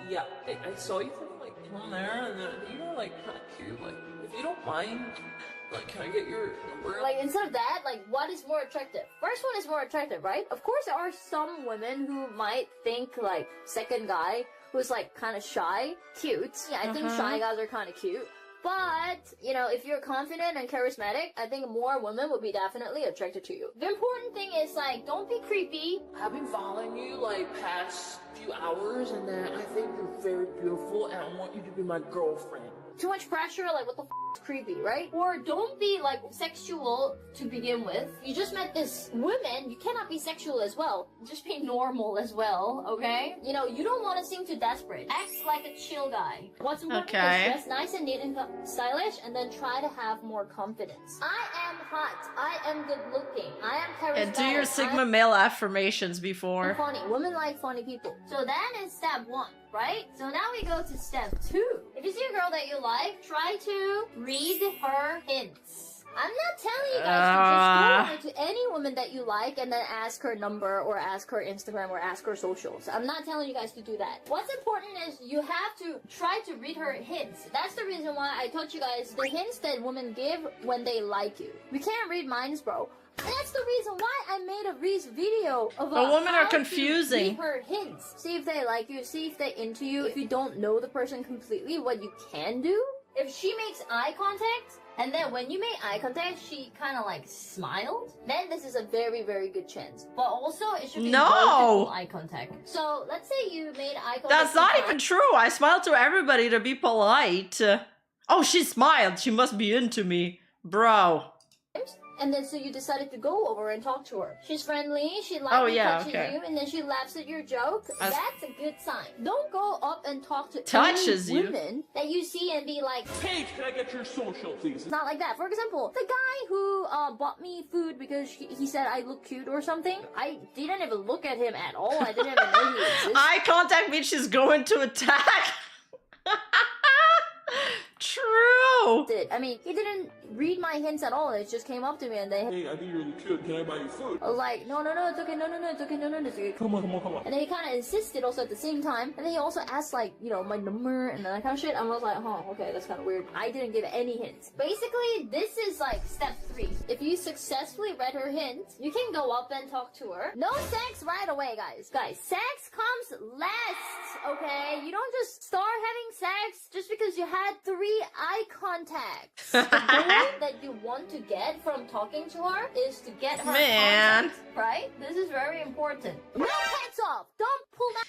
yeah, I saw you from like down there, and then you were like kind of cute. Like, if you don't mind, like, can I get your number? like instead of that, like what is more attractive? First one is more attractive, right? Of course, there are some women who might think like second guy who's like kind of shy, cute. Yeah, I think shy guys are kind of cute. But, you know, if you're confident and charismatic, I think more women would be definitely attracted to you. The important thing is, like, don't be creepy. I've been following you like past few hours, and then I think you're very beautiful, and I want you to be my girlfriend. Too much pressure, like, what the f is creepy, right? Or don't be, like, sexual to begin with. You just met this woman, you cannot be sexual as well. Just be normal as well, okay? You know, you don't want to seem too desperate. Act like a chill guy. What's important is dress nice and neat and stylish, and then try to have more confidence. I am hot. I am good looking. I am charismatic. And do your Sigma male affirmations before. I'm funny. Women like funny people. So that is step one, right? So now we go to step two. If you see a girl that you like, try to read her hints. I'm not telling you guys to just go over to any woman that you like and then ask her number or ask her Instagram or ask her socials. I'm not telling you guys to do that. What's important is you have to try to read her hints. That's the reason why I taught you guys the hints that women give when they like you. We can't read minds, bro. That's the reason why I made a Reese video about But women how are confusing. to read her hints. See if they like you, see if they're into you. If you don't know the person completely, what you can do, if she makes eye contact, and then when you made eye contact, she kind of like smiled, then this is a very, very good chance. But also, it should be multiple eye contact. So let's say you made eye contact. That's not even true. I smiled to everybody to be polite. Oh, she smiled. She must be into me. Bro. And then so you decided to go over and talk to her. She's friendly, she Oh, lightly yeah, touches okay. you, and then she laughs at your joke. As- That's a good sign. Don't go up and talk to Touches any you? women that you see and be like, Paige, can I get your social, please? it's not like that. For example, the guy who bought me food because he said I look cute or something, I didn't even look at him at all. I didn't even know he existed. Eye contact means she's going to attack. True. I mean, he didn't read my hints at all. It just came up to me and they. Hey, I think you're really cute. Can I buy you food? I was like, no, it's okay, no, it's okay, no, it's okay. Come on. And then he kind of insisted also at the same time. And then he also asked like, my number and that kind of shit. I was like, okay, that's kind of weird. I didn't give any hints. Basically, this is like step 3. If you successfully read her hint, you can go up and talk to her. No sex right away, guys. Guys, sex comes last, okay? You don't just start having sex just because you had 3 eye contacts. The goal that you want to get from talking to her is to get her contact, right? This is very important. No pants off. Don't pull that.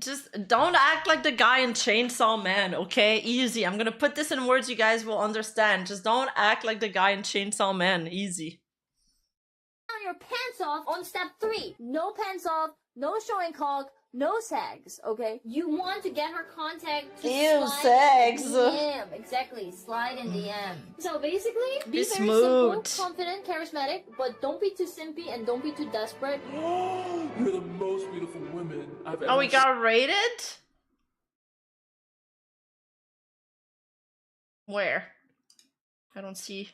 Just don't act like the guy in Chainsaw Man, okay? Easy. I'm gonna put this in words you guys will understand. Just don't act like the guy in Chainsaw Man. Easy. Your pants off on step 3. No pants off, no showing cock, no sags, okay? You want to get her contact to Ew, slide sags. in DM. Exactly, slide in DM. So basically, be very smooth. simple, confident, charismatic, but don't be too simpy and don't be too desperate. You're the most beautiful woman I've ever Oh, we got rated? Where? I don't see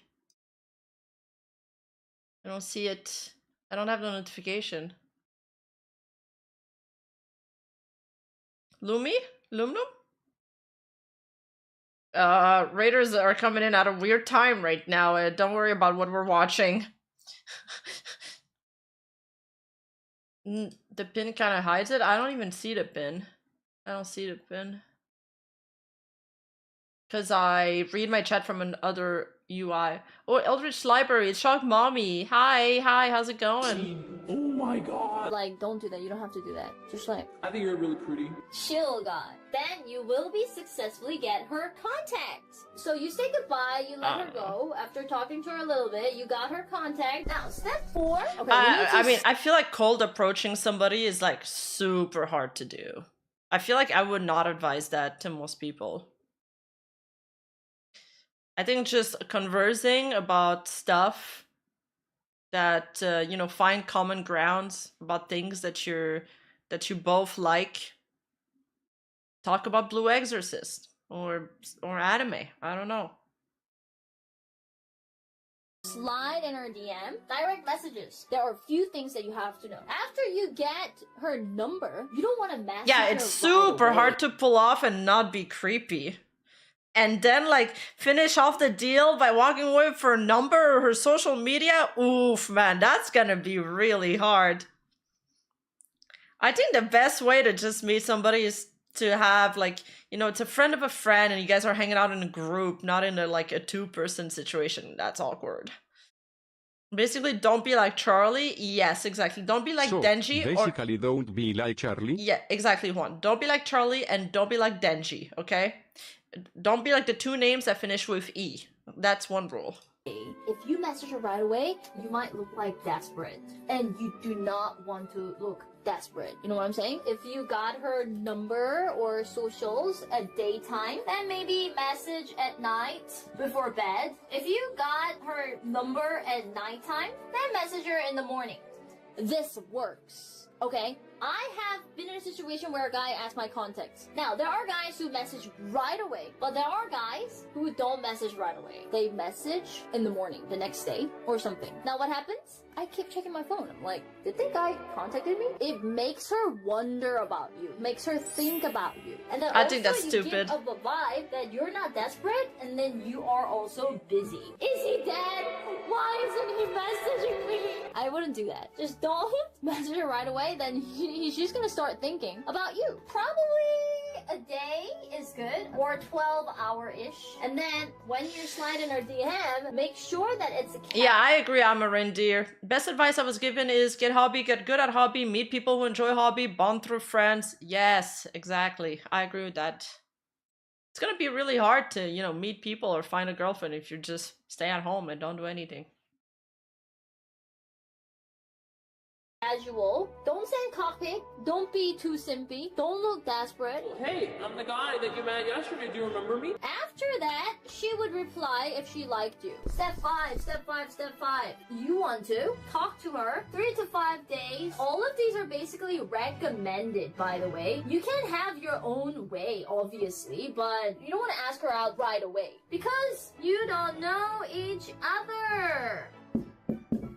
it. I don't have the notification. Lumi? Lumnum? Raiders are coming in at a weird time right now. Don't worry about what we're watching. The pin kind of hides it. I don't even see the pin. I don't see the pin. Because I read my chat from another UI. Oh, Eldritch Library, it's Shock Mommy. Hi, how's it going? Oh my god. Like, don't do that. You don't have to do that. Just like, I think you're really pretty. chill, guy. Then you will be successfully get her contact. So you say goodbye, you let her go. After talking to her a little bit, you got her contact. Now, step 4. Okay, you need to I mean, I feel like cold approaching somebody is like super hard to do. I feel like I would not advise that to most people. I think just conversing about stuff that find common grounds about things that you both like. Talk about Blue Exorcist or anime. I don't know. slide in her DM, direct messages. There are a few things that you have to know. After you get her number, you don't want to message Yeah, her it's right super away. hard to pull off and not be creepy. And then, like, finish off the deal by walking away with her number or her social media? Oof, man, that's gonna be really hard. I think the best way to just meet somebody is to have, like, it's a friend of a friend and you guys are hanging out in a group, not in a two-person situation. That's awkward. Basically, don't be like Charlie. Yes, exactly. Don't be like So, Denji or... basically don't be like Charlie. Yeah, exactly, Juan. Don't be like Charlie and don't be like Denji, okay? Don't be like the two names that finish with E. That's one rule. If you message her right away, you might look like desperate. And you do not want to look desperate. You know what I'm saying? If you got her number or socials at daytime, then maybe message at night before bed. If you got her number at nighttime, then message her in the morning. This works. Okay, I have been in a situation where a guy asked my contacts. Now, there are guys who message right away, but there are guys who don't message right away. They message in the morning, the next day, or something. Now, what happens? I keep checking my phone. I'm like, did that guy contacted me? It makes her wonder about you, makes her think about you. And then I think that's you stupid. give up a vibe that you're not desperate, and then you are also busy. Is he dead? Why isn't he messaging me? I wouldn't do that. Just don't message her right away, then she's gonna start thinking about you. Probably a day is good, or 12-hour-ish. And then when you slide in her DM, make sure that it's a cat. Yeah, I agree. I'm a reindeer. Best advice I was given is get hobby, get good at hobby, meet people who enjoy hobby, bond through friends. Yes, exactly. I agree with that. It's gonna be really hard to, meet people or find a girlfriend if you just stay at home and don't do anything. Casual. Don't send cockpit. Don't be too simpy. Don't look desperate. Hey, I'm the guy that you met yesterday. Do you remember me? After that, she would reply if she liked you. Step 5, step 5, step 5. You want to talk to her 3 to 5 days. All of these are basically recommended, by the way. You can have your own way, obviously, but you don't want to ask her out right away because you don't know each other.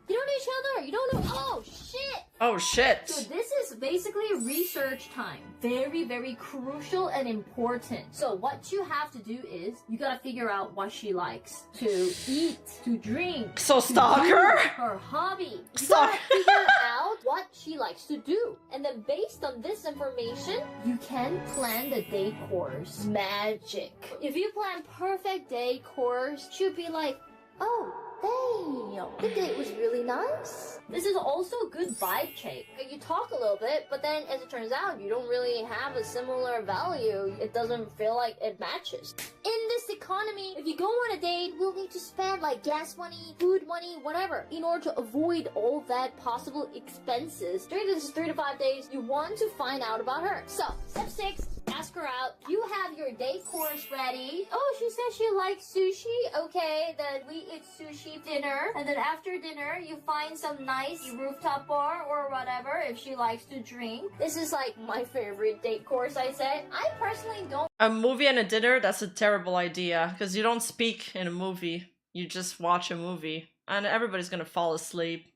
You don't know each other. You don't know. Oh, shit. Oh, shit. So this is basically research time. Very, very crucial and important. So what you have to do is you gotta figure out what she likes to eat, to drink. So to stalk do, her? Her hobby. You gotta figure out what she likes to do. And then based on this information, you can plan the day course. Magic. If you plan perfect day course, she'll be like, oh, damn, the date was really nice. This is also a good vibe check. You talk a little bit, but then as it turns out, you don't really have a similar value. It doesn't feel like it matches. In this economy, if you go on a date, we'll need to spend like gas money, food money, whatever, in order to avoid all that possible expenses. During this 3 to 5 days, you want to find out about her. So, step 6, ask her out. You have your date course ready. Oh, she says she likes sushi. Okay, then we eat sushi dinner. And then after dinner, you find some nice rooftop bar or whatever if she likes to drink. This is like my favorite date course, I said. I personally don't. A movie and a dinner, that's a terrible idea. Because you don't speak in a movie. You just watch a movie. And everybody's gonna fall asleep.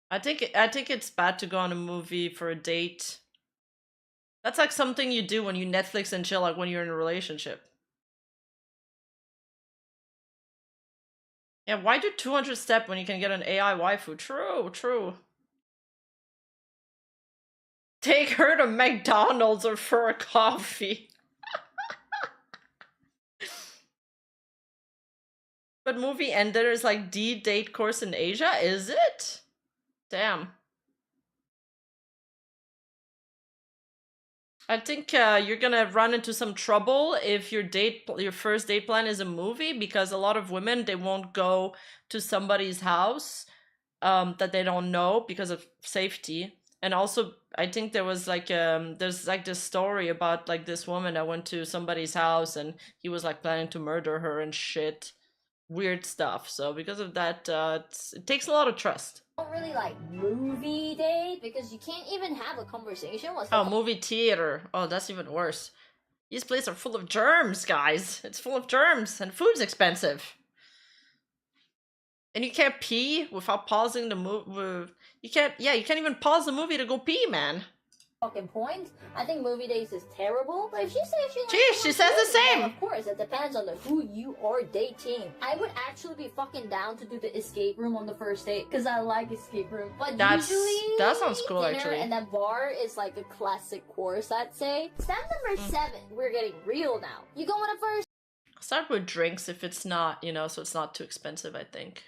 I think it's bad to go on a movie for a date. That's like something you do when you Netflix and chill, like when you're in a relationship. Yeah, why do 200 step when you can get an AI waifu? True, true. Take her to McDonald's or for a coffee. But movie and dinner is like the date course in Asia, is it? Damn. I think you're gonna run into some trouble if your first date plan is a movie, because a lot of women, they won't go to somebody's house that they don't know because of safety. And also, I think there was like there's like this story about like this woman that went to somebody's house and he was like planning to murder her and shit. Weird stuff. So because of that, it takes a lot of trust. Don't really like movie date because you can't even have a conversation with Oh, movie theater. Oh, that's even worse. These places are full of germs, guys. It's full of germs and food's expensive. And you can't pee without pausing the movie. You can't even pause the movie to go pee, man. Fucking point. I think movie dates is terrible. But if she says she likes Jeez, she says the same. Well, of course, it depends on who you are dating. I would actually be fucking down to do the escape room on the first date because I like escape room. But usually, that sounds cool, dinner actually. And then bar is like a classic course, I'd say. Step number 7. We're getting real now. You going to first? Start with drinks if it's not, so it's not too expensive, I think.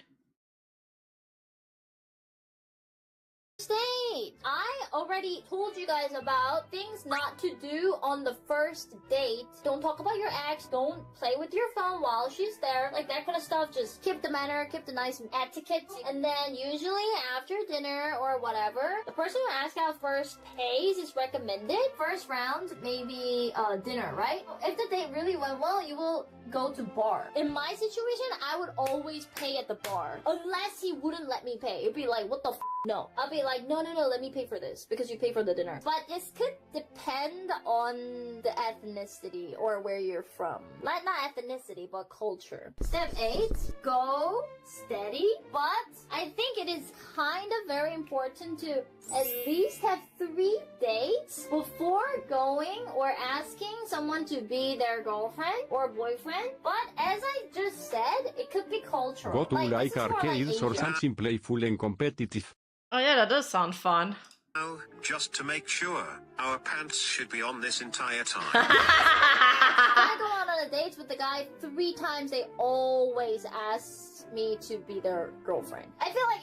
Date. I already told you guys about things not to do on the first date. Don't talk about your ex. Don't play with your phone while she's there. Like that kind of stuff. Just keep the manner, keep the nice etiquette. And then usually after dinner or whatever, the person who asks out first pays is recommended. First round, maybe dinner, right? If the date really went well, you will go to bar. In my situation, I would always pay at the bar. Unless he wouldn't let me pay. It'd be like, what the f***? No. I'll be like, no, let me pay for this because you pay for the dinner. But this could depend on the ethnicity or where you're from. Not ethnicity, but culture. Step 8, go steady. But I think it is kind of very important to at least have 3 dates before going or asking someone to be their girlfriend or boyfriend. But as I just said, it could be cultural. Go to like arcades or something playful and competitive. Oh yeah, that does sound fun. Oh, just to make sure, our pants should be on this entire time. When I go out on a date with the guy 3 times, they always ask me to be their girlfriend. I feel like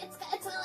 it's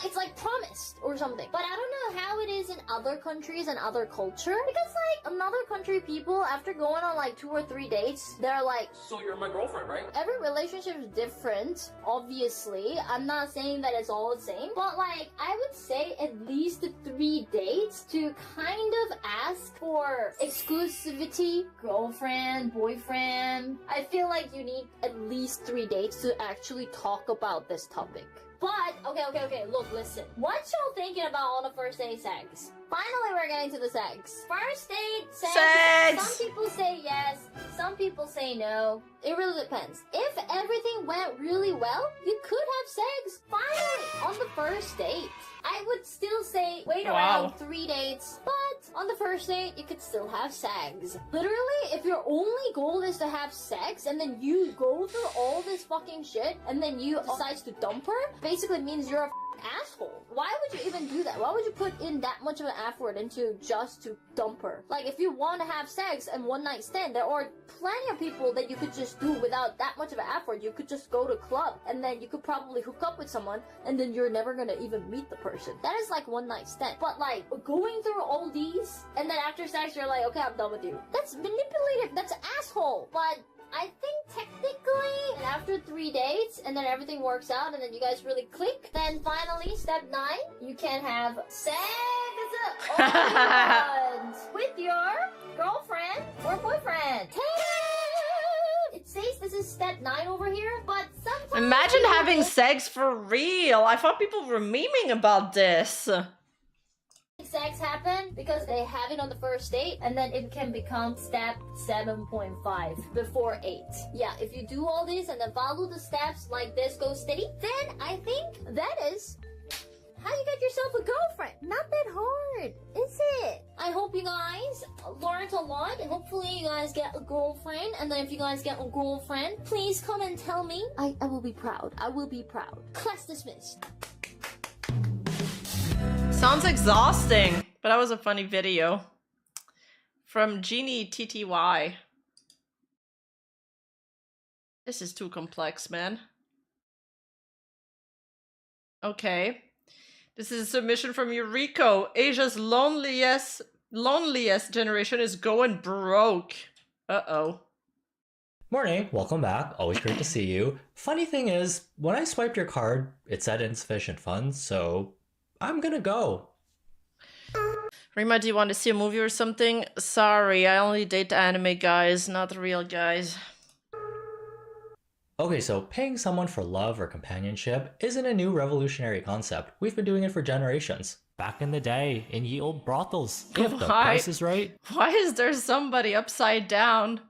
it's like promised or something. But I don't know how it is in other countries and other culture, because like another country people, after going on like 2 or 3 dates, they're like, So you're my girlfriend, right? every relationship is different, obviously. I'm not saying that it's all the same, but like I would say at least 3 dates to kind of ask for exclusivity, girlfriend, boyfriend. I feel like you need at least 3 dates to actually talk about this topic. But, okay, look, listen. What y'all thinking about on the first date sex? Finally, we're getting to the sex. First date sex. Some people say yes, some people say no. It really depends. If everything went really well, you could have sex finally on the first date. I would still say wait around 3 dates, but on the first date, you could still have sex. Literally, if your only goal is to have sex and then you go through all this fucking shit and then you decide to dump her, basically means you're a asshole. Why would you even do that? Why would you put in that much of an effort into just to dump her? Like, if you want to have sex and one night stand, there are plenty of people that you could just do without that much of an effort. You could just go to a club and then you could probably hook up with someone and then you're never gonna even meet the person. That is like one night stand. But like, going through all these and then after sex you're like, okay, I'm done with you. That's manipulative. That's asshole. But I think technically, and after 3 dates, and then everything works out, and then you guys really click, then finally, step 9, you can have sex all you want with your girlfriend or boyfriend. Ta-da! It says this is step 9 over here, but sometimes... Imagine having sex for real. I thought people were memeing about this. Sex happen because they have it on the first date, and then it can become step 7.5 before 8. Yeah, if you do all this and then follow the steps like this, go steady, then I think that is how you get yourself a girlfriend. Not that hard, is it? I hope you guys learned a lot, and hopefully you guys get a girlfriend, and then if you guys get a girlfriend, please come and tell me. I will be proud. I will be proud. Class dismissed. Sounds exhausting, but that was a funny video. From Genie TTY. This is too complex, man. Okay. This is a submission from Eureka. Asia's loneliest generation is going broke. Uh-oh. Morning, welcome back. Always great to see you. Funny thing is, when I swiped your card, it said insufficient funds, so I'm gonna go. Rima, do you want to see a movie or something? Sorry, I only date the anime guys, not the real guys. Okay, so paying someone for love or companionship isn't a new revolutionary concept. We've been doing it for generations. Back in the day, in ye old brothels, if the price is right. Why is there somebody upside down?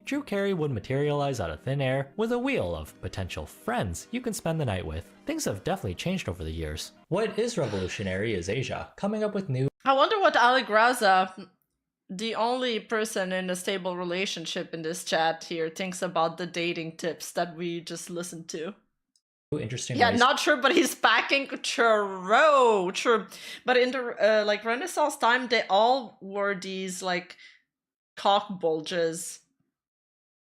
Drew Carey would materialize out of thin air with a wheel of potential friends you can spend the night with. Things have definitely changed over the years. What is revolutionary is Asia coming up with new... I wonder what Aligraza, the only person in a stable relationship in this chat here, thinks about the dating tips that we just listened to. Interesting Yeah, ways. not sure, but he's packing true. But in the like Renaissance time, they all wore these like cock bulges.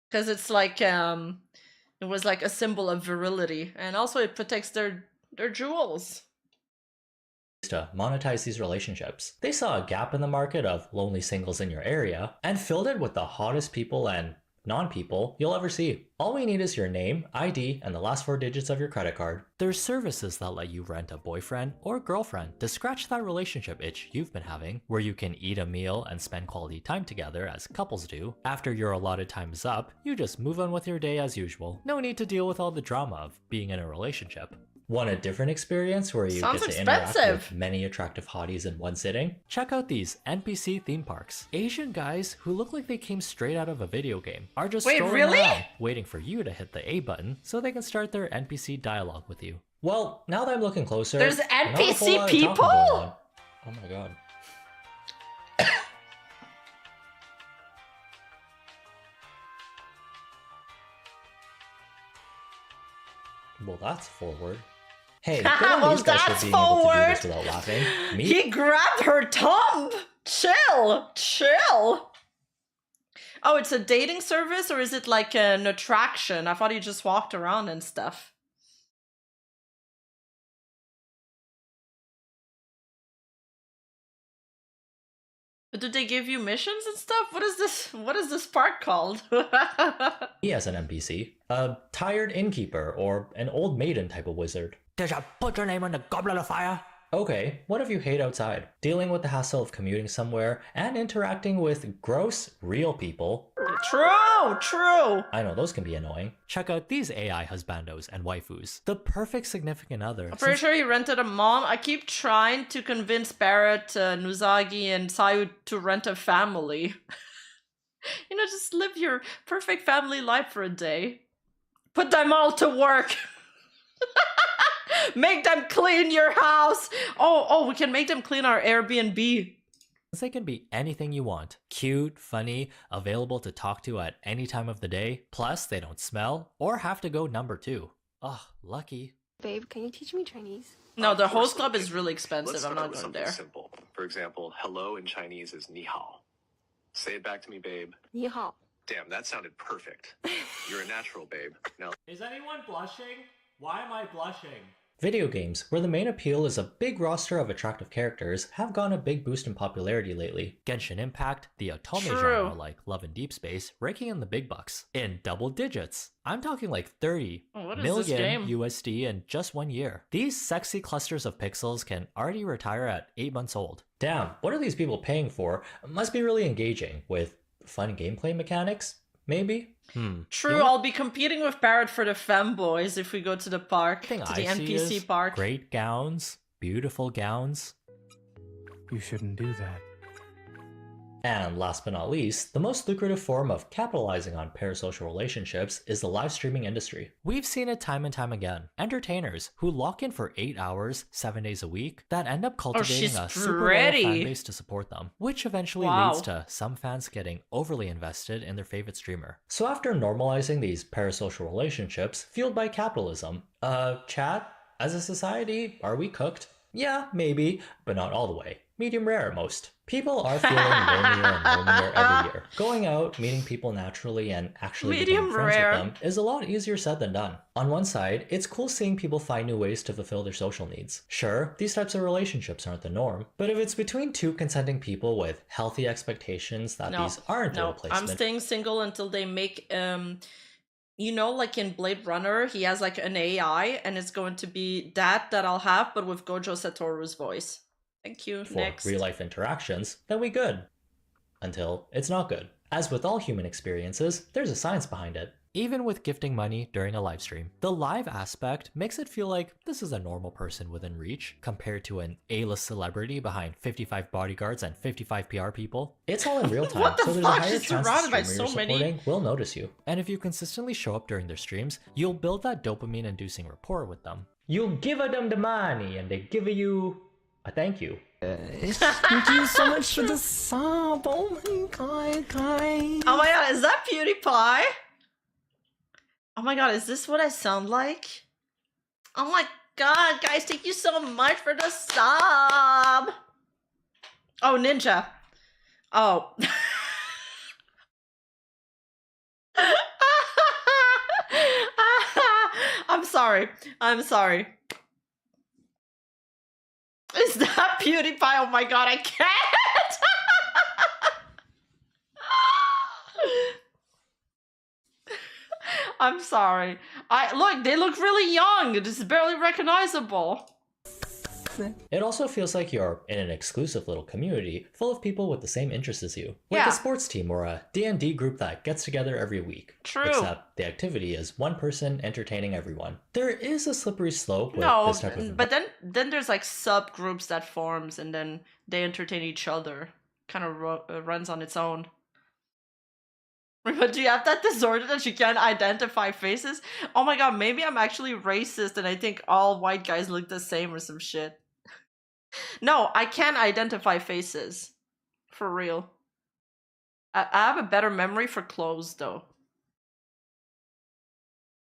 Because it's like, it was like a symbol of virility. And also it protects their jewels. To monetize these relationships. They saw a gap in the market of lonely singles in your area and filled it with the hottest people and non-people you'll ever see. All we need is your name, ID, and the last 4 digits of your credit card. There's services that let you rent a boyfriend or girlfriend to scratch that relationship itch you've been having, where you can eat a meal and spend quality time together as couples do. After your allotted time is up, you just move on with your day as usual. No need to deal with all the drama of being in a relationship. Want a different experience where you Sounds get to interact expensive. with many attractive hotties in one sitting? Check out these NPC theme parks. Asian guys who look like they came straight out of a video game are just Wait, strolling really? around, waiting for you to hit the A button so they can start their NPC dialogue with you. Well, now that I'm looking closer, There's not a whole NPC lot of talking people? going on. Oh my god. Well, that's forward. Hey, good on Well, these guys for that's being able to do forward. this without laughing. Me? He grabbed her tongue. Chill. Oh, it's a dating service, or is it like an attraction? I thought he just walked around and stuff. Do they give you missions and stuff? What is this? What is this park called? He as an NPC, a tired innkeeper, or an old maiden type of wizard. Did I put your name on the goblet of fire? Okay, what if you hate outside? Dealing with the hassle of commuting somewhere and interacting with gross, real people. True! I know, those can be annoying. Check out these AI husbandos and waifus. The perfect significant other. I'm pretty sure he rented a mom. I keep trying to convince Barrett, Nuzagi, and Sayu to rent a family. You know, just live your perfect family life for a day. Put them all to work. Make them clean your house. Oh, we can make them clean our Airbnb. They can be anything you want. Cute, funny, available to talk to at any time of the day. Plus, they don't smell or have to go number 2. Ugh, lucky. Babe, can you teach me Chinese? No, the host club is really expensive. Let's I'm start not with going something there. simple. For example, hello in Chinese is ni hao. Say it back to me, babe. Ni hao. Damn, that sounded perfect. You're a natural, babe. Now, Is anyone blushing? Why am I blushing? Video games, where the main appeal is a big roster of attractive characters, have gotten a big boost in popularity lately. Genshin Impact, the Otome genre like Love and Deep Space, raking in the big bucks. In double digits. I'm talking like 30 what is this million game? USD in just 1 year. These sexy clusters of pixels can already retire at 8 months old. Damn, what are these people paying for? Must be really engaging, with fun gameplay mechanics? Maybe? True, I'll be competing with Barrett for the femboys if we go to the park, to the I see NPC is park. Great gowns, beautiful gowns. You shouldn't do that. And last but not least, the most lucrative form of capitalizing on parasocial relationships is the live streaming industry. We've seen it time and time again. Entertainers who lock in for 8 hours, 7 days a week, that end up cultivating she's a super loyal pretty. fan base to support them, which eventually Wow. leads to some fans getting overly invested in their favorite streamer. So after normalizing these parasocial relationships fueled by capitalism, chat, as a society, are we cooked? Yeah, maybe, but not all the way. Medium rare at most. People are feeling lonelier and lonelier every year. Going out, meeting people naturally, and actually Medium becoming friends rare. with them is a lot easier said than done. On one side, it's cool seeing people find new ways to fulfill their social needs. Sure, these types of relationships aren't the norm, but if it's between two consenting people with healthy expectations that these aren't a no, replacement. I'm staying single until they make you know, like in Blade Runner, he has like an AI, and it's going to be that I'll have, but with Gojo Satoru's voice. Thank you. For Next. real life interactions, then we good. Until it's not good. As with all human experiences, there's a science behind it. Even with gifting money during a live stream, the live aspect makes it feel like this is a normal person within reach compared to an A-list celebrity behind 55 bodyguards and 55 PR people. It's all in real time, What the so there's a fuck? higher She's chance the surrounded by streamer you're so many- supporting will notice you. And if you consistently show up during their streams, you'll build that dopamine-inducing rapport with them. You'll give them the money and they give you a thank you. Thank you so much for the sub. Oh my god, guys. Oh my god, is that PewDiePie? Oh my god, is this what I sound like? Oh my god, guys, thank you so much for the sub. Oh, Ninja. Oh. I'm sorry. I'm sorry. Is that PewDiePie? Oh my god, I can't! I'm sorry. Look, they look really young. It is barely recognizable. It also feels like you're in an exclusive little community full of people with the same interests as you. Like Yeah. a sports team or a D&D group that gets together every week. True. Except the activity is one person entertaining everyone. There is a slippery slope with No, this type of but then there's like subgroups that forms, and then they entertain each other. Kind of runs on its own. But do you have that disorder that you can't identify faces? Oh my god, maybe I'm actually racist and I think all white guys look the same or some shit. No, I can't identify faces. For real. I have a better memory for clothes though.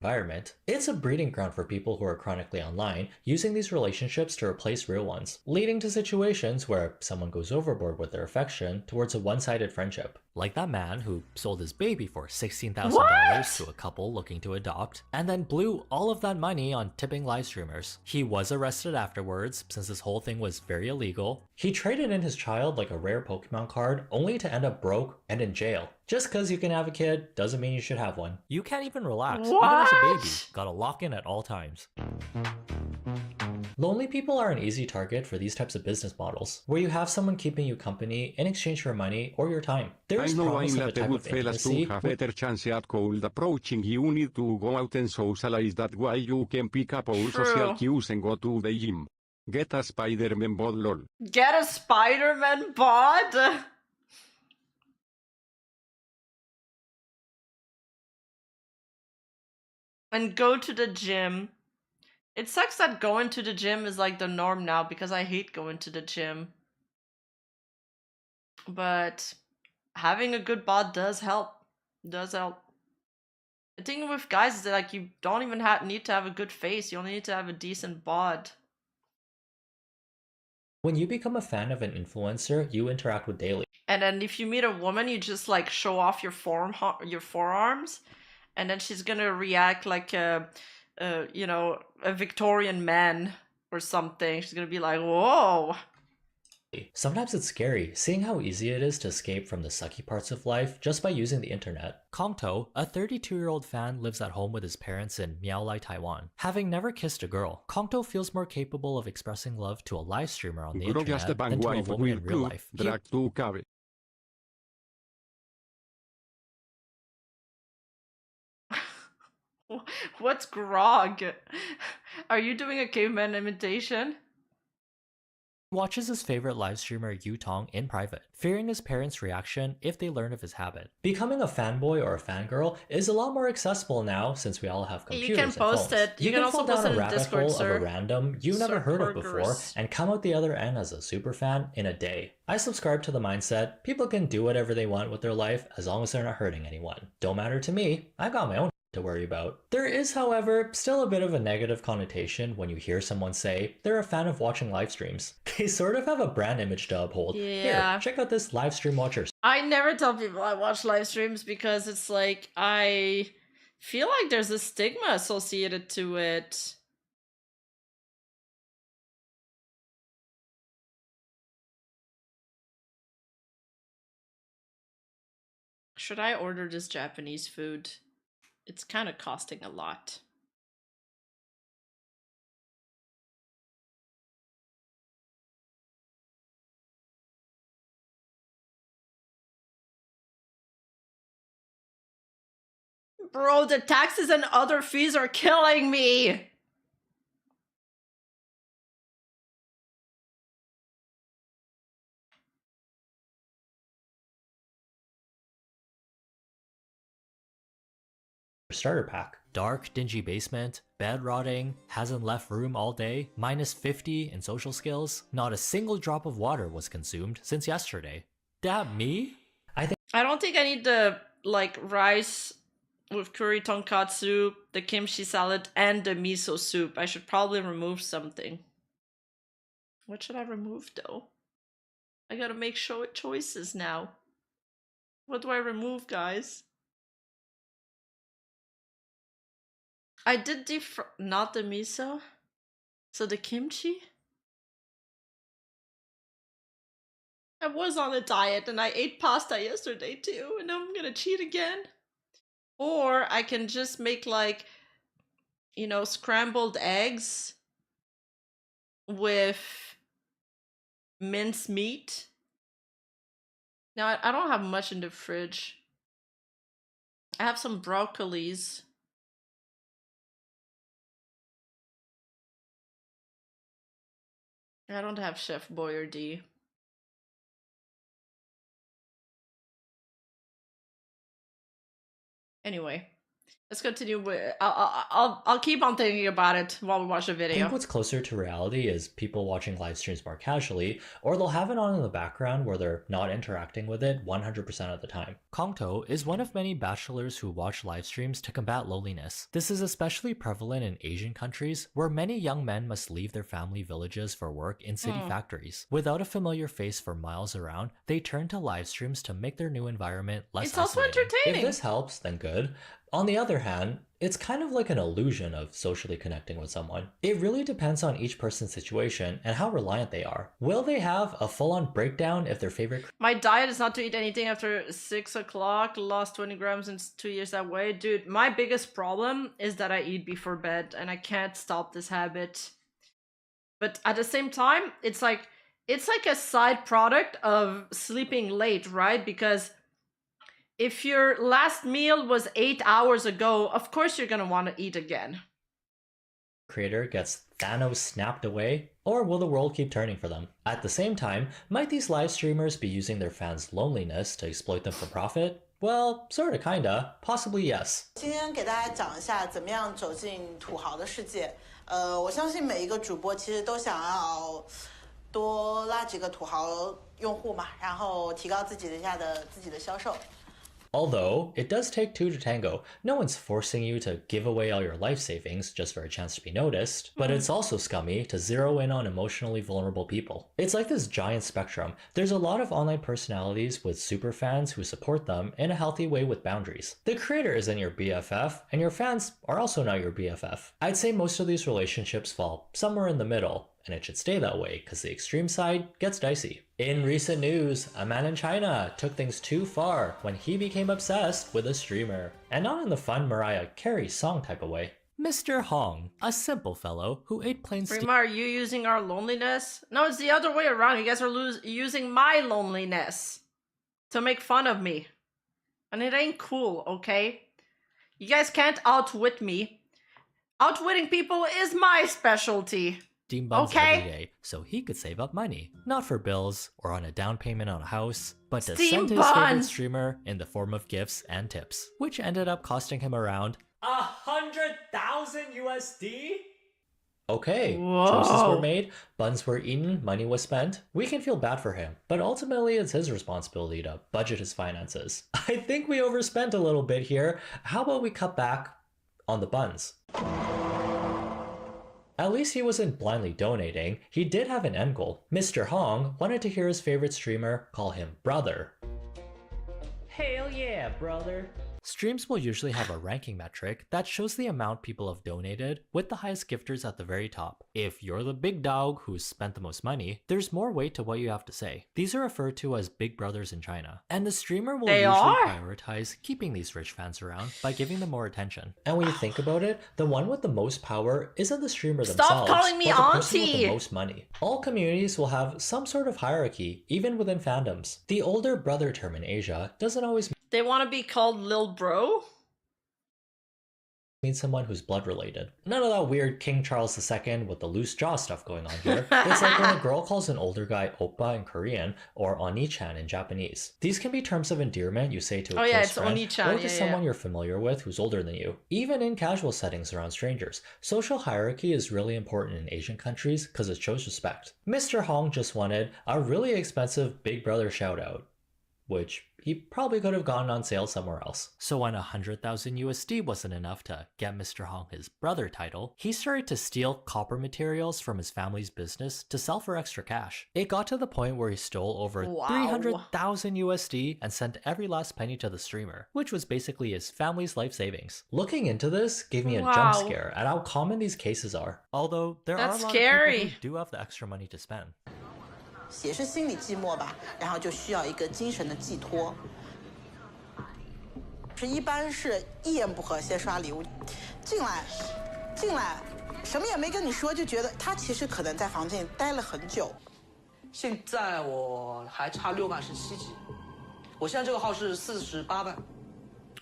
environment. It's a breeding ground for people who are chronically online, using these relationships to replace real ones, leading to situations where someone goes overboard with their affection towards a one-sided friendship. Like that man who sold his baby for $16,000 to a couple looking to adopt, and then blew all of that money on tipping live streamers. He was arrested afterwards, since this whole thing was very illegal. He traded in his child like a rare Pokemon card, only to end up broke and in jail. Just because you can have a kid doesn't mean you should have one. You can't even relax, even as a baby. Gotta lock in at all times. Lonely people are an easy target for these types of business models, where you have someone keeping you company in exchange for money or your time. There I is know promise I'm of a not a type good of fellas to intimacy have better chance at cold approaching. You need to go out and socialize. That way you can pick up all social cues and go to the gym. Get a Spider-Man bod, lol. Get a Spider-Man bod? And go to the gym. It sucks that going to the gym is like the norm now because I hate going to the gym. But having a good bod does help. Does help. The thing with guys is that like you don't even need to have a good face. You only need to have a decent bod. When you become a fan of an influencer you interact with daily. And then if you meet a woman, you just like show off your forearms, and then she's gonna react like a Victorian man or something. She's gonna be like, whoa. Sometimes it's scary, seeing how easy it is to escape from the sucky parts of life just by using the internet. Kongto, a 32-year-old fan, lives at home with his parents in Miaolai, Taiwan. Having never kissed a girl, Kongto feels more capable of expressing love to a live streamer on the internet than to a woman in real life. What's grog? Are you doing a caveman imitation? Watches his favorite live streamer Yu Tong in private, fearing his parents' reaction if they learn of his habit. Becoming a fanboy or a fangirl is a lot more accessible now since we all have computers You can and post phones. it. You can also fall down post it a in rabbit Discord, hole sir. of a random you never heard of before Sir. and come out the other end as a super fan in a day. I subscribe to the mindset people can do whatever they want with their life as long as they're not hurting anyone. Don't matter to me. I got my own to worry about. There is, however, still a bit of a negative connotation when you hear someone say they're a fan of watching live streams. They sort of have a brand image to uphold. Yeah. Here, check out this live stream watcher. I never tell people I watch live streams because it's like I feel like there's a stigma associated to it. Should I order this Japanese food? It's kind of costing a lot. Bro, the taxes and other fees are killing me! Starter pack. Dark, dingy basement, bed rotting, hasn't left room all day, minus 50 in social skills. Not a single drop of water was consumed since yesterday. That me? I don't think I need the like rice with curry tonkatsu, the kimchi salad, and the miso soup. I should probably remove something. What should I remove though? I gotta make choices now. What do I remove, guys? I did not the miso. So the kimchi? I was on a diet and I ate pasta yesterday too, and now I'm gonna cheat again. Or I can just make like, you know, scrambled eggs with minced meat. Now, I don't have much in the fridge. I have some broccolis. I don't have Chef Boyardee. Anyway, Let's continue with. I'll keep on thinking about it while we watch the I video. think what's closer to reality is people watching live streams more casually, or they'll have it on in the background where they're not interacting with it 100% of the time. Kongto is one of many bachelors who watch live streams to combat loneliness. This is especially prevalent in Asian countries, where many young men must leave their family villages for work in city factories. Without a familiar face for miles around, they turn to live streams to make their new environment less It's also isolating. entertaining. If this helps, then good. On the other hand, it's kind of like an illusion of socially connecting with someone. It really depends on each person's situation and how reliant they are. Will they have a full-on breakdown if their favorite... My diet is not to eat anything after 6 o'clock. Lost 20 grams in 2 years that way. Dude, my biggest problem is that I eat before bed and I can't stop this habit. But at the same time, it's like a side product of sleeping late, right? Because if your last meal was 8 hours ago, of course you're gonna want to eat again. creator gets Thanos snapped away, or will the world keep turning for them? At the same time, might these live streamers be using their fans' loneliness to exploit them for profit? Well, sorta kinda, possibly yes. 今天给大家讲一下怎么样走进土豪的世界。我相信每一个主播其实都想要多拉几个土豪用户嘛，然后提高自己的销售。 Although, it does take two to tango. No one's forcing you to give away all your life savings just for a chance to be noticed, but it's also scummy to zero in on emotionally vulnerable people. It's like this giant spectrum. There's a lot of online personalities with super fans who support them in a healthy way with boundaries. The creator isn't your BFF, and your fans are also not your BFF. I'd say most of these relationships fall somewhere in the middle, and it should stay that way because the extreme side gets dicey. In recent news, a man in China took things too far when he became obsessed with a streamer. And not in the fun Mariah Carey song type of way. Mr. Hong, a simple fellow who ate plain Rima, are you using our loneliness? No, it's the other way around. You guys are using my loneliness to make fun of me. And it ain't cool, okay? You guys can't outwit me. Outwitting people is my specialty. Buns every day so he could save up money, not for bills or on a down payment on a house, but to send his favorite streamer in the form of gifts and tips, which ended up costing him around 100,000 USD. Okay, choices were made, buns were eaten, money was spent. We can feel bad for him, but ultimately it's his responsibility to budget his finances. I think we overspent a little bit here. How about we cut back on the buns? At least he wasn't blindly donating, he did have an end goal. Mr. Hong wanted to hear his favorite streamer call him brother. Hell yeah, brother. Streams will usually have a ranking metric that shows the amount people have donated, with the highest gifters at the very top. If you're the big dog who's spent the most money, there's more weight to what you have to say. These are referred to as big brothers in China, and the streamer will prioritize keeping these rich fans around by giving them more attention. And when you think about it, the one with the most power isn't the streamer themselves, calling me but the person auntie. with the most money. All communities will have some sort of hierarchy, even within fandoms. The older brother term in Asia doesn't always They want to be called Lil Bro? mean someone who's blood related. None of that weird King Charles II with the loose jaw stuff going on here. It's like when a girl calls an older guy oppa in Korean or oni-chan in Japanese. These can be terms of endearment you say to a close friend or to someone you're familiar with who's older than you. Even in casual settings around strangers, social hierarchy is really important in Asian countries because it shows respect. Mr. Hong just wanted a really expensive Big Brother shout out, which he probably could have gotten on sale somewhere else. So when 100,000 USD wasn't enough to get Mr. Hong his brother title, he started to steal copper materials from his family's business to sell for extra cash. It got to the point where he stole over 300,000 USD and sent every last penny to the streamer, which was basically his family's life savings. Looking into this gave me a jump scare at how common these cases are. Although there are a lot of people who do have the extra money to spend. 也是心理寂寞吧，然后就需要一个精神的寄托。一般是一言不合先刷礼物，进来，什么也没跟你说，就觉得他其实可能在房间里待了很久。现在我还差6万是7级，我现在这个号是48万。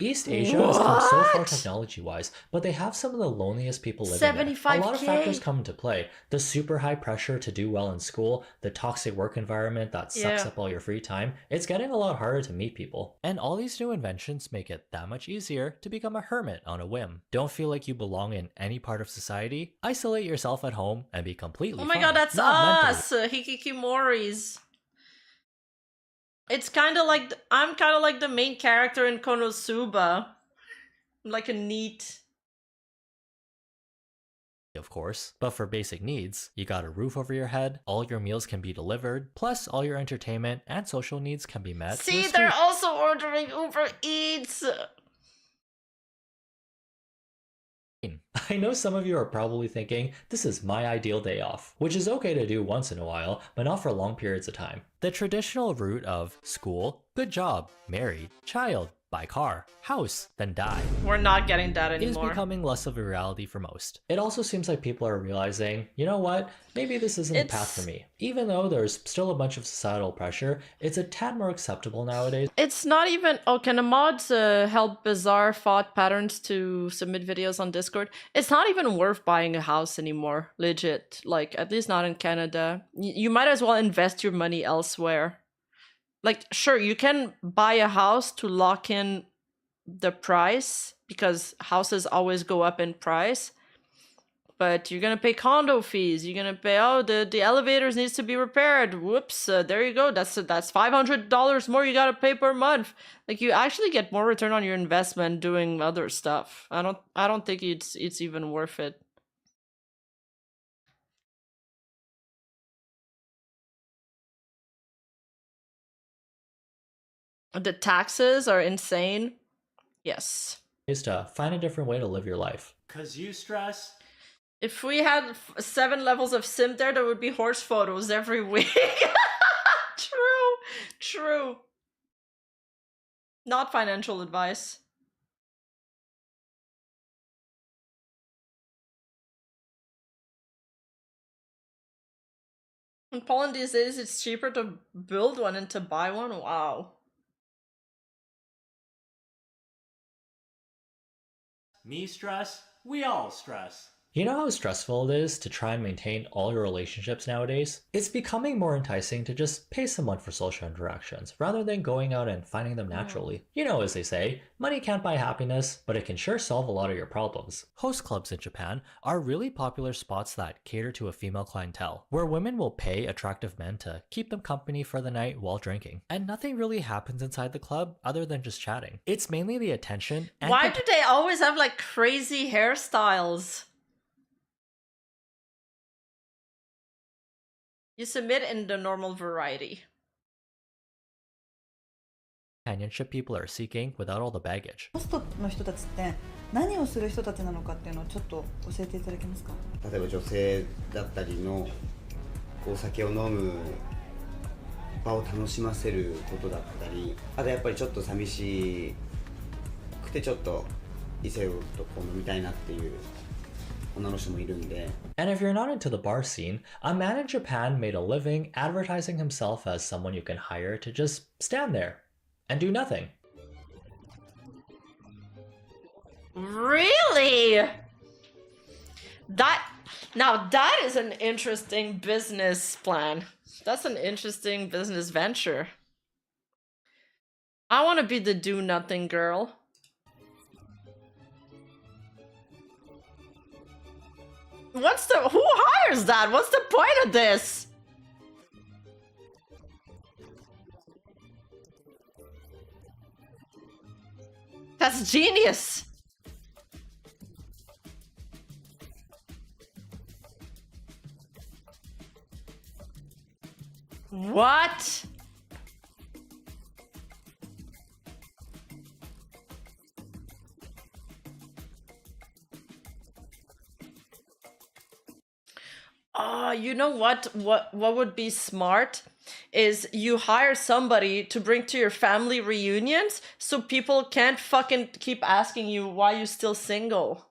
East Asia has come so far technology-wise, but they have some of the loneliest people living there. A lot of 75K. factors come into play. The super high pressure to do well in school, the toxic work environment that sucks Yeah. up all your free time. It's getting a lot harder to meet people. And all these new inventions make it that much easier to become a hermit on a whim. Don't feel like you belong in any part of society? Isolate yourself at home and be completely Oh my fine. god, that's Not us, Hikikimoris. It's kind of like I'm kind of like the main character in Konosuba. I'm like a neat. of course, but for basic needs, you got a roof over your head, all your meals can be delivered, plus all your entertainment and social needs can be met. See, they're also ordering Uber Eats. I know some of you are probably thinking, this is my ideal day off, which is okay to do once in a while, but not for long periods of time. The traditional route of school, good job, married, child, buy car, house, then die. We're not getting that Is anymore. becoming less of a reality for most. It also seems like people are realizing, you know what, maybe this isn't the path for me. Even though there's still a bunch of societal pressure, it's a tad more acceptable nowadays. It's not even. Oh, can the mods help bizarre thought patterns to submit videos on Discord? It's not even worth buying a house anymore. Legit. Like, at least not in Canada. You might as well invest your money elsewhere. Like, sure, you can buy a house to lock in the price because houses always go up in price. But you're gonna pay condo fees. You're gonna pay, oh, the elevators needs to be repaired. Whoops, there you go. That's $500 more you gotta pay per month. Like, you actually get more return on your investment doing other stuff. I don't think it's even worth it. The taxes are insane. Yes. Is to find a different way to live your life. Cause you stress. If we had 7 levels of sim there would be horse photos every week. True. Not financial advice. In Poland these days, it's cheaper to build one and to buy one. Wow. Me stress, we all stress. You know how stressful it is to try and maintain all your relationships nowadays? It's becoming more enticing to just pay someone for social interactions, rather than going out and finding them naturally. You know, as they say, money can't buy happiness, but it can sure solve a lot of your problems. Host clubs in Japan are really popular spots that cater to a female clientele, where women will pay attractive men to keep them company for the night while drinking. And nothing really happens inside the club other than just chatting. It's mainly the attention and Why do they always have like crazy hairstyles? You submit in the normal variety. companionship people are seeking without all the baggage. ホストの人たちって何をする人たちなのかっていうのをちょっと教えていただけますか？例えば女性だったりのお酒を飲む場を楽しませることだったり、あとやっぱりちょっと寂しくてちょっと異性とこう飲みたいなっていう女の人もいるんで。 And if you're not into the bar scene, a man in Japan made a living advertising himself as someone you can hire to just stand there and do nothing. Really? That is an interesting business plan. That's an interesting business venture. I want to be the do nothing girl. Who hires that? What's the point of this? That's genius. What? Oh, you know what would be smart is you hire somebody to bring to your family reunions so people can't fucking keep asking you why you still single.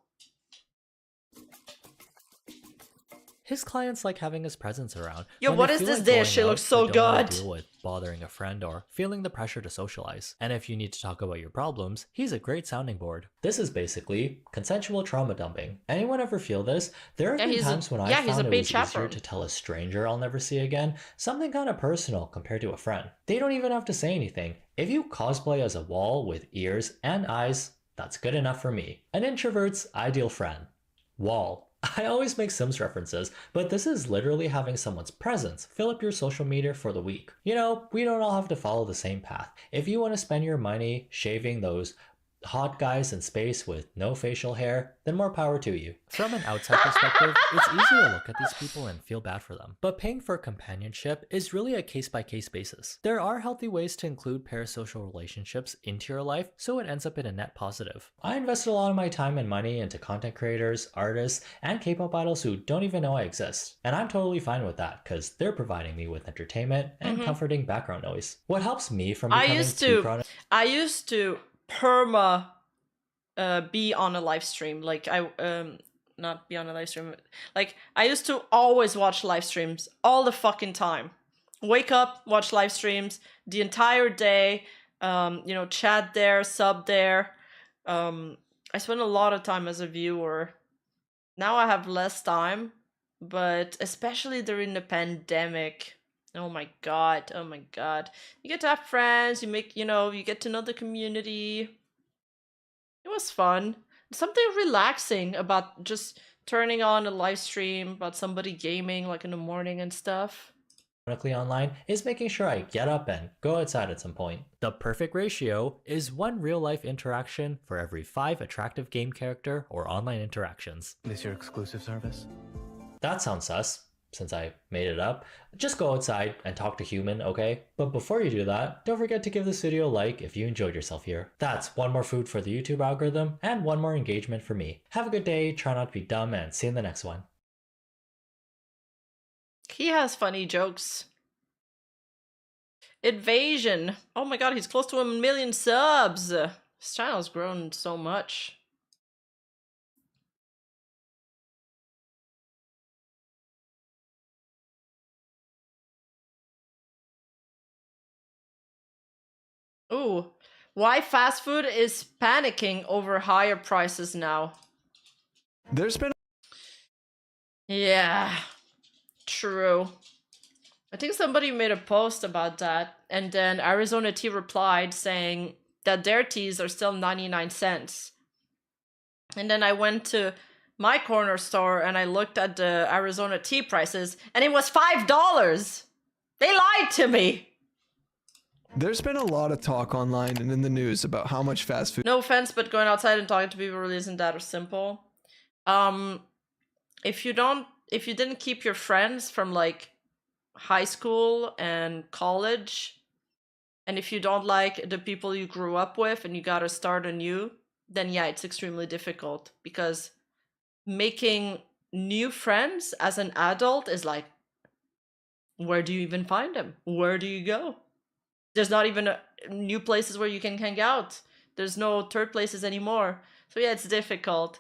His clients like having his presence around. Yo, when what they is feel this like dish? going She out looks so but don't wanna good. deal with bothering a friend or feeling the pressure to socialize. And if you need to talk about your problems, he's a great sounding board. This is basically consensual trauma dumping. Anyone ever feel this? There have been times when I found it was easier to tell a stranger I'll never see again something kind of personal compared to a friend. They don't even have to say anything. If you cosplay as a wall with ears and eyes, that's good enough for me. An introvert's ideal friend. Wall. I always make Sims references, but this is literally having someone's presence fill up your social media for the week. You know, we don't all have to follow the same path. If you want to spend your money shaving those hot guys in space with no facial hair, then more power to you. From an outside perspective, it's easy to look at these people and feel bad for them. But paying for companionship is really a case-by-case basis. There are healthy ways to include parasocial relationships into your life, so it ends up in a net positive. I invested a lot of my time and money into content creators, artists, and K-pop idols who don't even know I exist. And I'm totally fine with that, because they're providing me with entertainment and comforting background noise. What helps me from becoming I used to perma be on a live stream, like not be on a live stream, like I used to always watch live streams all the fucking time. Wake up, watch live streams the entire day, you know, chat there, sub there. I spend a lot of time as a viewer. Now I have less time, but especially during the pandemic, oh my god, oh my god. You get to have friends, you make, you know, you get to know the community. It was fun. Something relaxing about just turning on a live stream about somebody gaming like in the morning and stuff. Online is making sure I get up and go outside at some point. The perfect ratio is 1 real-life interaction for every 5 attractive game character or online interactions. Is your exclusive service? That sounds sus, since I made it up. Just go outside and talk to human, okay? But before you do that, don't forget to give this video a like if you enjoyed yourself here. That's 1 more food for the YouTube algorithm and 1 more engagement for me. Have a good day, try not to be dumb, and see you in the next one. He has funny jokes. Invasion. Oh my god, he's close to 1 million subs. His channel's grown so much. Ooh, why fast food is panicking over higher prices now? There's been... Yeah, true. I think somebody made a post about that, and then Arizona Tea replied saying that their teas are still 99 cents. And then I went to my corner store and I looked at the Arizona Tea prices, and it was $5! They lied to me! There's been a lot of talk online and in the news about how much fast food... No offense, but going outside and talking to people really isn't that simple. If you didn't keep your friends from like high school and college, and if you don't like the people you grew up with and you gotta start anew, then yeah, it's extremely difficult, because making new friends as an adult is like, where do you even find them? Where do you go? There's not even new places where you can hang out. There's no third places anymore. So yeah, it's difficult.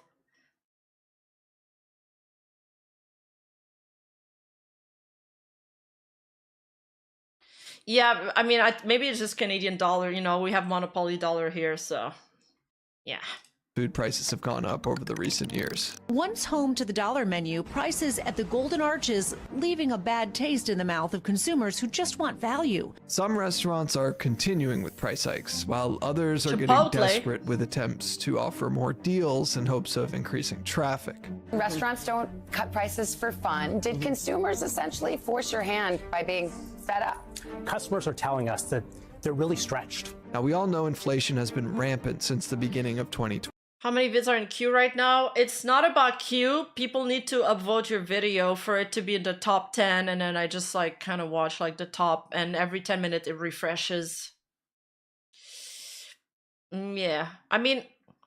Yeah, I mean, maybe it's just Canadian dollar, you know, we have monopoly dollar here, so yeah. Food prices have gone up over the recent years. Once home to the dollar menu, prices at the Golden Arches leaving a bad taste in the mouth of consumers who just want value. Some restaurants are continuing with price hikes, while others are Chipotle. getting desperate with attempts to offer more deals in hopes of increasing traffic. Restaurants don't cut prices for fun. Did consumers essentially force your hand by being fed up? Customers are telling us that they're really stretched. Now, we all know inflation has been rampant since the beginning of 2020. How many vids are in queue right now? It's not about queue. People need to upvote your video for it to be in the top 10, and then I just like kind of watch like the top, and every 10 minutes it refreshes. Yeah, I mean,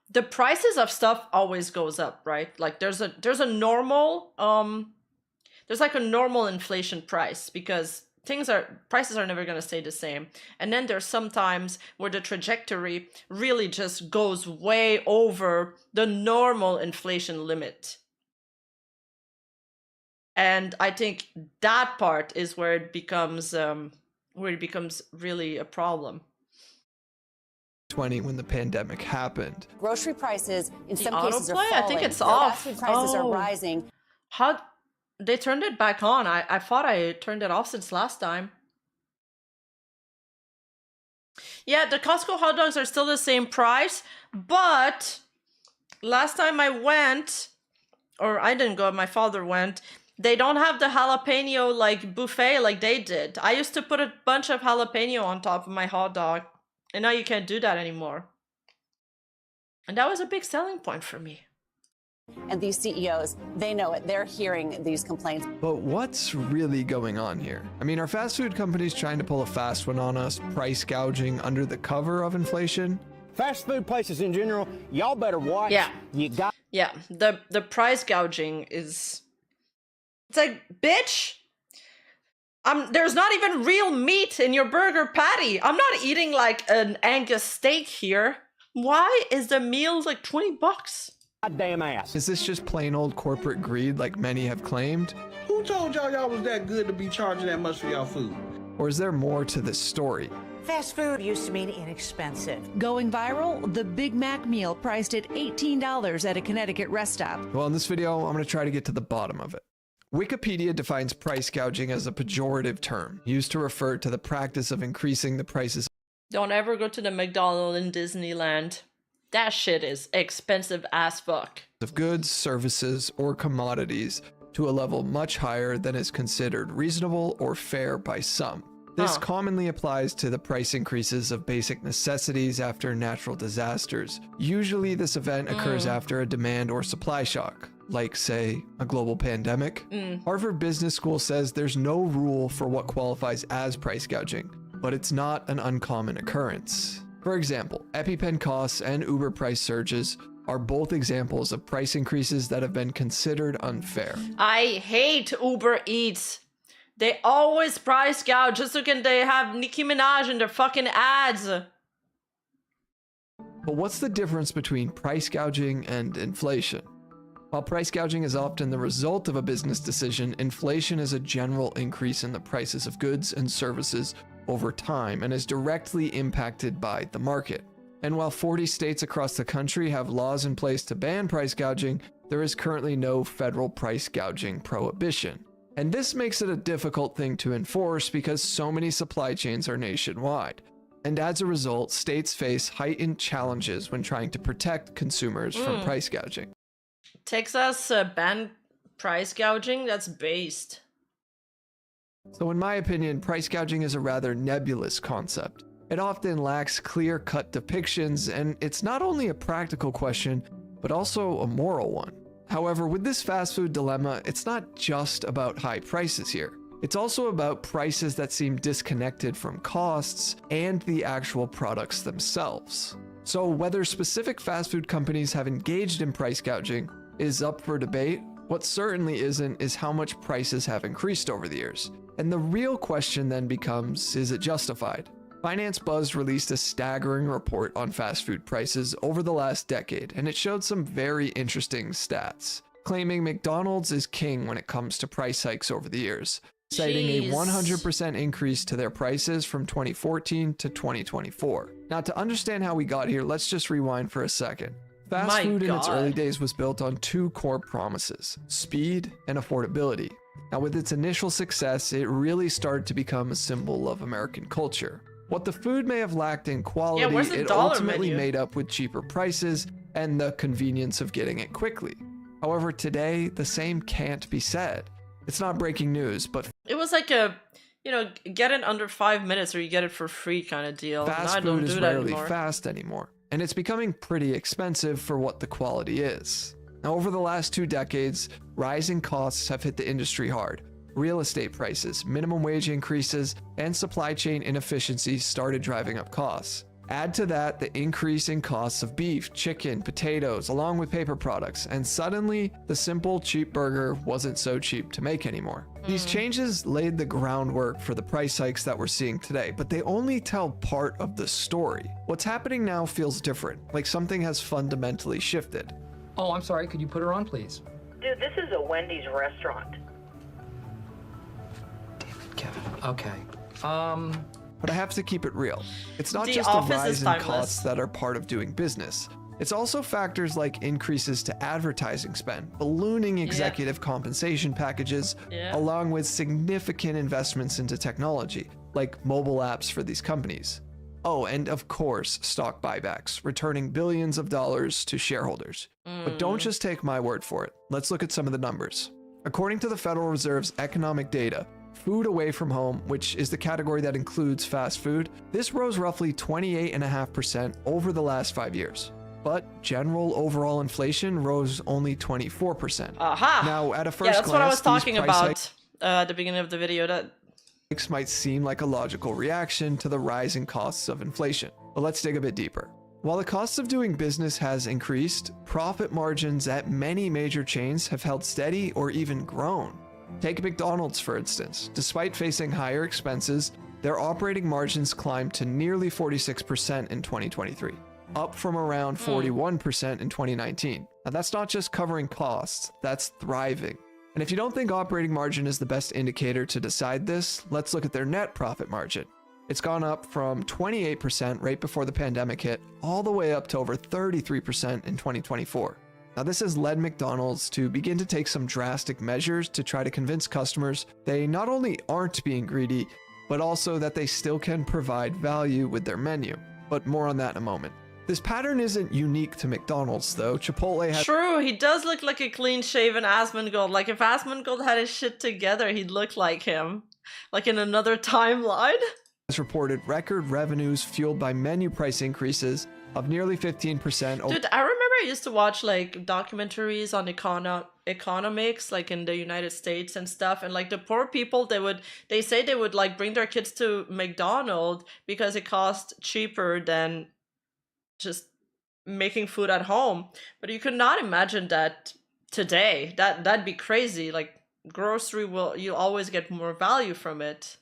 the prices of stuff always goes up, right? Like there's a normal there's like a normal inflation price, because prices are never going to stay the same. And then there's sometimes where the trajectory really just goes way over the normal inflation limit. And I think that part is where it becomes really a problem. 20 when the pandemic happened. Grocery prices in The some cases are autoplay? falling. I think it's off. Fast food prices are Oh. rising. How they turned it back on? I thought I turned it off since last time. Yeah, the Costco hot dogs are still the same price, but last time I went, or I didn't go, my father went, they don't have the jalapeno like buffet like they did. I used to put a bunch of jalapeno on top of my hot dog, and now you can't do that anymore. And that was a big selling point for me. And these CEOs, they know it. They're hearing these complaints. But what's really going on here? I mean, are fast food companies trying to pull a fast one on us, price gouging under the cover of inflation? Fast food places in general, y'all better watch. Yeah. You got. Yeah, the price gouging is... It's like, bitch, there's not even real meat in your burger patty. I'm not eating like an Angus steak here. Why is the meal like $20? Goddamn ass. Is this just plain old corporate greed like many have claimed? Who told y'all was that good to be charging that much for y'all food? Or is there more to this story? Fast food used to mean inexpensive. Going viral, the Big Mac meal priced at $18 at a Connecticut rest stop. Well, in this video, I'm going to try to get to the bottom of it. Wikipedia defines price gouging as a pejorative term used to refer to the practice of increasing the prices. Don't ever go to the McDonald's in Disneyland. That shit is expensive as fuck. Of goods, services, or commodities to a level much higher than is considered reasonable or fair by some. This commonly applies to the price increases of basic necessities after natural disasters. Usually this event occurs after a demand or supply shock, like say a global pandemic. Harvard Business School says there's no rule for what qualifies as price gouging, but it's not an uncommon occurrence. For example, EpiPen costs and Uber price surges are both examples of price increases that have been considered unfair. I hate Uber Eats. They always price gouge just so they have Nicki Minaj in their fucking ads. But what's the difference between price gouging and inflation? While price gouging is often the result of a business decision, inflation is a general increase in the prices of goods and services over time and is directly impacted by the market. And while 40 states across the country have laws in place to ban price gouging, there is currently no federal price gouging prohibition. And this makes it a difficult thing to enforce because so many supply chains are nationwide. And as a result, states face heightened challenges when trying to protect consumers from price gouging. Texas banned price gouging? That's based. So in my opinion, price gouging is a rather nebulous concept. It often lacks clear-cut depictions, and it's not only a practical question, but also a moral one. However, with this fast food dilemma, it's not just about high prices here. It's also about prices that seem disconnected from costs and the actual products themselves. So whether specific fast food companies have engaged in price gouging is up for debate. What certainly isn't is how much prices have increased over the years. And the real question then becomes, is it justified? Finance Buzz released a staggering report on fast food prices over the last decade, and it showed some very interesting stats, claiming McDonald's is king when it comes to price hikes over the years, citing a 100% increase to their prices from 2014 to 2024. Now, to understand how we got here, let's just rewind for a second. Fast food in its early days was built on two core promises: speed and affordability. Now, with its initial success, it really started to become a symbol of American culture. What the food may have lacked in quality, it ultimately made up with cheaper prices and the convenience of getting it quickly. However, today, the same can't be said. It's not breaking news, but it was like a, get it under 5 minutes or you get it for free kind of deal. Fast food is rarely fast anymore, and it's becoming pretty expensive for what the quality is. Now, over the last 2 decades, rising costs have hit the industry hard. Real estate prices, minimum wage increases, and supply chain inefficiencies started driving up costs. Add to that the increase in costs of beef, chicken, potatoes, along with paper products, and suddenly the simple cheap burger wasn't so cheap to make anymore. These changes laid the groundwork for the price hikes that we're seeing today, but they only tell part of the story. What's happening now feels different, like something has fundamentally shifted. Oh, I'm sorry, could you put her on, please? Dude, this is a Wendy's restaurant. Okay. But I have to keep it real. It's not The just the Office is rise in timeless. costs that are part of doing business. It's also factors like increases to advertising spend, ballooning executive compensation packages, along with significant investments into technology, like mobile apps for these companies. Oh, and of course, stock buybacks, returning billions of dollars to shareholders. But don't just take my word for it. Let's look at some of the numbers. According to the Federal Reserve's economic data, food away from home, which is the category that includes fast food, this rose roughly 28.5% over the last 5 years. But general overall inflation rose only 24%. Aha! Now, at a first yeah, that's glance, what I was these talking price about at the beginning of the video. That hikes might seem like a logical reaction to the rising costs of inflation. But let's dig a bit deeper. While the cost of doing business has increased, profit margins at many major chains have held steady or even grown. Take McDonald's, for instance. Despite facing higher expenses, their operating margins climbed to nearly 46% in 2023, up from around 41% in 2019. Now, that's not just covering costs, that's thriving. And if you don't think operating margin is the best indicator to decide this, let's look at their net profit margin. It's gone up from 28% right before the pandemic hit, all the way up to over 33% in 2024. Now, this has led McDonald's to begin to take some drastic measures to try to convince customers they not only aren't being greedy, but also that they still can provide value with their menu. But more on that in a moment. This pattern isn't unique to McDonald's, though. Chipotle has true. He does look like a clean-shaven Asmongold. Like if Asmongold had his shit together, he'd look like him, like in another timeline. reported record revenues fueled by menu price increases of nearly 15%. Dude, I remember I used to watch like documentaries on economics, like in the United States and stuff, and like the poor people, they say they would like bring their kids to McDonald's because it cost cheaper than just making food at home. But you could not imagine that today. That'd be crazy. Like grocery you'll always get more value from it.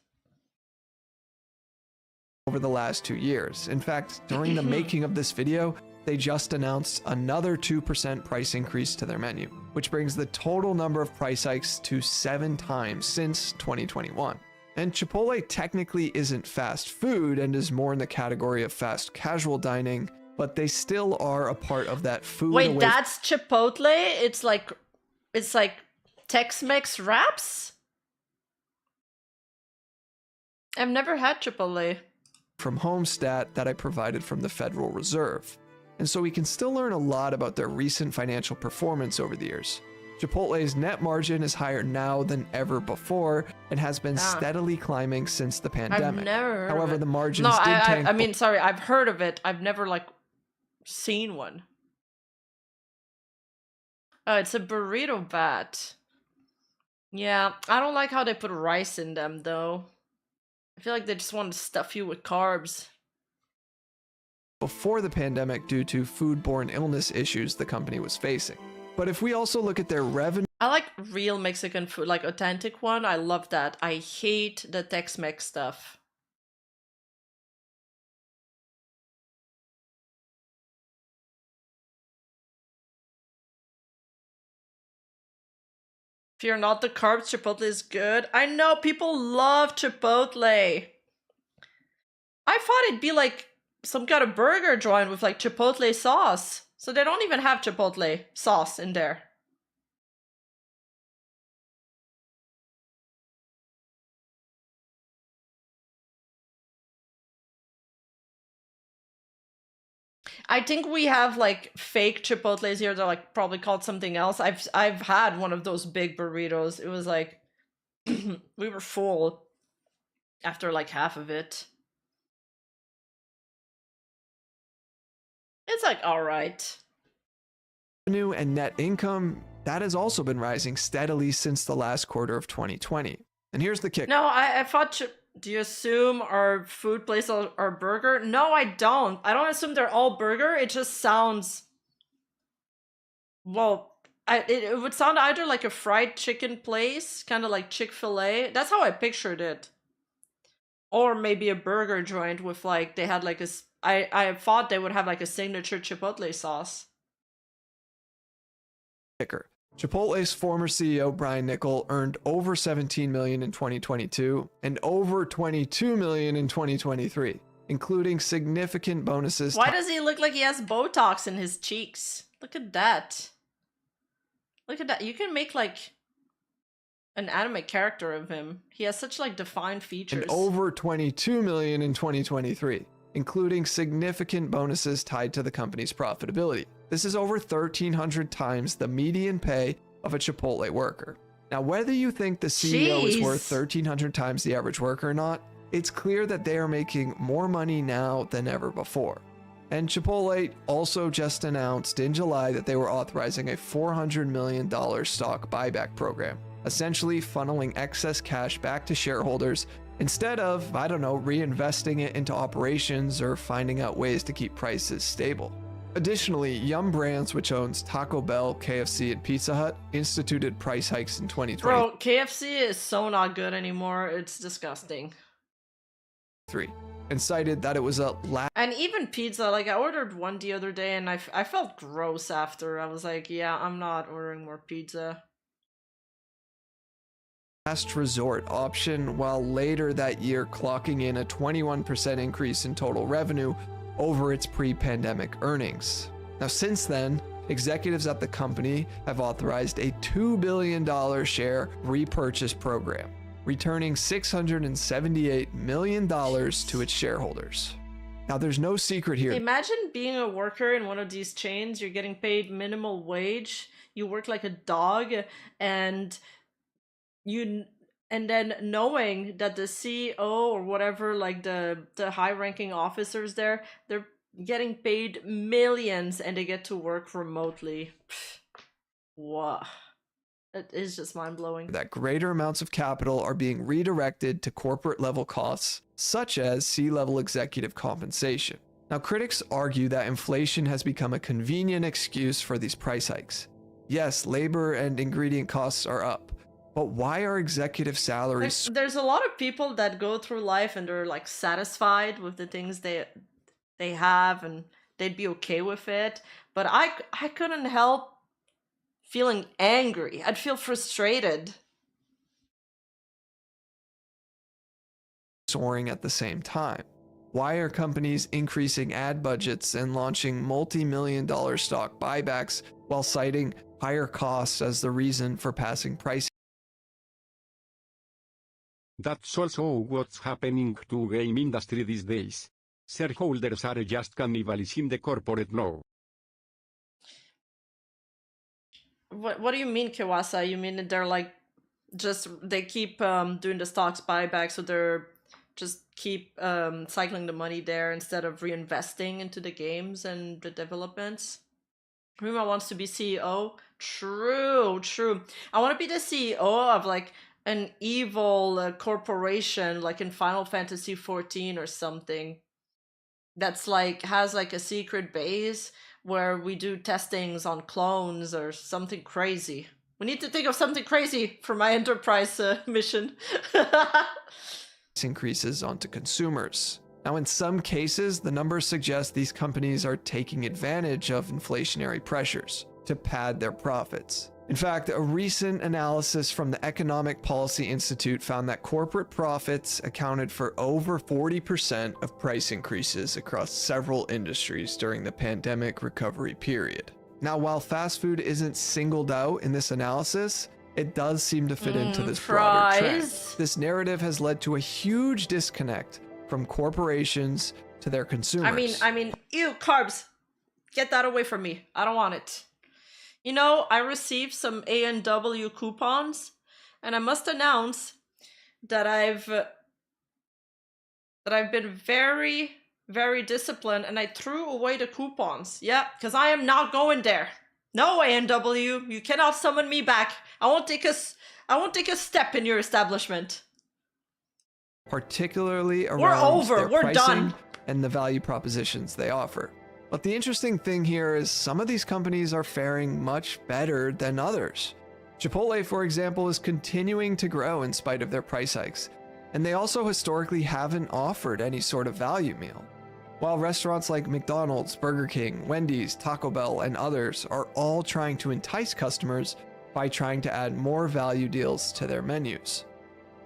Over the last 2 years. In fact, during the making of this video, they just announced another 2% price increase to their menu, which brings the total number of price hikes to 7 times since 2021. And Chipotle technically isn't fast food and is more in the category of fast casual dining, but they still are a part of that food. Wait, that's Chipotle? It's like Tex-Mex wraps? I've never had Chipotle. From home stat that I provided from the Federal Reserve. And so we can still learn a lot about their recent financial performance over the years. Chipotle's net margin is higher now than ever before and has been steadily climbing since the pandemic. I've never heard However, of it. the margins No, did tank. I mean, sorry, I've heard of it. I've never like seen one. Oh, it's a burrito bat. Yeah, I don't like how they put rice in them though. I feel like they just want to stuff you with carbs. Before the pandemic due to foodborne illness issues the company was facing. But if we also look at their revenue, I like real Mexican food, like authentic one. I love that. I hate the Tex-Mex stuff. If you're not the carbs, Chipotle is good. I know people love Chipotle. I thought it'd be like some kind of burger joint with like Chipotle sauce. So they don't even have Chipotle sauce in there. I think we have like fake Chipotles here. They're like probably called something else. I've had one of those big burritos. It was like we were full after like half of it. It's like all right. revenue and net income, that has also been rising steadily since the last quarter of 2020. And here's the kick. No, I thought do you assume our food places are burger? No, I don't. I don't assume they're all burger. It just sounds... Well, it would sound either like a fried chicken place, kind of like Chick-fil-A. That's how I pictured it. Or maybe a burger joint with like, they had like a... I thought they would have like a signature Chipotle sauce. Chipotle's former CEO Brian Niccol earned over $17 million in 2022 and over $22 million in 2023, including significant bonuses. Why does he look like he has Botox in his cheeks? Look at that. Look at that. You can make like an anime character of him. He has such like defined features. And over $22 million in 2023, including significant bonuses tied to the company's profitability. This is over 1,300 times the median pay of a Chipotle worker. Now, whether you think the CEO is worth 1,300 times the average worker or not, it's clear that they are making more money now than ever before. And Chipotle also just announced in July that they were authorizing a $400 million stock buyback program, essentially funneling excess cash back to shareholders instead of, I don't know, reinvesting it into operations or finding out ways to keep prices stable. Additionally, Yum Brands, which owns Taco Bell, KFC, and Pizza Hut, instituted price hikes in 2020. Bro, KFC is so not good anymore. It's disgusting. And cited that it was a And even pizza, like I ordered one the other day and I felt gross after. I was like, yeah, I'm not ordering more pizza. last resort option, while later that year clocking in a 21% increase in total revenue over its pre-pandemic earnings. Now, since then, executives at the company have authorized a $2 billion share repurchase program, returning $678 million to its shareholders. Now, there's no secret here. Imagine being a worker in one of these chains. You're getting paid minimal wage. You work like a dog, and then knowing that the CEO or whatever, like the high-ranking officers there, they're getting paid millions and they get to work remotely. Wow. It is just mind-blowing. That greater amounts of capital are being redirected to corporate level costs, such as C-level executive compensation. Now, critics argue that inflation has become a convenient excuse for these price hikes. Yes, labor and ingredient costs are up, but why are executive salaries? There's a lot of people that go through life and they're like satisfied with the things they have and they'd be okay with it, but I couldn't help feeling angry. I'd feel frustrated. Soaring at the same time? Why are companies increasing ad budgets and launching multi-million-dollar stock buybacks while citing higher costs as the reason for passing price? That's also what's happening to game industry these days. Shareholders are just cannibalizing the corporate law. What do you mean, Kiwasa? You mean that they're like they keep doing the stocks buyback, so they're just keep cycling the money there instead of reinvesting into the games and the developments? Rima wants to be CEO. True. I want to be the CEO of like an evil corporation, like in Final Fantasy 14 or something. That's like has like a secret base where we do testings on clones or something crazy. We need to think of something crazy for my enterprise mission. Increases onto consumers. Now, in some cases, the numbers suggest these companies are taking advantage of inflationary pressures to pad their profits. In fact, a recent analysis from the Economic Policy Institute found that corporate profits accounted for over 40% of price increases across several industries during the pandemic recovery period. Now, while fast food isn't singled out in this analysis, it does seem to fit into this broader trend. This narrative has led to a huge disconnect from corporations to their consumers. I mean, ew, carbs. Get that away from me. I don't want it. You know, I received some A&W coupons, and I must announce that I've been very, very disciplined, and I threw away the coupons. Yeah, because I am not going there. No, A&W, you cannot summon me back. I won't take a step in your establishment. Particularly around their We're pricing done. And the value propositions they offer. But the interesting thing here is some of these companies are faring much better than others. Chipotle, for example, is continuing to grow in spite of their price hikes, and they also historically haven't offered any sort of value meal. While restaurants like McDonald's, Burger King, Wendy's, Taco Bell, and others are all trying to entice customers by trying to add more value deals to their menus.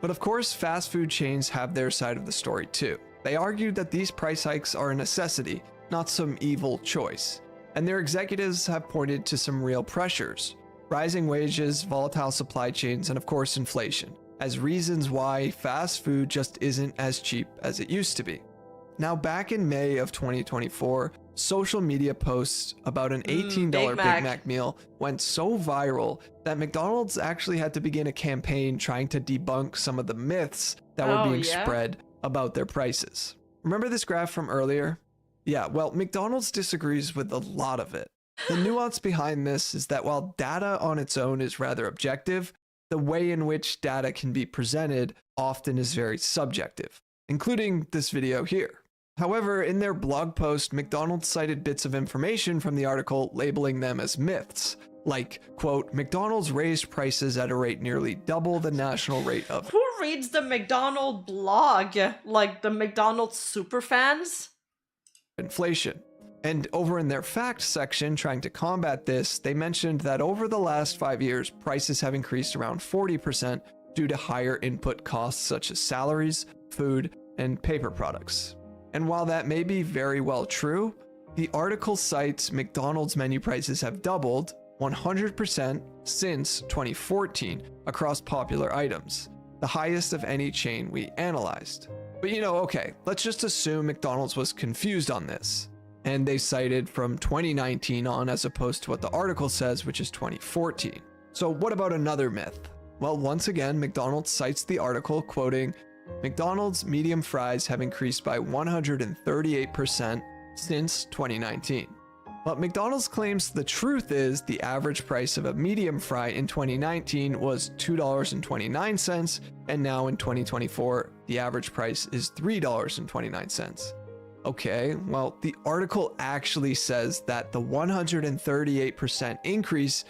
But of course, fast food chains have their side of the story too. They argued that these price hikes are a necessity, not some evil choice. And their executives have pointed to some real pressures: rising wages, volatile supply chains, and of course inflation, as reasons why fast food just isn't as cheap as it used to be. Now, back in May of 2024, social media posts about an $18 Big Mac meal went so viral that McDonald's actually had to begin a campaign trying to debunk some of the myths that were being spread about their prices. Remember this graph from earlier? Yeah, well, McDonald's disagrees with a lot of it. The nuance behind this is that while data on its own is rather objective, the way in which data can be presented often is very subjective, including this video here. However, in their blog post, McDonald's cited bits of information from the article labeling them as myths, like, quote, McDonald's raised prices at a rate nearly double the national rate of... Who reads the McDonald's blog? Like the McDonald's superfans? Inflation. And over in their facts section, trying to combat this, they mentioned that over the last 5 years, prices have increased around 40% due to higher input costs such as salaries, food, and paper products. And while that may be very well true, the article cites McDonald's menu prices have doubled 100% since 2014 across popular items, the highest of any chain we analyzed. But okay, let's just assume McDonald's was confused on this, and they cited from 2019 on as opposed to what the article says, which is 2014. So what about another myth? Well, once again, McDonald's cites the article quoting, McDonald's medium fries have increased by 138% since 2019. But McDonald's claims the truth is the average price of a medium fry in 2019 was $2.29, and now in 2024, the average price is $3.29. Okay, well, the article actually says that the 138% increase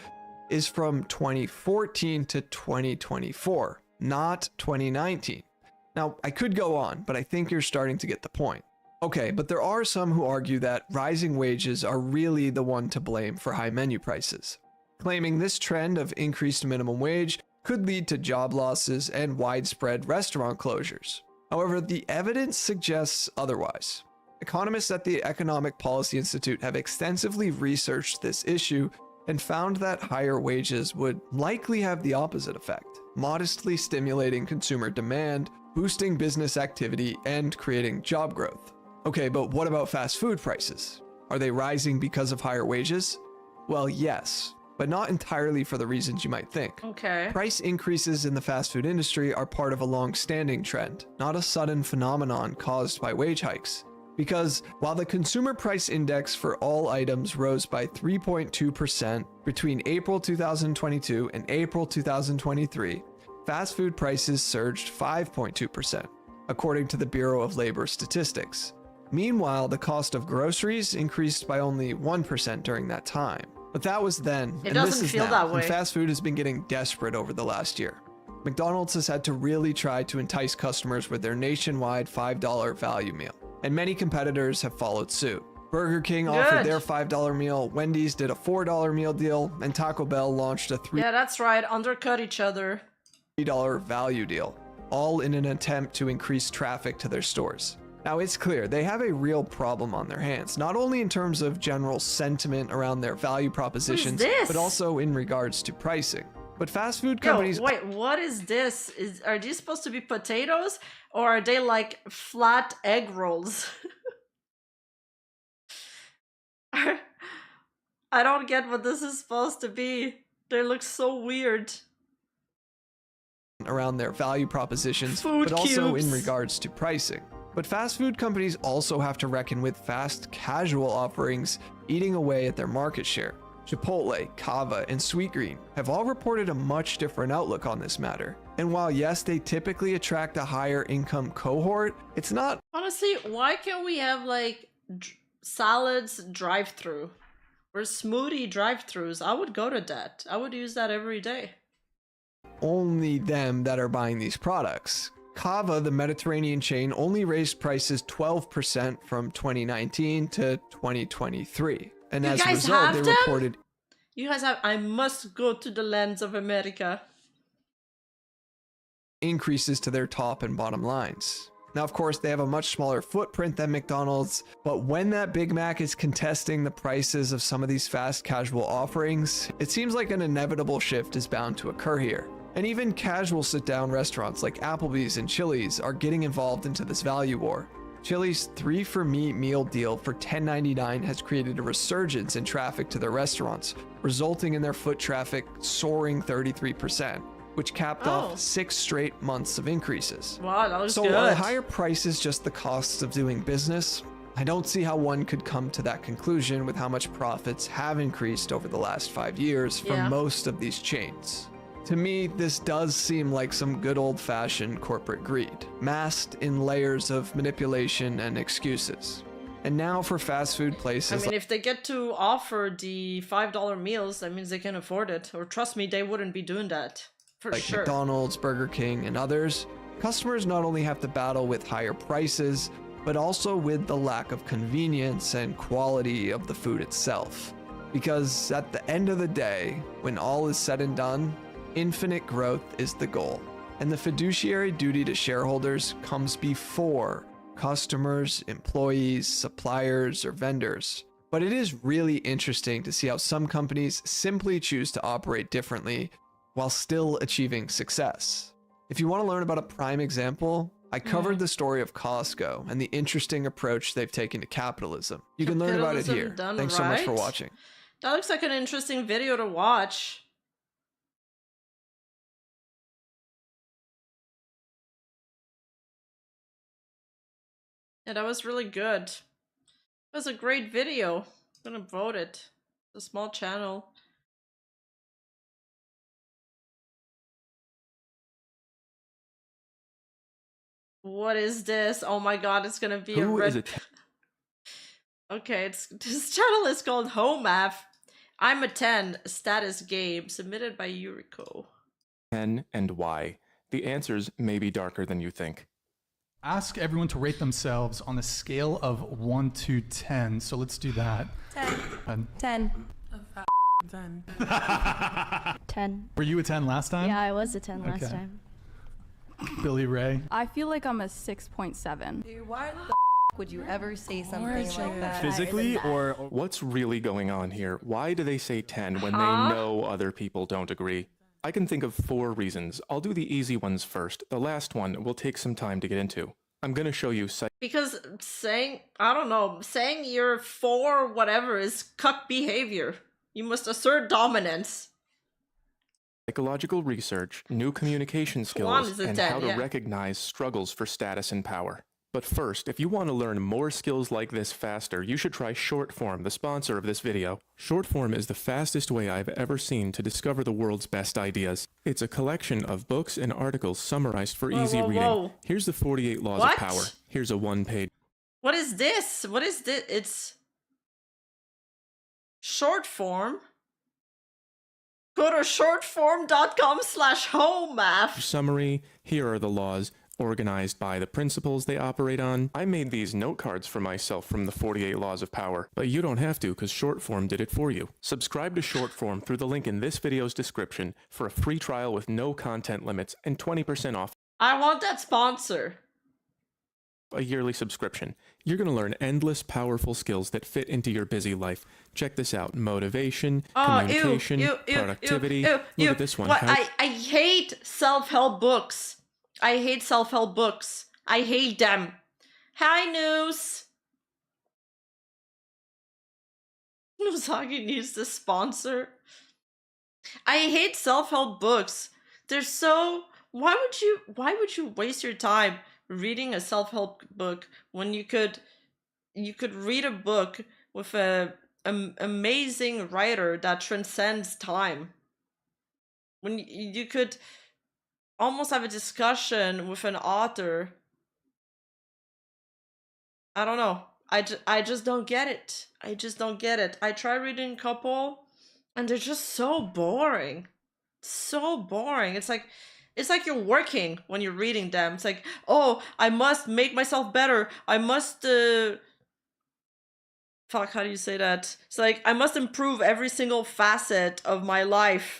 is from 2014 to 2024, not 2019. Now, I could go on, but I think you're starting to get the point. Okay, but there are some who argue that rising wages are really the one to blame for high menu prices, claiming this trend of increased minimum wage could lead to job losses and widespread restaurant closures. However, the evidence suggests otherwise. Economists at the Economic Policy Institute have extensively researched this issue and found that higher wages would likely have the opposite effect, modestly stimulating consumer demand, boosting business activity, and creating job growth. Okay, but what about fast food prices? Are they rising because of higher wages? Well, yes, but not entirely for the reasons you might think. Okay. Price increases in the fast food industry are part of a long-standing trend, not a sudden phenomenon caused by wage hikes. Because while the consumer price index for all items rose by 3.2% between April 2022 and April 2023, fast food prices surged 5.2%, according to the Bureau of Labor Statistics. Meanwhile, the cost of groceries increased by only 1% during that time. But that was then, It and doesn't this is feel now, that way. and fast food has been getting desperate over the last year. McDonald's has had to really try to entice customers with their nationwide $5 value meal, and many competitors have followed suit. Burger King offered their $5 meal, Wendy's did a $4 meal deal, and Taco Bell launched a Yeah, that's right. Undercut each other. $3 value deal, all in an attempt to increase traffic to their stores. Now, it's clear they have a real problem on their hands, not only in terms of general sentiment around their value propositions, but also in regards to pricing. But fast food companies... Yo, wait, what is this? Are these supposed to be potatoes? Or are they like flat egg rolls? I don't get what this is supposed to be. They look so weird. Around their value propositions, Food but also cubes. in regards to pricing. But fast food companies also have to reckon with fast casual offerings eating away at their market share. Chipotle, Cava, and Sweetgreen have all reported a much different outlook on this matter. And while yes, they typically attract a higher income cohort, it's not... Honestly, why can't we have like salads drive-through or smoothie drive-throughs? I would go to that. I would use that every day. only them that are buying these products. Cava, the Mediterranean chain, only raised prices 12% from 2019 to 2023. And as a result, they reported... You guys have. I must go to the lands of America. Increases to their top and bottom lines. Now, of course, they have a much smaller footprint than McDonald's, but when that Big Mac is contesting the prices of some of these fast casual offerings, it seems like an inevitable shift is bound to occur here. And even casual sit-down restaurants like Applebee's and Chili's are getting involved into this value war. Chili's 3 for Me meal deal for $10.99 has created a resurgence in traffic to their restaurants, resulting in their foot traffic soaring 33%, which capped off 6 straight months of increases. Wow, that looks so good. are higher prices just the costs of doing business? I don't see how one could come to that conclusion with how much profits have increased over the last 5 years for most of these chains. To me, this does seem like some good old-fashioned corporate greed, masked in layers of manipulation and excuses. And now for fast food places. I mean, if they get to offer the $5 meals, that means they can afford it. Or trust me, they wouldn't be doing that. For like sure. McDonald's, Burger King, and others, customers not only have to battle with higher prices, but also with the lack of convenience and quality of the food itself. Because at the end of the day, when all is said and done, infinite growth is the goal. And the fiduciary duty to shareholders comes before customers, employees, suppliers, or vendors. But it is really interesting to see how some companies simply choose to operate differently while still achieving success. If you want to learn about a prime example, I covered the story of Costco and the interesting approach they've taken to capitalism. You can learn about it here. Thanks so much for watching. That looks like an interesting video to watch. Yeah, that was really good. It was a great video. I'm gonna vote it. It's a small channel. What is this? Oh my god, it's gonna be a red... Okay, this channel is called Home App. I'm a 10, status game, submitted by Yuriko. 10 and why? The answers may be darker than you think. Ask everyone to rate themselves on a scale of 1 to 10. So let's do that. 10. 10. 10. Were you a 10 last time? Yeah, I was a 10 last time. Billy Ray. I feel like I'm a 6.7. Dude, why the would you ever say something like that? Physically, or what's really going on here? Why do they say 10 when they know other people don't agree? I can think of 4 reasons. I'll do the easy ones first. The last one will take some time to get into. I'm gonna show you because saying, I don't know, saying you're 4 whatever is cuck behavior. You must assert dominance. Psychological research, new communication skills, and how to recognize struggles for status and power. But first, if you want to learn more skills like this faster, you should try Shortform, the sponsor of this video. Shortform is the fastest way I've ever seen to discover the world's best ideas. It's a collection of books and articles summarized for easy reading. Here's the 48 Laws of Power. Here's a 1-page. What is this? What is this? It's Shortform. Go to shortform.com/homemap. Summary. Here are the laws, organized by the principles they operate on. I made these note cards for myself from the 48 Laws of Power, but you don't have to because Shortform did it for you. Subscribe to Shortform through the link in this video's description for a free trial with no content limits and 20% off. I want that sponsor. A yearly subscription. You're going to learn endless powerful skills that fit into your busy life. Check this out. Motivation, communication, productivity. Look at this one. I hate self-help books. I hate self-help books. I hate them. Hi, News. Nozagi needs the sponsor. I hate self-help books. They're so... Why would you waste your time reading a self-help book when you could read a book with an amazing writer that transcends time? When you could almost have a discussion with an author. I don't know. I just don't get it. I just don't get it. I try reading a couple and they're just so boring. So boring. It's like you're working when you're reading them. It's like, oh, I must make myself better. I must fuck, how do you say that? It's like, I must improve every single facet of my life.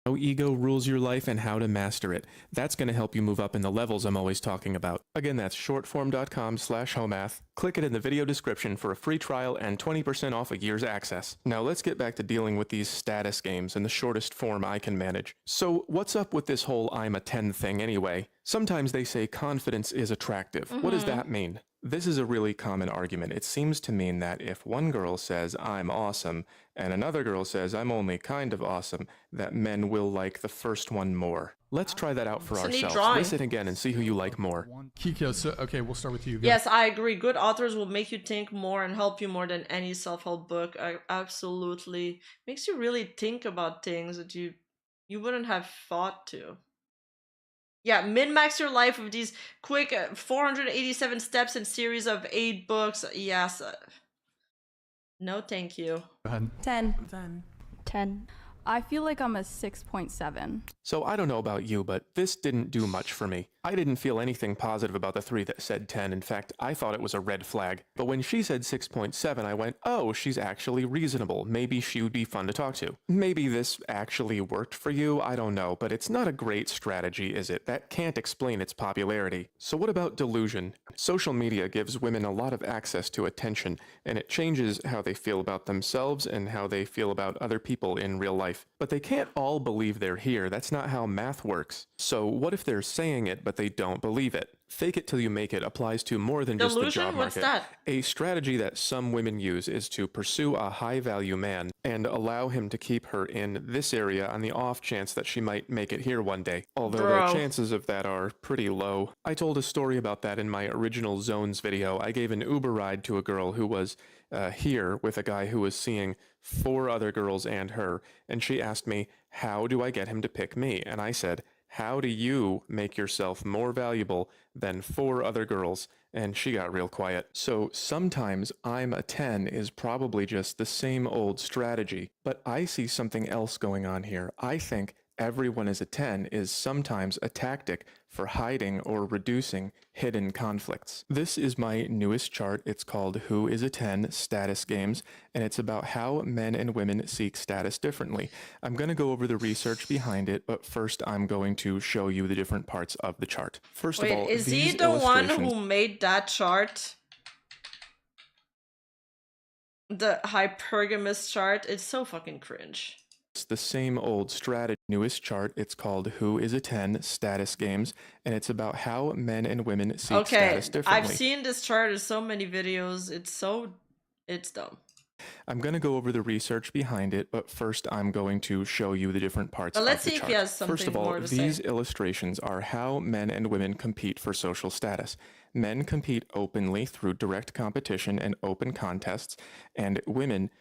How ego rules your life and how to master it. That's going to help you move up in the levels I'm always talking about. Again, that's shortform.com/homath. Click it in the video description for a free trial and 20% off a year's access. Now let's get back to dealing with these status games in the shortest form I can manage. So what's up with this whole I'm a 10 thing anyway? Sometimes they say confidence is attractive. What does that mean? This is a really common argument. It seems to mean that if one girl says, I'm awesome, and another girl says, I'm only kind of awesome, that men will like the first one more. Let's try that out for ourselves. Listen again and see who you like more. Kiko, so, okay, we'll start with you. Go. Yes, I agree. Good authors will make you think more and help you more than any self-help book. Absolutely. Makes you really think about things that you wouldn't have thought to. Yeah, min-max your life with these quick 487 steps and series of 8 books. Yes. No, thank you. Go ahead. 10. 10. I feel like I'm a 6.7. So I don't know about you, but this didn't do much for me. I didn't feel anything positive about the 3 that said 10. In fact, I thought it was a red flag. But when she said 6.7, I went, oh, she's actually reasonable. Maybe she would be fun to talk to. Maybe this actually worked for you, I don't know, but it's not a great strategy, is it? That can't explain its popularity. So what about delusion? Social media gives women a lot of access to attention, and it changes how they feel about themselves and how they feel about other people in real life. But they can't all believe they're here. That's not how math works. So what if they're saying it, but they don't believe it? Fake it till you make it applies to more than just the job market. What's that? A strategy that some women use is to pursue a high-value man and allow him to keep her in this area on the off chance that she might make it here one day. Although the chances of that are pretty low. I told a story about that in my original Zones video. I gave an Uber ride to a girl who was here with a guy who was seeing 4 other girls and her, and she asked me, how do I get him to pick me? And I said, how do you make yourself more valuable than 4 other girls? And she got real quiet. So sometimes I'm a 10 is probably just the same old strategy, but I see something else going on here. I think everyone is a 10 is sometimes a tactic for hiding or reducing hidden conflicts. This is my newest chart. It's called Who is a 10? Status Games, and it's about how men and women seek status differently. I'm going to go over the research behind it, but first I'm going to show you the different parts of the chart. First of all, is he the one who made that chart? The hypergamous chart? It's so fucking cringe. It's the same old strategy. Newest chart, it's called Who is a 10? Status Games, and it's about how men and women seek status differently. I've seen this chart in so many videos. It's dumb. I'm going to go over the research behind it, but first I'm going to show you the different parts of the chart. Let's see if he has something First of all, more to these say. illustrations are how men and women compete for social status. Men compete openly through direct competition and open contests, and women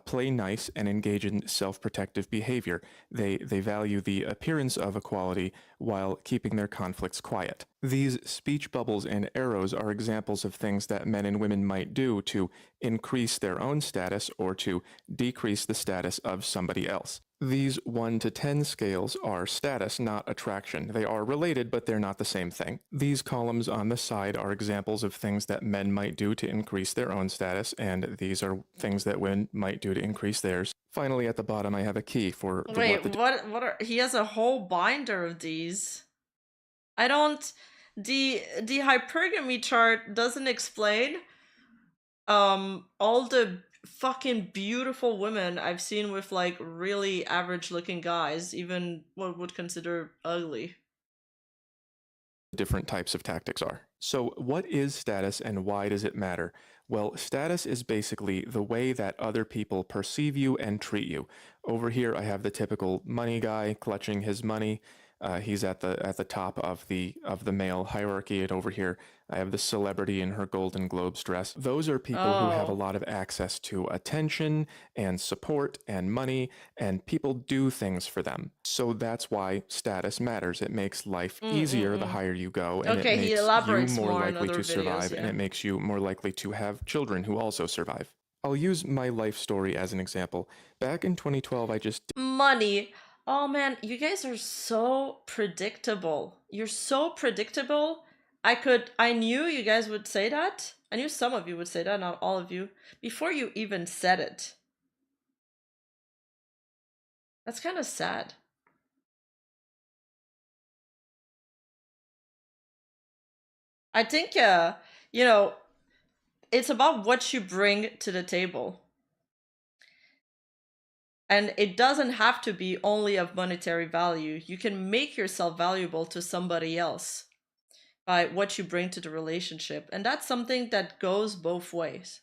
play nice and engage in self-protective behavior. They value the appearance of equality while keeping their conflicts quiet. These speech bubbles and arrows are examples of things that men and women might do to increase their own status or to decrease the status of somebody else. These 1 to 10 scales are status, not attraction. They are related, but they're not the same thing. These columns on the side are examples of things that men might do to increase their own status, and these are things that women might do to increase theirs. Finally, at the bottom, I have a key for what are he has a whole binder of these. I don't the hypergamy chart doesn't explain all the fucking beautiful women I've seen with like really average looking guys, even what would consider ugly. Different types of tactics are. So what is status and why does it matter? Well, status is basically the way that other people perceive you and treat you. Over here I have the typical money guy clutching his money. He's at the top of the male hierarchy, and over here I have the celebrity in her Golden Globes dress. Those are people who have a lot of access to attention and support and money, and people do things for them. So that's why status matters. It makes life easier the higher you go, and it makes you more likely to survive, and it makes you more likely to have children who also survive. I'll use my life story as an example. Back in 2012, I just... Money. Oh man, you guys are so predictable. You're so predictable. I knew you guys would say that. I knew some of you would say that, not all of you, before you even said it. That's kind of sad. I think, you know, it's about what you bring to the table. And it doesn't have to be only of monetary value. You can make yourself valuable to somebody else by what you bring to the relationship. And that's something that goes both ways.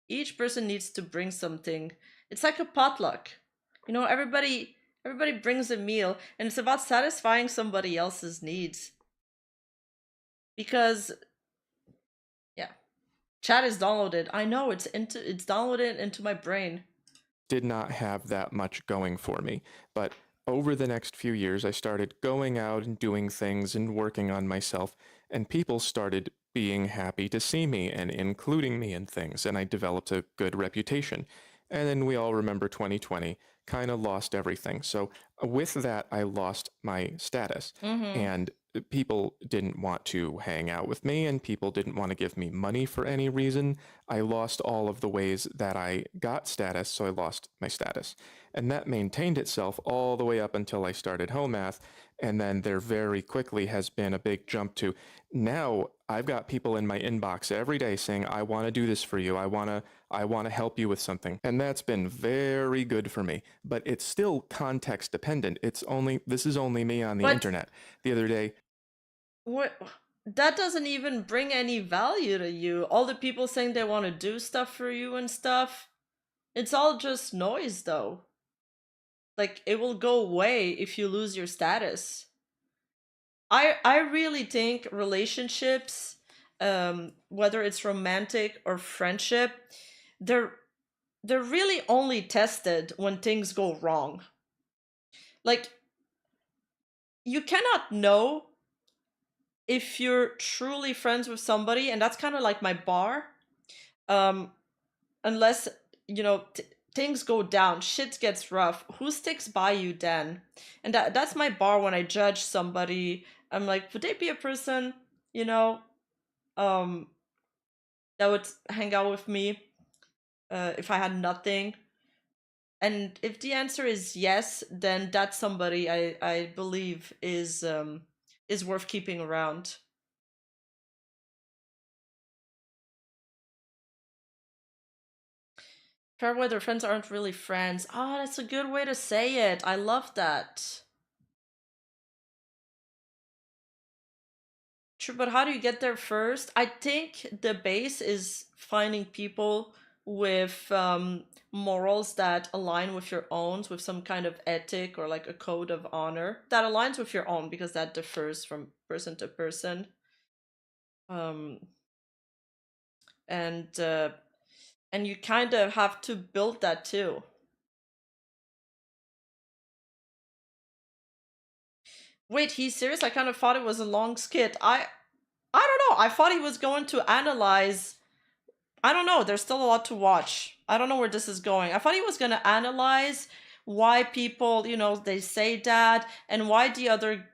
Each person needs to bring something. It's like a potluck. You know, everybody brings a meal, and it's about satisfying somebody else's needs. Because yeah, chat is downloaded. I know it's downloaded into my brain. Did not have that much going for me, but over the next few years I started going out and doing things and working on myself, and people started being happy to see me and including me in things, and I developed a good reputation. And then we all remember 2020 kind of lost everything. So with that, I lost my status. And people didn't want to hang out with me, and people didn't want to give me money for any reason. I lost all of the ways that I got status, so I lost my status. And that maintained itself all the way up until I started home math, and then there very quickly has been a big jump to now I've got people in my inbox every day saying, I want to do this for you. I want to help you with something. And that's been very good for me, but it's still context dependent. This is only me on the internet. The other day, what? That doesn't even bring any value to you. All the people saying they want to do stuff for you and stuff, it's all just noise though. Like, it will go away if you lose your status. I really think relationships, whether it's romantic or friendship, they're really only tested when things go wrong. Like, you cannot know if you're truly friends with somebody, and that's kind of like my bar, unless, you know, things go down, shit gets rough, who sticks by you then? And that's my bar when I judge somebody. I'm like, would they be a person, you know, that would hang out with me if I had nothing? And if the answer is yes, then that's somebody I believe is worth keeping around. Fair weather friends aren't really friends. Oh, that's a good way to say it. I love that. True, but how do you get there first? I think the base is finding people with morals that align with your own, with some kind of ethic or like a code of honor that aligns with your own, because that differs from person to person. And you kind of have to build that too. Wait, he's serious? I kind of thought it was a long skit. I don't know. I thought he was going to analyze. I don't know. There's still a lot to watch. I don't know where this is going. I thought he was going to analyze why people, you know, they say that, and why the other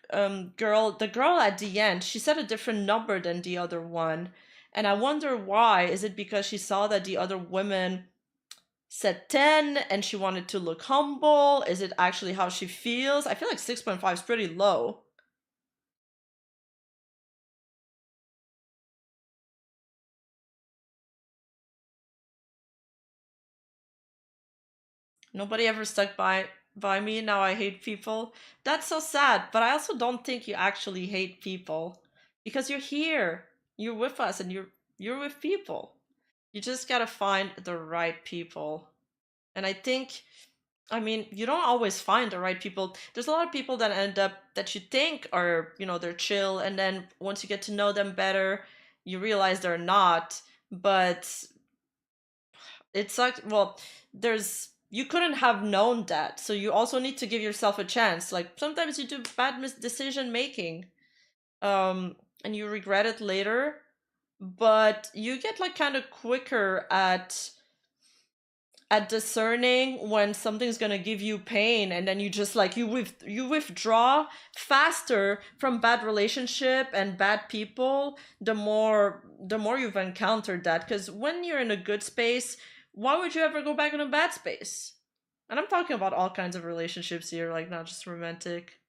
the girl at the end, she said a different number than the other one. And I wonder why. Is it because she saw that the other women said 10 and she wanted to look humble? Is it actually how she feels? I feel like 6.5 is pretty low. Nobody ever stuck by me. Now I hate people. That's so sad, but I also don't think you actually hate people, because you're here. You're with us, and you're with people. You just gotta find the right people. And I think, I mean, you don't always find the right people. There's a lot of people that end up that you think are, you know, they're chill, and then once you get to know them better, you realize they're not. But it sucks. Well, you couldn't have known that, so you also need to give yourself a chance. Like, sometimes you do bad decision making, and you regret it later, but you get like kind of quicker at at discerning when something's gonna give you pain, and then you just like you withdraw faster from bad relationship and bad people the more you've encountered that. Because when you're in a good space, why would you ever go back in a bad space? And I'm talking about all kinds of relationships here, like not just romantic.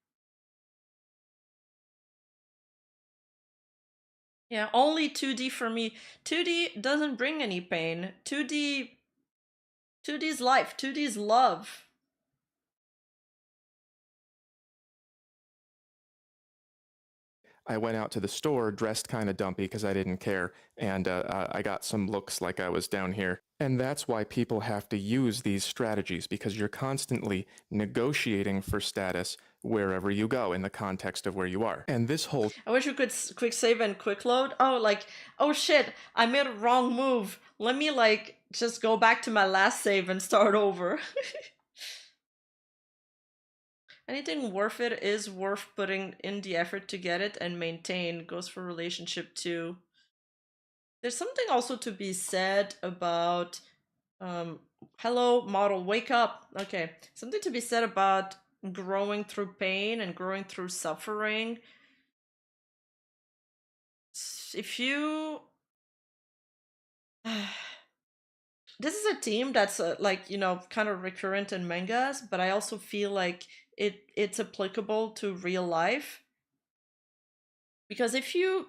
Yeah, only 2D for me. 2D doesn't bring any pain. 2D's life. 2D's love. I went out to the store dressed kind of dumpy because I didn't care, and I got some looks like I was down here. And that's why people have to use these strategies, because you're constantly negotiating for status wherever you go in the context of where you are. And this whole... I wish we could quick save and quick load. Oh, like, oh shit, I made a wrong move. Let me like just go back to my last save and start over. Anything worth it is worth putting in the effort to get it and maintain. Goes for relationship too. There's something also to be said about hello model, wake up. Okay, something to be said about growing through pain and growing through suffering. If you this is a theme that's like, you know, kind of recurrent in mangas, but I also feel like it's applicable to real life. Because if you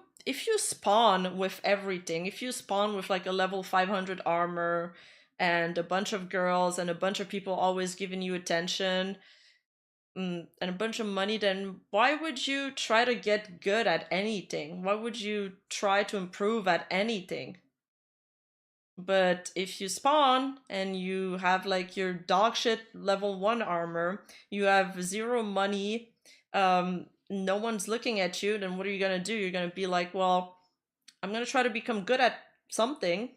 spawn with everything, if you spawn with like a level 500 armor and a bunch of girls and a bunch of people always giving you attention and a bunch of money, then why would you try to get good at anything? Why would you try to improve at anything? But if you spawn and you have like your dog shit level 1 armor, you have 0 money, no one's looking at you, then what are you gonna do? You're gonna be like, well, I'm gonna try to become good at something,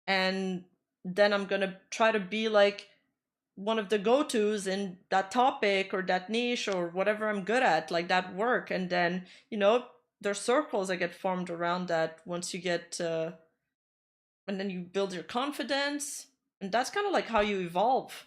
and then I'm gonna try to be like one of the go-tos in that topic or that niche or whatever I'm good at, like that work. And then, you know, there's circles that get formed around that once you get and then you build your confidence, and that's kind of like how you evolve.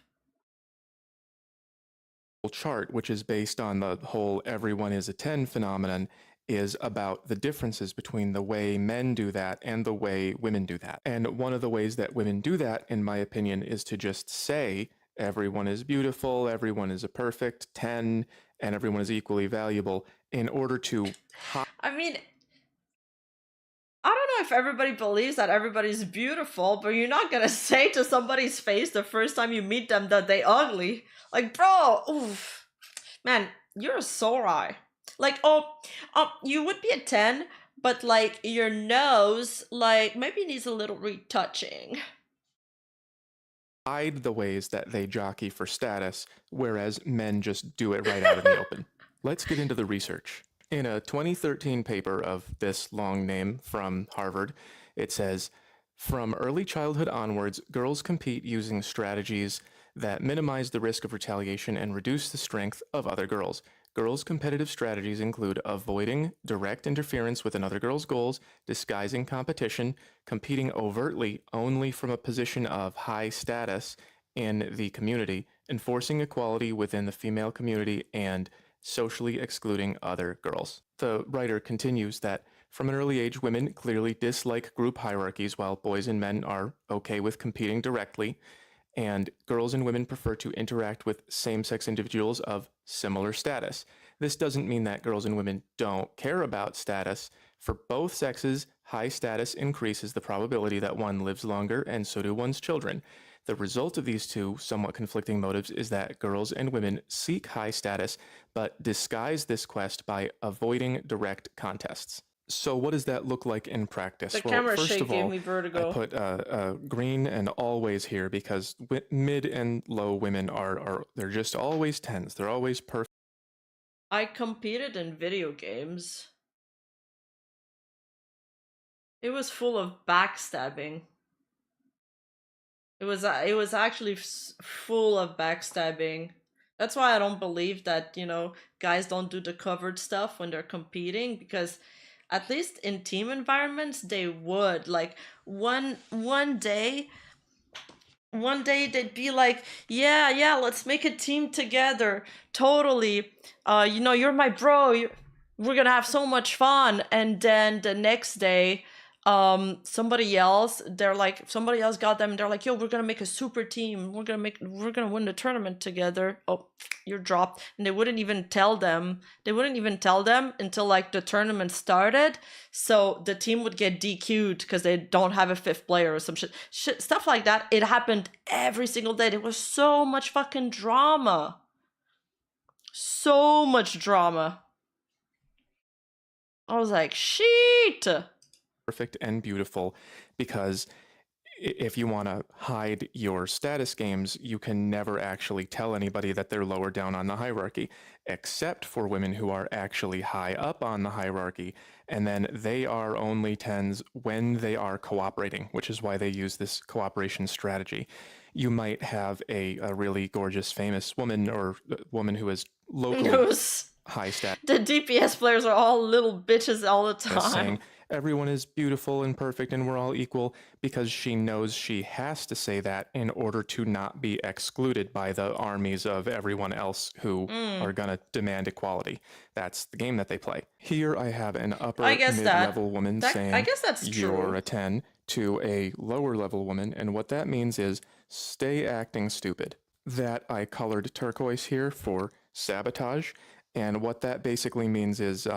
Chart, which is based on the whole everyone is a 10 phenomenon, is about the differences between the way men do that and the way women do that. And one of the ways that women do that, in my opinion, is to just say everyone is beautiful, everyone is a perfect 10, and everyone is equally valuable in order to... I mean, I don't know if everybody believes that everybody's beautiful, but you're not gonna say to somebody's face the first time you meet them that they ugly. Like, bro, oof, man, you're a Sorai. Like, you would be a 10, but like your nose, like maybe needs a little retouching. Hide the ways that they jockey for status, whereas men just do it right out in the open. Let's get into the research. In a 2013 paper of this long name from Harvard, it says, from early childhood onwards, girls compete using strategies that minimize the risk of retaliation and reduce the strength of other girls. Girls' competitive strategies include avoiding direct interference with another girl's goals, disguising competition, competing overtly only from a position of high status in the community, enforcing equality within the female community, and socially excluding other girls. The writer continues that from an early age, women clearly dislike group hierarchies while boys and men are okay with competing directly, and girls and women prefer to interact with same-sex individuals of similar status. This doesn't mean that girls and women don't care about status. For both sexes, high status increases the probability that one lives longer, and so do one's children. The result of these two somewhat conflicting motives is that girls and women seek high status, but disguise this quest by avoiding direct contests. So what does that look like in practice? The camera shake gave me vertigo. I put green and always here because mid and low women they're just always 10s. They're always perfect. I competed in video games. It was full of backstabbing. It was actually full of backstabbing. That's why I don't believe that, you know, guys don't do the covered stuff when they're competing, because at least in team environments they would. Like one day one day they'd be like, yeah, let's make a team together. Totally. You know, you're my bro. We're gonna have so much fun. And then the next day, somebody else got them. They're like, yo, we're gonna make a super team. We're gonna win the tournament together. Oh, you're dropped. And they wouldn't even tell them. They wouldn't even tell them until like the tournament started. So the team would get DQ'd because they don't have a fifth player or some shit, stuff like that. It happened every single day. There was so much fucking drama. So much drama. I was like, shit. Perfect and beautiful, because if you want to hide your status games, you can never actually tell anybody that they're lower down on the hierarchy, except for women who are actually high up on the hierarchy, and then they are only 10s when they are cooperating, which is why they use this cooperation strategy. You might have a really gorgeous, famous woman or woman who is locally high stat. The DPS players are all little bitches all the time. Saying everyone is beautiful and perfect and we're all equal, because she knows she has to say that in order to not be excluded by the armies of everyone else who are going to demand equality. That's the game that they play. Here I have an upper mid-level woman saying, I guess that's true. You're a 10 to a lower level woman, and what that means is stay acting stupid. That I colored turquoise here for sabotage, and what that basically means is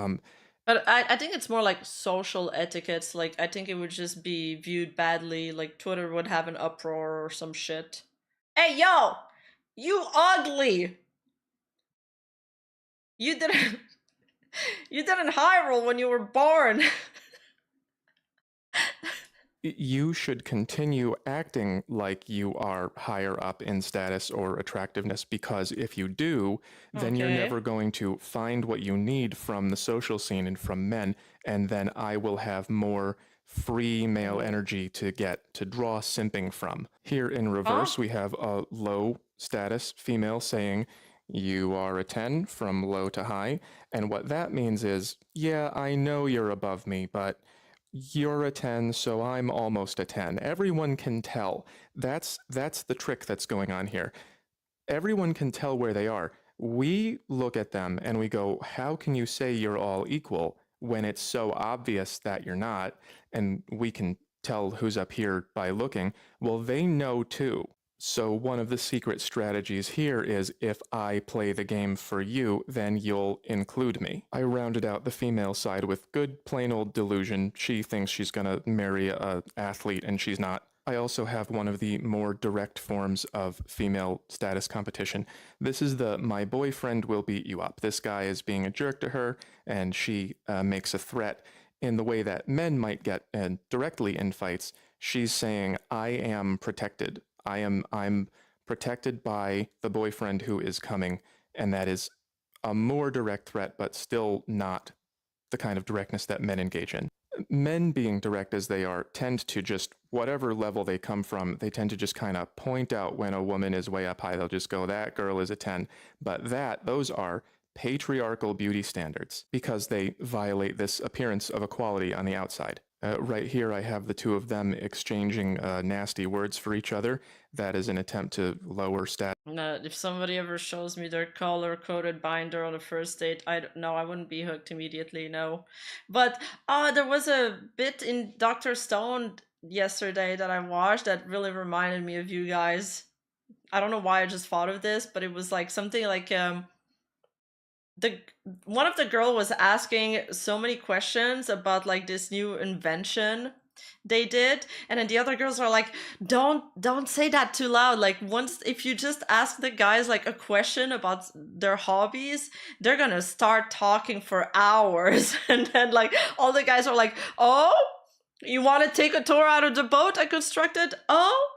but I think it's more like social etiquettes. Like, I think it would just be viewed badly. Like, Twitter would have an uproar or some shit. Hey, yo! You ugly! You didn't... You didn't hyrule when you were born! You should continue acting like you are higher up in status or attractiveness, because if you do, then you're never going to find what you need from the social scene and from men, and then I will have more free male energy to draw simping from. Here in reverse, we have a low status female saying, you are a 10 from low to high, and what that means is, yeah, I know you're above me, but you're a 10, so I'm almost a 10. Everyone can tell. That's the trick that's going on here. Everyone can tell where they are. We look at them and we go, how can you say you're all equal when it's so obvious that you're not? And we can tell who's up here by looking. Well, they know too. So one of the secret strategies here is, if I play the game for you, then you'll include me. I rounded out the female side with good plain old delusion. She thinks she's gonna marry an athlete and she's not. I also have one of the more direct forms of female status competition. This is the my boyfriend will beat you up. This guy is being a jerk to her and she makes a threat in the way that men might get directly in fights. She's saying, I am protected. I'm protected by the boyfriend who is coming, and that is a more direct threat, but still not the kind of directness that men engage in. Men, being direct as they are, tend to just, whatever level they come from, they tend to just kind of point out when a woman is way up high. They'll just go, that girl is a 10. But those are patriarchal beauty standards, because they violate this appearance of equality on the outside. Right here I have the two of them exchanging nasty words for each other. That is an attempt to lower status. If somebody ever shows me their color-coded binder on a first date, I wouldn't be hooked immediately, no. But there was a bit in Dr. Stone yesterday that I watched that really reminded me of you guys. I don't know why I just thought of this, but it was like something like one of the girl was asking so many questions about like this new invention they did, and then the other girls are like, don't say that too loud. Like, if you just ask the guys like a question about their hobbies, they're gonna start talking for hours. And then like all the guys are like, oh, you want to take a tour out of the boat I constructed? Oh,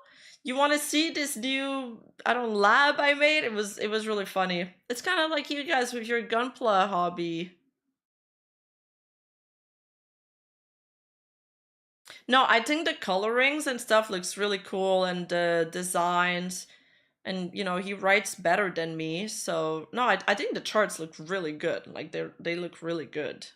you want to see this new lab I made? It was really funny. It's kind of like you guys with your gunpla hobby. No, I think the colorings and stuff looks really cool, and the designs, and you know, he writes better than me, so no, I think the charts look really good. Like they look really good.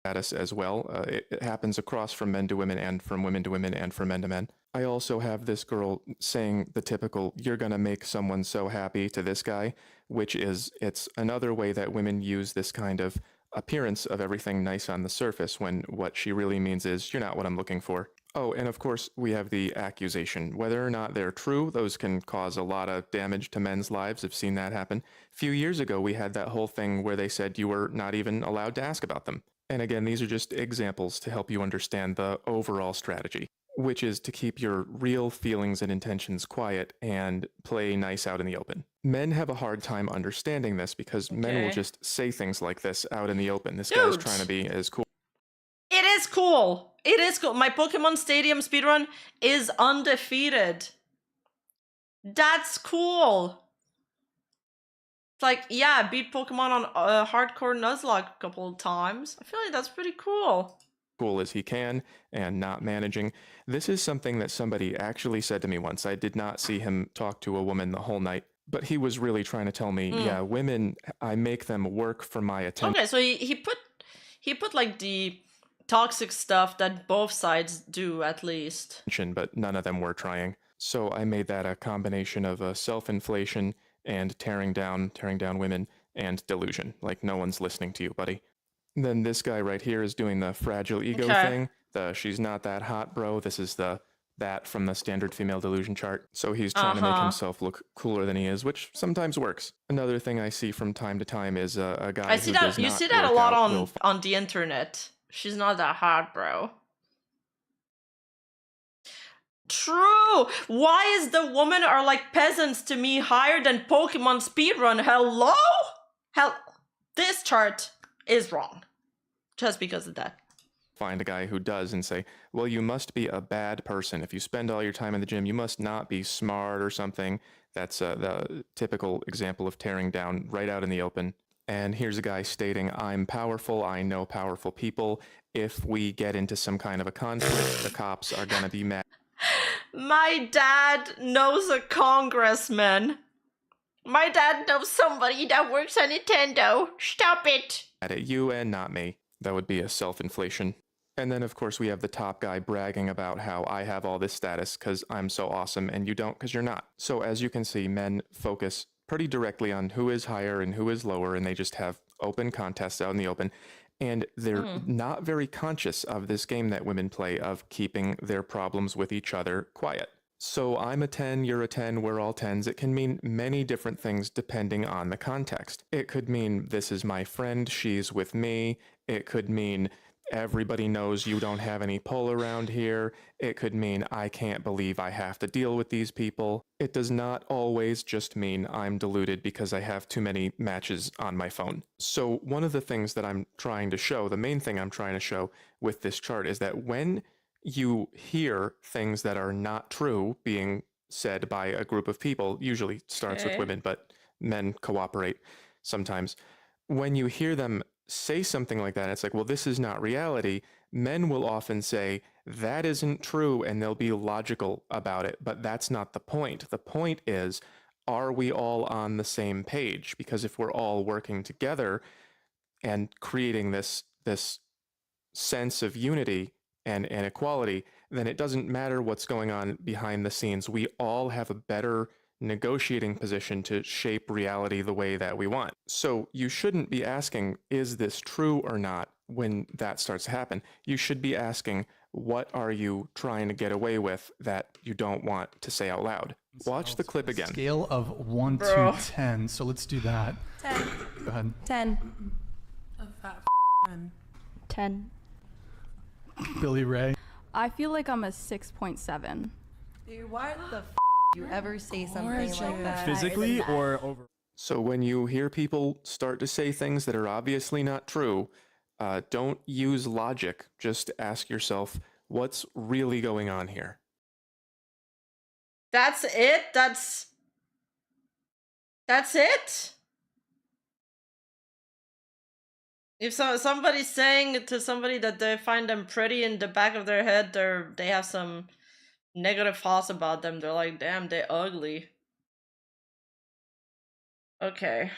status as well. It happens across from men to women and from women to women and from men to men. I also have this girl saying the typical, you're gonna make someone so happy to this guy, which is, it's another way that women use this kind of appearance of everything nice on the surface when what she really means is, you're not what I'm looking for. Oh, and of course, we have the accusation. Whether or not they're true, those can cause a lot of damage to men's lives. I've seen that happen. A few years ago, we had that whole thing where they said you were not even allowed to ask about them. And again, these are just examples to help you understand the overall strategy, which is to keep your real feelings and intentions quiet and play nice out in the open. Men have a hard time understanding this because men will just say things like this out in the open. This guy's trying to be as cool. It is cool. It is cool. My Pokemon Stadium speedrun is undefeated. That's cool. It's like, yeah, I beat Pokemon on Hardcore Nuzlocke a couple of times. I feel like that's pretty cool. Cool as he can and not managing. This is something that somebody actually said to me once. I did not see him talk to a woman the whole night, but he was really trying to tell me, yeah, women, I make them work for my attention. Okay, so he put like the toxic stuff that both sides do, at least. But none of them were trying. So I made that a combination of self-inflation and tearing down women and delusion. Like, no one's listening to you, buddy. Then this guy right here is doing the fragile ego thing. The she's not that hot, bro. This is that from the standard female delusion chart. So he's trying to make himself look cooler than he is, which sometimes works. Another thing I see from time to time is a guy I see who that does you not see that a work lot out on the internet. She's not that hot, bro. True. Why is the women are like peasants to me higher than Pokemon speedrun? Hello? This chart is wrong. Just because of that. Find a guy who does and say, well, you must be a bad person. If you spend all your time in the gym, you must not be smart or something. That's the typical example of tearing down right out in the open. And here's a guy stating, I'm powerful, I know powerful people. If we get into some kind of a conflict, the cops are gonna be mad. My dad knows a congressman. My dad knows somebody that works at Nintendo. Stop it. At you and not me. That would be a self-inflation. And then, of course, we have the top guy bragging about how I have all this status because I'm so awesome and you don't because you're not. So as you can see, men focus pretty directly on who is higher and who is lower, and they just have open contests out in the open. And they're not very conscious of this game that women play of keeping their problems with each other quiet. So I'm a 10, you're a 10, we're all 10s. It can mean many different things depending on the context. It could mean this is my friend, she's with me. It could mean everybody knows you don't have any pull around here. It could mean I can't believe I have to deal with these people. It does not always just mean I'm deluded because I have too many matches on my phone. So one of the things that I'm trying to show, the main thing I'm trying to show with this chart is that when you hear things that are not true being said by a group of people, usually starts with women, but men cooperate sometimes. When you hear them say something like that, it's like, well, this is not reality. Men will often say, that isn't true, and they'll be logical about it, but that's not the point. The point is, are we all on the same page? Because if we're all working together and creating this sense of unity and equality, then it doesn't matter what's going on behind the scenes. We all have a better negotiating position to shape reality the way that we want. So you shouldn't be asking, is this true or not, when that starts to happen. You should be asking, what are you trying to get away with that you don't want to say out loud? Watch the clip again. Scale of 1 to 10. So let's do that. 10. Go ahead. 10. A fat 10. Billy Ray. I feel like I'm a 6.7. Dude, why the you ever say something like that? Physically or over? So when you hear people start to say things that are obviously not true, don't use logic. Just ask yourself, what's really going on here? That's it? That's it? If somebody's saying to somebody that they find them pretty, in the back of their head, they have some negative thoughts about them. They're like, damn, they're ugly. Okay.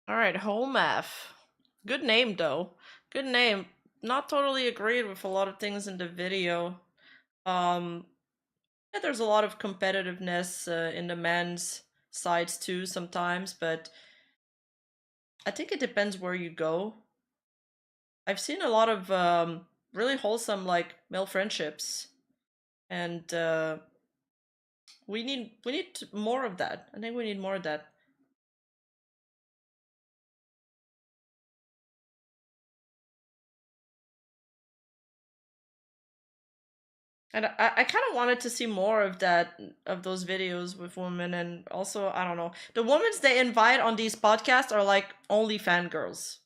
All right, Home F. Good name though. Good name. Not totally agreed with a lot of things in the video. Yeah, there's a lot of competitiveness in the men's sides too sometimes, but I think it depends where you go. I've seen a lot of really wholesome like male friendships, and we need more of that. I think we need more of that. And I kind of wanted to see more of that, of those videos with women. And also, I don't know, the women they invite on these podcasts are like only fangirls.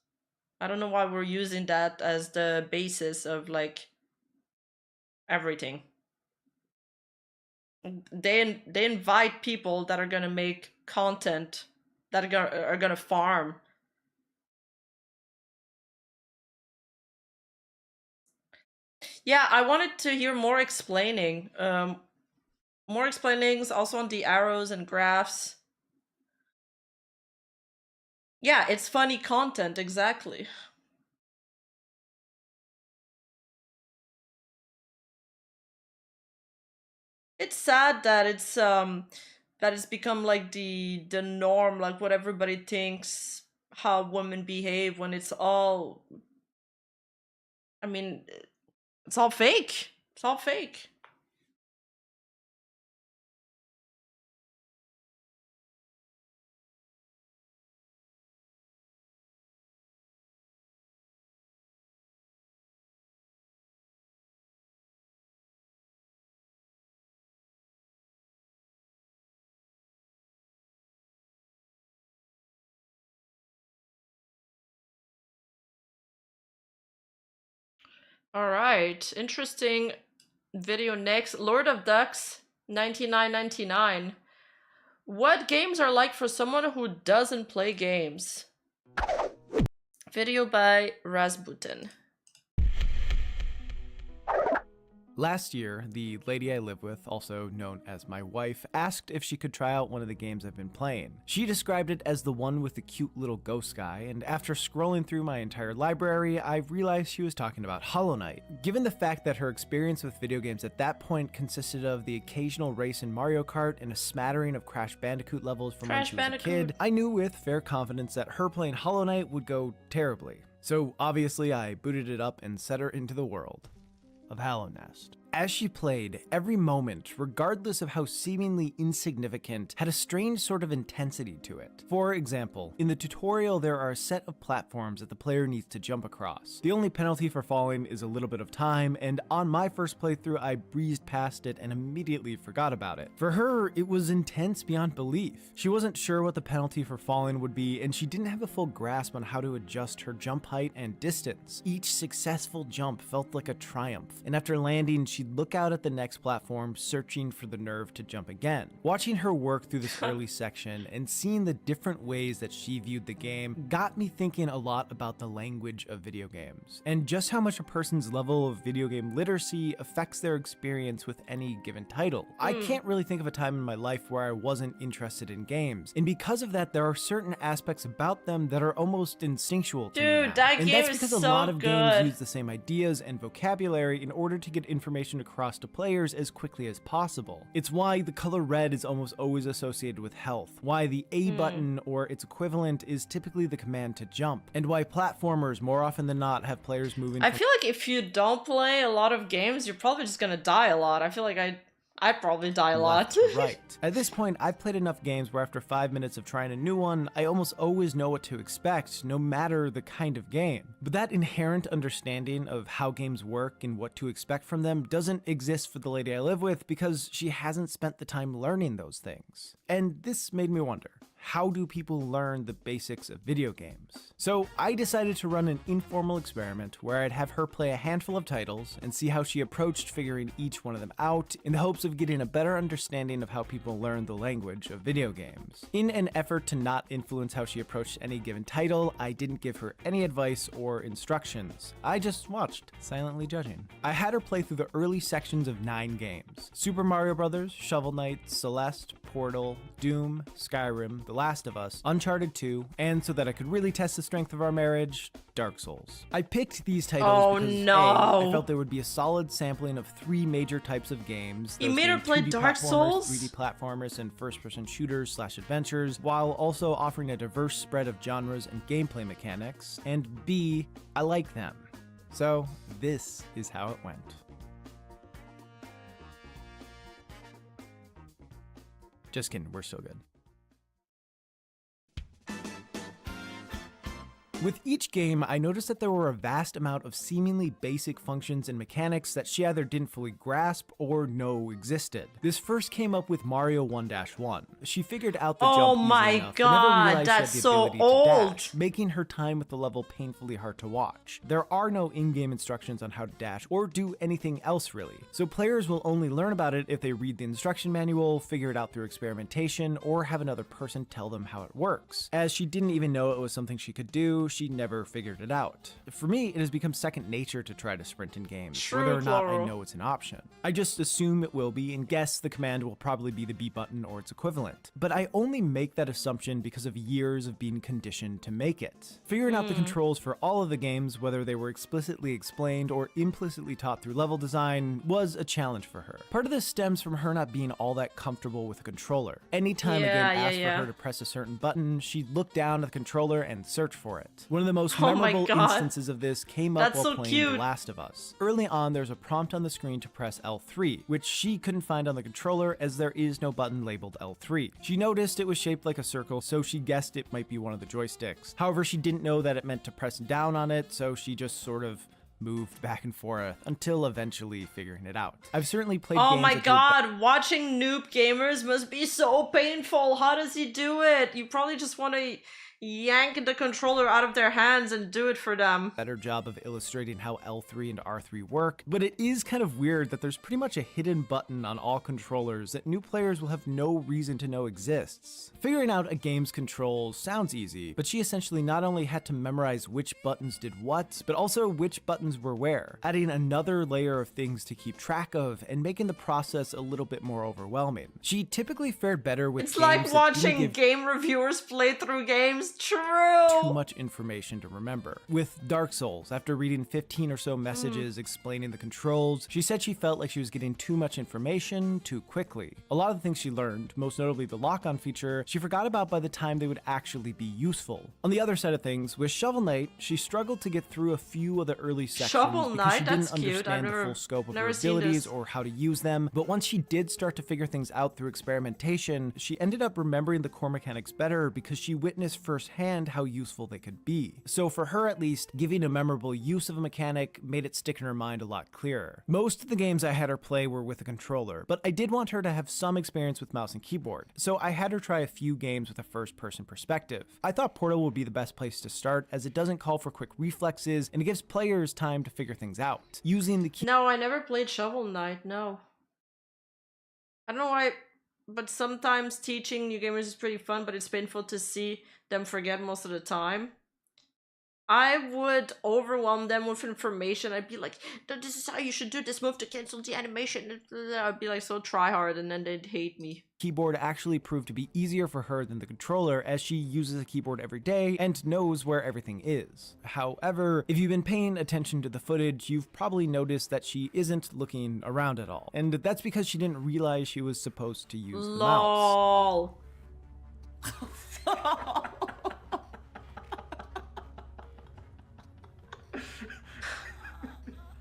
I don't know why we're using that as the basis of like everything. They invite people that are gonna make content, that are gonna farm. Yeah, I wanted to hear more explaining. More explainings also on the arrows and graphs. Yeah, it's funny content, exactly. It's sad that it's become like the norm, like what everybody thinks how women behave, when it's all, I mean, it's all fake. It's all fake. All right, interesting video next. Lord of Ducks 99.99. What games are like for someone who doesn't play games? Video by Rasputin. Last year, the lady I live with, also known as my wife, asked if she could try out one of the games I've been playing. She described it as the one with the cute little ghost guy, and after scrolling through my entire library, I realized she was talking about Hollow Knight. Given the fact that her experience with video games at that point consisted of the occasional race in Mario Kart and a smattering of Crash Bandicoot levels from when she was a kid, I knew with fair confidence that her playing Hollow Knight would go terribly. So obviously I booted it up and set her into the world of Hallow Nest. As she played, every moment, regardless of how seemingly insignificant, had a strange sort of intensity to it. For example, in the tutorial there are a set of platforms that the player needs to jump across. The only penalty for falling is a little bit of time, and on my first playthrough I breezed past it and immediately forgot about it. For her, it was intense beyond belief. She wasn't sure what the penalty for falling would be, and she didn't have a full grasp on how to adjust her jump height and distance. Each successful jump felt like a triumph, and after landing, she'd look out at the next platform, searching for the nerve to jump again. Watching her work through this early section and seeing the different ways that she viewed the game got me thinking a lot about the language of video games, and just how much a person's level of video game literacy affects their experience with any given title. I can't really think of a time in my life where I wasn't interested in games, and because of that, there are certain aspects about them that are almost instinctual to me now. That and game that's is because so a lot of good. games use the same ideas and vocabulary in order to get information across to players as quickly as possible. It's why the color red is almost always associated with health, why the A button or its equivalent is typically the command to jump, and why platformers more often than not have players moving. I feel like if you don't play a lot of games, you're probably just gonna die a lot. I feel like I probably die a lot. Right. At this point, I've played enough games where after 5 minutes of trying a new one, I almost always know what to expect, no matter the kind of game. But that inherent understanding of how games work and what to expect from them doesn't exist for the lady I live with because she hasn't spent the time learning those things. And this made me wonder, how do people learn the basics of video games? So I decided to run an informal experiment where I'd have her play a handful of titles and see how she approached figuring each one of them out in the hopes of getting a better understanding of how people learn the language of video games. In an effort to not influence how she approached any given title, I didn't give her any advice or instructions. I just watched, silently judging. I had her play through the early sections of 9 games: Super Mario Bros., Shovel Knight, Celeste, Portal, Doom, Skyrim, The Last of Us, Uncharted 2, and so that I could really test the strength of our marriage, Dark Souls. I picked these titles because A, I felt there would be a solid sampling of 3 major types of games. You made her play Dark Souls? 3D platformers and first-person shooters / adventures, while also offering a diverse spread of genres and gameplay mechanics, and B, I like them. So this is how it went. Just kidding, we're still good. With each game, I noticed that there were a vast amount of seemingly basic functions and mechanics that she either didn't fully grasp or know existed. This first came up with Mario 1-1. She figured out the jump easily enough, but never realized that's she had the so ability to old. dash, making her time with the level painfully hard to watch. There are no in-game instructions on how to dash or do anything else really, so players will only learn about it if they read the instruction manual, figure it out through experimentation, or have another person tell them how it works. As she didn't even know it was something she could do, she never figured it out. For me, it has become second nature to try to sprint in games, whether or not I know it's an option. I just assume it will be and guess the command will probably be the B button or its equivalent. But I only make that assumption because of years of being conditioned to make it. Figuring out the controls for all of the games, whether they were explicitly explained or implicitly taught through level design, was a challenge for her. Part of this stems from her not being all that comfortable with a controller. Anytime a game asked for her to press a certain button, she'd look down at the controller and search for it. One of the most memorable instances of this came up while playing The Last of Us. Early on, there's a prompt on the screen to press L3, which she couldn't find on the controller as there is no button labeled L3. She noticed it was shaped like a circle, so she guessed it might be one of the joysticks. However, she didn't know that it meant to press down on it, so she just sort of moved back and forth until eventually figuring it out. I've certainly played games. Oh my god, watching noob gamers must be so painful. How does he do it? You probably just want to yank the controller out of their hands and do it for them. Better job of illustrating how L3 and R3 work, but it is kind of weird that there's pretty much a hidden button on all controllers that new players will have no reason to know exists. Figuring out a game's controls sounds easy, but she essentially not only had to memorize which buttons did what, but also which buttons were where, adding another layer of things to keep track of and making the process a little bit more overwhelming. She typically fared better with It's like watching game reviewers play through games. True. Too much information to remember. With Dark Souls, after reading 15 or so messages explaining the controls, she said she felt like she was getting too much information too quickly. A lot of the things she learned, most notably the lock-on feature, she forgot about by the time they would actually be useful. On the other side of things, with Shovel Knight, she struggled to get through a few of the early sections because she didn't understand the full scope of her abilities or how to use them, but once she did start to figure things out through experimentation, she ended up remembering the core mechanics better because she witnessed firsthand how useful they could be. So for her at least, giving a memorable use of a mechanic made it stick in her mind a lot clearer. Most of the games I had her play were with a controller, but I did want her to have some experience with mouse and keyboard, so I had her try a few games with a first-person perspective. I thought Portal would be the best place to start as it doesn't call for quick reflexes and it gives players time to figure things out. Using the No, I never played Shovel Knight, no. I don't know why, but sometimes teaching new gamers is pretty fun, but it's painful to see them forget most of the time. I would overwhelm them with information. I'd be like, this is how you should do this move to cancel the animation. I'd be like so try hard and then they'd hate me. Keyboard actually proved to be easier for her than the controller as she uses a keyboard every day and knows where everything is. However, if you've been paying attention to the footage, you've probably noticed that she isn't looking around at all. And that's because she didn't realize she was supposed to use the mouse.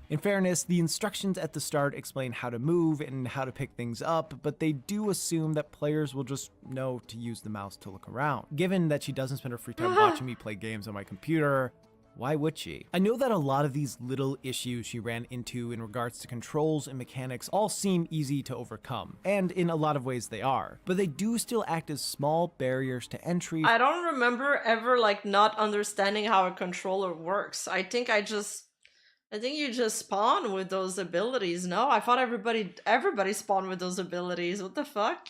In fairness, the instructions at the start explain how to move and how to pick things up, but they do assume that players will just know to use the mouse to look around. Given that she doesn't spend her free time watching me play games on my computer, why would she? I know that a lot of these little issues she ran into in regards to controls and mechanics all seem easy to overcome, and in a lot of ways they are, but they do still act as small barriers to entry. I don't remember ever like not understanding how a controller works. I think you just spawn with those abilities. No, I thought everybody spawned with those abilities. What the fuck?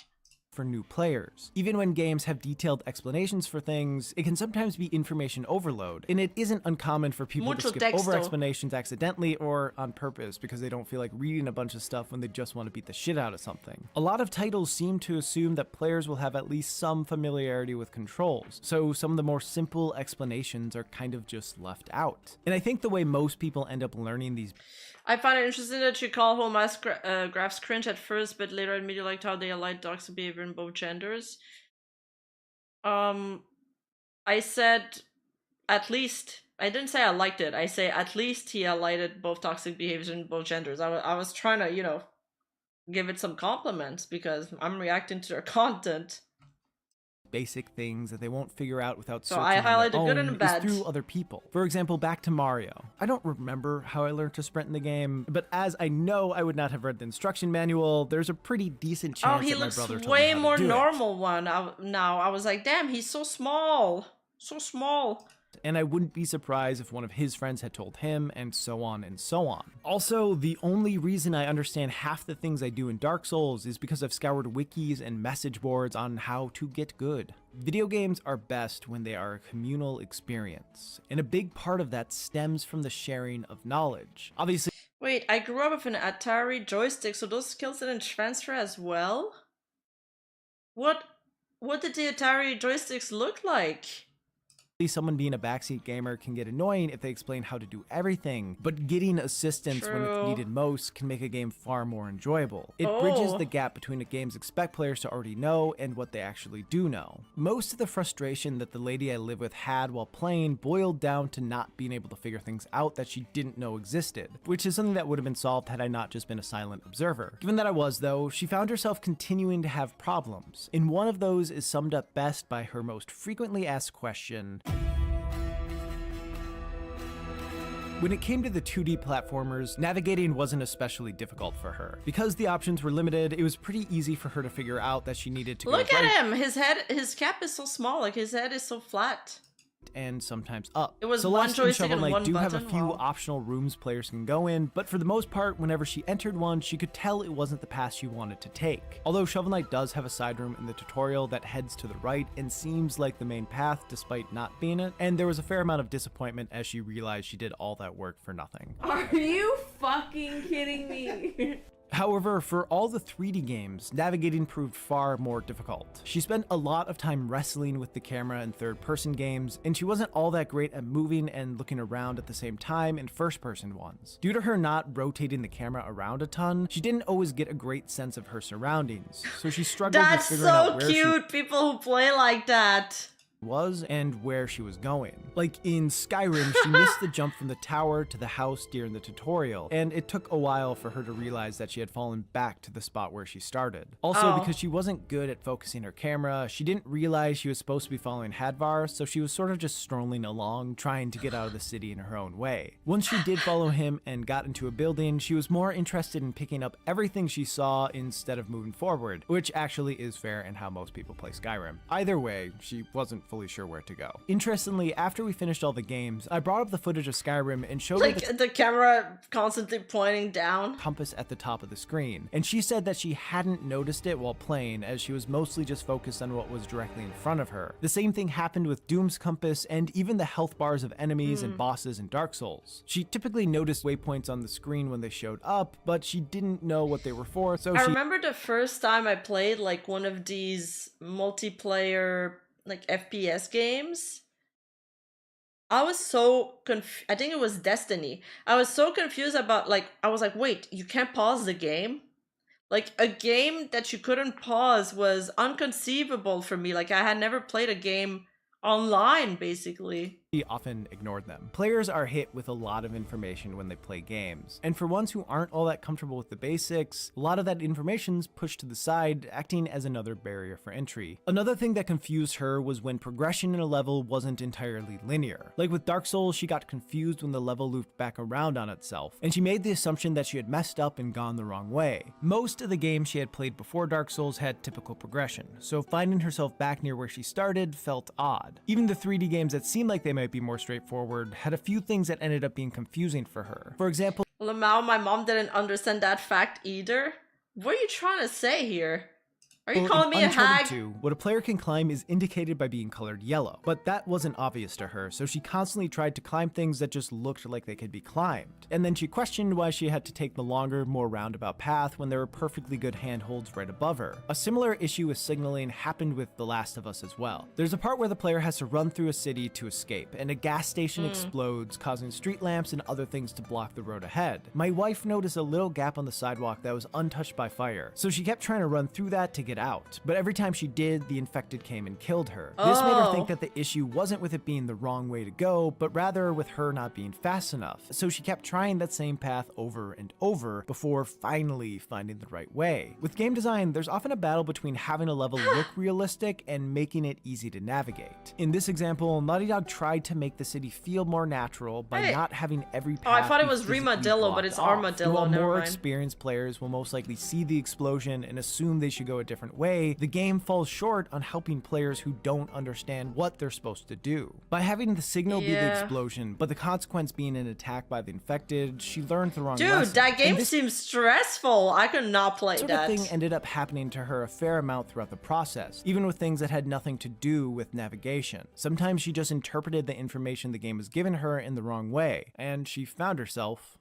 for new players. Even when games have detailed explanations for things, it can sometimes be information overload, and it isn't uncommon for people to skip over explanations accidentally or on purpose because they don't feel like reading a bunch of stuff when they just want to beat the shit out of something. A lot of titles seem to assume that players will have at least some familiarity with controls, so some of the more simple explanations are kind of just left out. And I think the way most people end up learning these... I find it interesting that you call whole mass graphs cringe at first, but later admit you liked how they aligned dogs to behavior in both genders. I said at least. I didn't say I liked it. I say at least he highlighted both toxic behaviors in both genders. I was trying to, you know, give it some compliments because I'm reacting to their content. Basic things that they won't figure out without So searching I on highlighted their good own and bad. is through other people. For example, back to Mario. I don't remember how I learned to sprint in the game, but as I know I would not have read the instruction manual, there's a pretty decent chance he that my looks brother told way me how more to do normal one now. I was like, damn, he's so small. So small. And I wouldn't be surprised if one of his friends had told him, and so on and so on. Also, the only reason I understand half the things I do in Dark Souls is because I've scoured wikis and message boards on how to get good. Video games are best when they are a communal experience, and a big part of that stems from the sharing of knowledge. Obviously, Wait, I grew up with an Atari joystick, so those skills didn't transfer as well? What did the Atari joysticks look like? someone being a backseat gamer can get annoying if they explain how to do everything, but getting assistance when it's needed most can make a game far more enjoyable. It bridges the gap between what games expect players to already know and what they actually do know. Most of the frustration that the lady I live with had while playing boiled down to not being able to figure things out that she didn't know existed, which is something that would have been solved had I not just been a silent observer. Given that I was, though, she found herself continuing to have problems, and one of those is summed up best by her most frequently asked question: when it came to the 2D platformers, navigating wasn't especially difficult for her. Because the options were limited, it was pretty easy for her to figure out that she needed to Look go at right him! His cap is so small, like his head is so flat. and sometimes up. It was Celeste one and joystick Shovel and Knight one do have a button? few Wow. optional rooms players can go in, but for the most part, whenever she entered one, she could tell it wasn't the path she wanted to take. Although Shovel Knight does have a side room in the tutorial that heads to the right and seems like the main path despite not being it, and there was a fair amount of disappointment as she realized she did all that work for nothing. Are you fucking kidding me? However, for all the 3D games, navigating proved far more difficult. She spent a lot of time wrestling with the camera in third-person games, and she wasn't all that great at moving and looking around at the same time in first-person ones. Due to her not rotating the camera around a ton, she didn't always get a great sense of her surroundings, so she struggled with That's figuring out so where she cute, people who play like that. was and where she was going. Like in Skyrim, she missed the jump from the tower to the house during the tutorial, and it took a while for her to realize that she had fallen back to the spot where she started. Also, because she wasn't good at focusing her camera, she didn't realize she was supposed to be following Hadvar, so she was sort of just strolling along, trying to get out of the city in her own way. Once she did follow him and got into a building, she was more interested in picking up everything she saw instead of moving forward, which actually is fair in how most people play Skyrim. Either way, she wasn't fully sure where to go. Interestingly, after we finished all the games, I brought up the footage of Skyrim and showed her Like the camera constantly pointing down. compass at the top of the screen, and she said that she hadn't noticed it while playing as she was mostly just focused on what was directly in front of her. The same thing happened with Doom's compass and even the health bars of enemies and bosses in Dark Souls. She typically noticed waypoints on the screen when they showed up, but she didn't know what they were for, so I she remember the first time I played like one of these multiplayer like FPS games. I was so I think it was Destiny. I was so confused about I was like, wait, you can't pause the game? Like a game that you couldn't pause was inconceivable for me. Like I had never played a game online basically. often ignored them. Players are hit with a lot of information when they play games, and for ones who aren't all that comfortable with the basics, a lot of that information's pushed to the side, acting as another barrier for entry. Another thing that confused her was when progression in a level wasn't entirely linear. Like with Dark Souls, she got confused when the level looped back around on itself, and she made the assumption that she had messed up and gone the wrong way. Most of the games she had played before Dark Souls had typical progression, so finding herself back near where she started felt odd. Even the 3D games that seemed like they might be more straightforward had a few things that ended up being confusing for her. For example, Lamau, my mom didn't understand that fact either. What are you trying to say here? Are you calling me a hag? 2, what a player can climb is indicated by being colored yellow, but that wasn't obvious to her, so she constantly tried to climb things that just looked like they could be climbed. And then she questioned why she had to take the longer, more roundabout path when there were perfectly good handholds right above her. A similar issue with signaling happened with The Last of Us as well. There's a part where the player has to run through a city to escape, and a gas station explodes, causing street lamps and other things to block the road ahead. My wife noticed a little gap on the sidewalk that was untouched by fire, so she kept trying to run through that to get out, but every time she did, the infected came and killed her. This made her think that the issue wasn't with it being the wrong way to go, but rather with her not being fast enough, so she kept trying that same path over and over before finally finding the right way. With game design, there's often a battle between having a level look realistic and making it easy to navigate. In this example, Naughty Dog tried to make the city feel more natural by not having every path. Oh, I thought it was Remadillo, but it's Armadillo. While never more mind. experienced players will most likely see the explosion and assume they should go a different way, the game falls short on helping players who don't understand what they're supposed to do. By having the signal be the explosion, but the consequence being an attack by the infected, she learned the wrong lesson. Dude, that game seems stressful. I could not play that. that. Sort of thing ended up happening to her a fair amount throughout the process, even with things that had nothing to do with navigation. Sometimes she just interpreted the information the game was giving her in the wrong way, and she found herself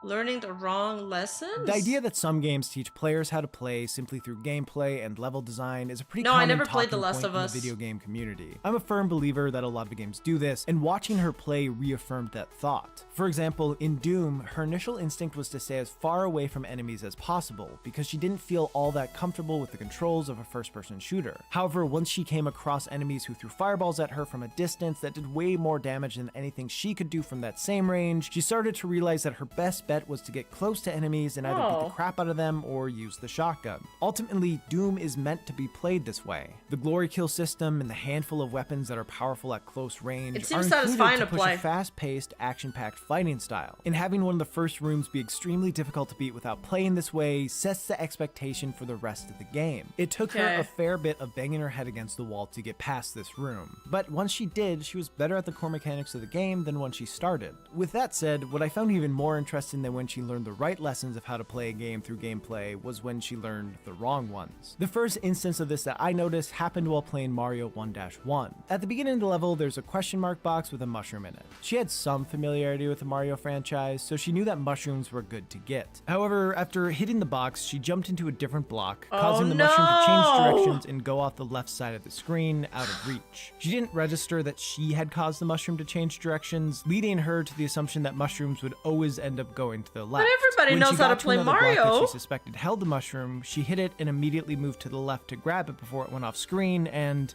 learning the wrong lessons? The idea that some games teach players how to play simply through gameplay and level design is a pretty No, common I never played The talking Last point of in Us. the video game community. I'm a firm believer that a lot of games do this, and watching her play reaffirmed that thought. For example, in Doom, her initial instinct was to stay as far away from enemies as possible, because she didn't feel all that comfortable with the controls of a first-person shooter. However, once she came across enemies who threw fireballs at her from a distance that did way more damage than anything she could do from that same range, she started to realize that her best bet was to get close to enemies and either beat the crap out of them or use the shotgun. Ultimately, Doom is meant to be played this way. The glory kill system and the handful of weapons that are powerful at close range are included to push a fast-paced, action-packed fighting style. And having one of the first rooms be extremely difficult to beat without playing this way sets the expectation for the rest of the game. It took her a fair bit of banging her head against the wall to get past this room, but once she did, she was better at the core mechanics of the game than when she started. With that said, what I found even more interesting than when she learned the right lessons of how to play a game through gameplay was when she learned the wrong ones. The first instance of this that I noticed happened while playing Mario 1-1. At the beginning of the level, there's a question mark box with a mushroom in it. She had some familiarity with the Mario franchise, so she knew that mushrooms were good to get. However, after hitting the box, she jumped into a different block, causing the mushroom to change directions and go off the left side of the screen, out of reach. She didn't register that she had caused the mushroom to change directions, leading her to the assumption that mushrooms would always end up going to the left. But everybody knows how to play Mario. That she suspected held the mushroom, she hit it and immediately moved to the left to grab it before it went off screen, and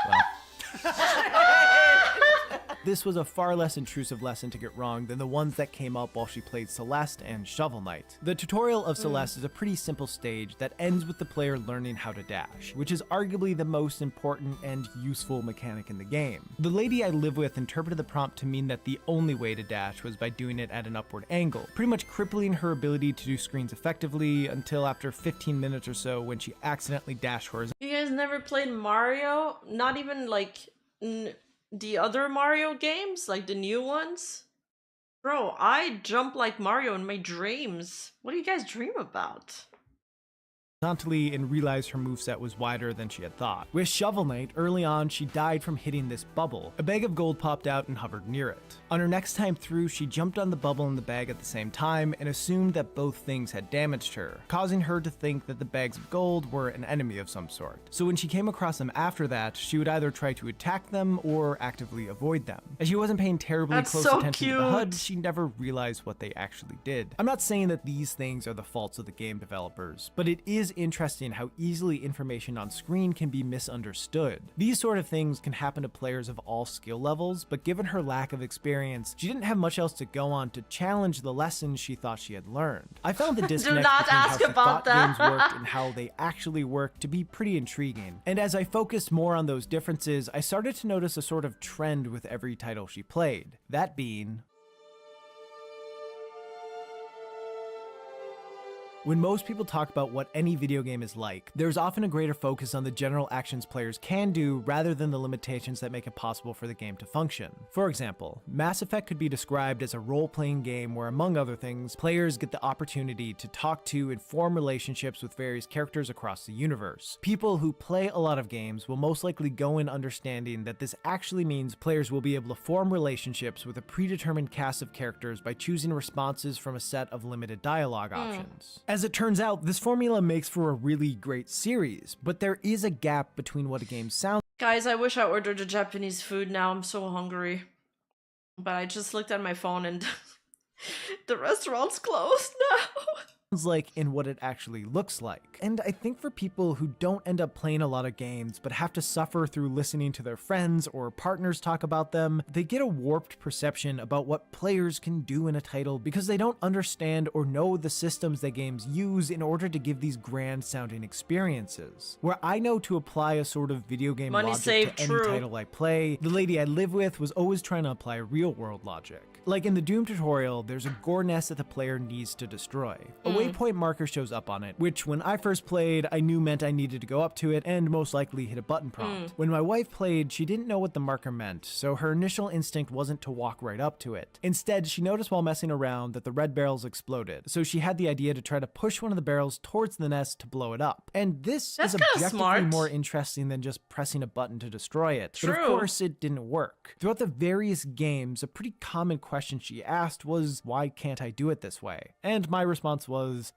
well. This was a far less intrusive lesson to get wrong than the ones that came up while she played Celeste and Shovel Knight. The tutorial of Celeste is a pretty simple stage that ends with the player learning how to dash, which is arguably the most important and useful mechanic in the game. The lady I live with interpreted the prompt to mean that the only way to dash was by doing it at an upward angle, pretty much crippling her ability to do screens effectively until after 15 minutes or so when she accidentally dashed horizontally. You guys never played Mario? Not even like the other Mario games, like the new ones? Bro, I jump like Mario in my dreams. What do you guys dream about? And realized her moveset was wider than she had thought. With Shovel Knight, early on, she died from hitting this bubble. A bag of gold popped out and hovered near it. On her next time through, she jumped on the bubble and the bag at the same time and assumed that both things had damaged her, causing her to think that the bags of gold were an enemy of some sort. So when she came across them after that, she would either try to attack them or actively avoid them. As she wasn't paying terribly close attention to the HUD, she never realized what they actually did. I'm not saying that these things are the faults of the game developers, but it is interesting how easily information on screen can be misunderstood. These sort of things can happen to players of all skill levels, but given her lack of experience, she didn't have much else to go on to challenge the lessons she thought she had learned. I found the disconnect between how she thought games worked and how they actually work to be pretty intriguing. And as I focused more on those differences, I started to notice a sort of trend with every title she played. That being When most people talk about what any video game is like, there's often a greater focus on the general actions players can do rather than the limitations that make it possible for the game to function. For example, Mass Effect could be described as a role-playing game where, among other things, players get the opportunity to talk to and form relationships with various characters across the universe. People who play a lot of games will most likely go in understanding that this actually means players will be able to form relationships with a predetermined cast of characters by choosing responses from a set of limited dialogue options. As it turns out, this formula makes for a really great series, but there is a gap between what a game sounds. Guys, I wish I ordered a Japanese food now. I'm so hungry. But I just looked at my phone and the restaurant's closed now. Like in what it actually looks like. And I think for people who don't end up playing a lot of games but have to suffer through listening to their friends or partners talk about them, they get a warped perception about what players can do in a title because they don't understand or know the systems that games use in order to give these grand sounding experiences. Where I know to apply a sort of video game logic to any title I play, the lady I live with was always trying to apply real world logic. Like in the Doom tutorial, there's a gore nest that the player needs to destroy. A waypoint marker shows up on it, which when I first played, I knew meant I needed to go up to it and most likely hit a button prompt. When my wife played, she didn't know what the marker meant, so her initial instinct wasn't to walk right up to it. Instead, she noticed while messing around that the red barrels exploded, so she had the idea to try to push one of the barrels towards the nest to blow it up. And this is objectively more interesting than just pressing a button to destroy it. But of course, it didn't work. Throughout the various games, a pretty common question she asked was, why can't I do it this way? And my response was,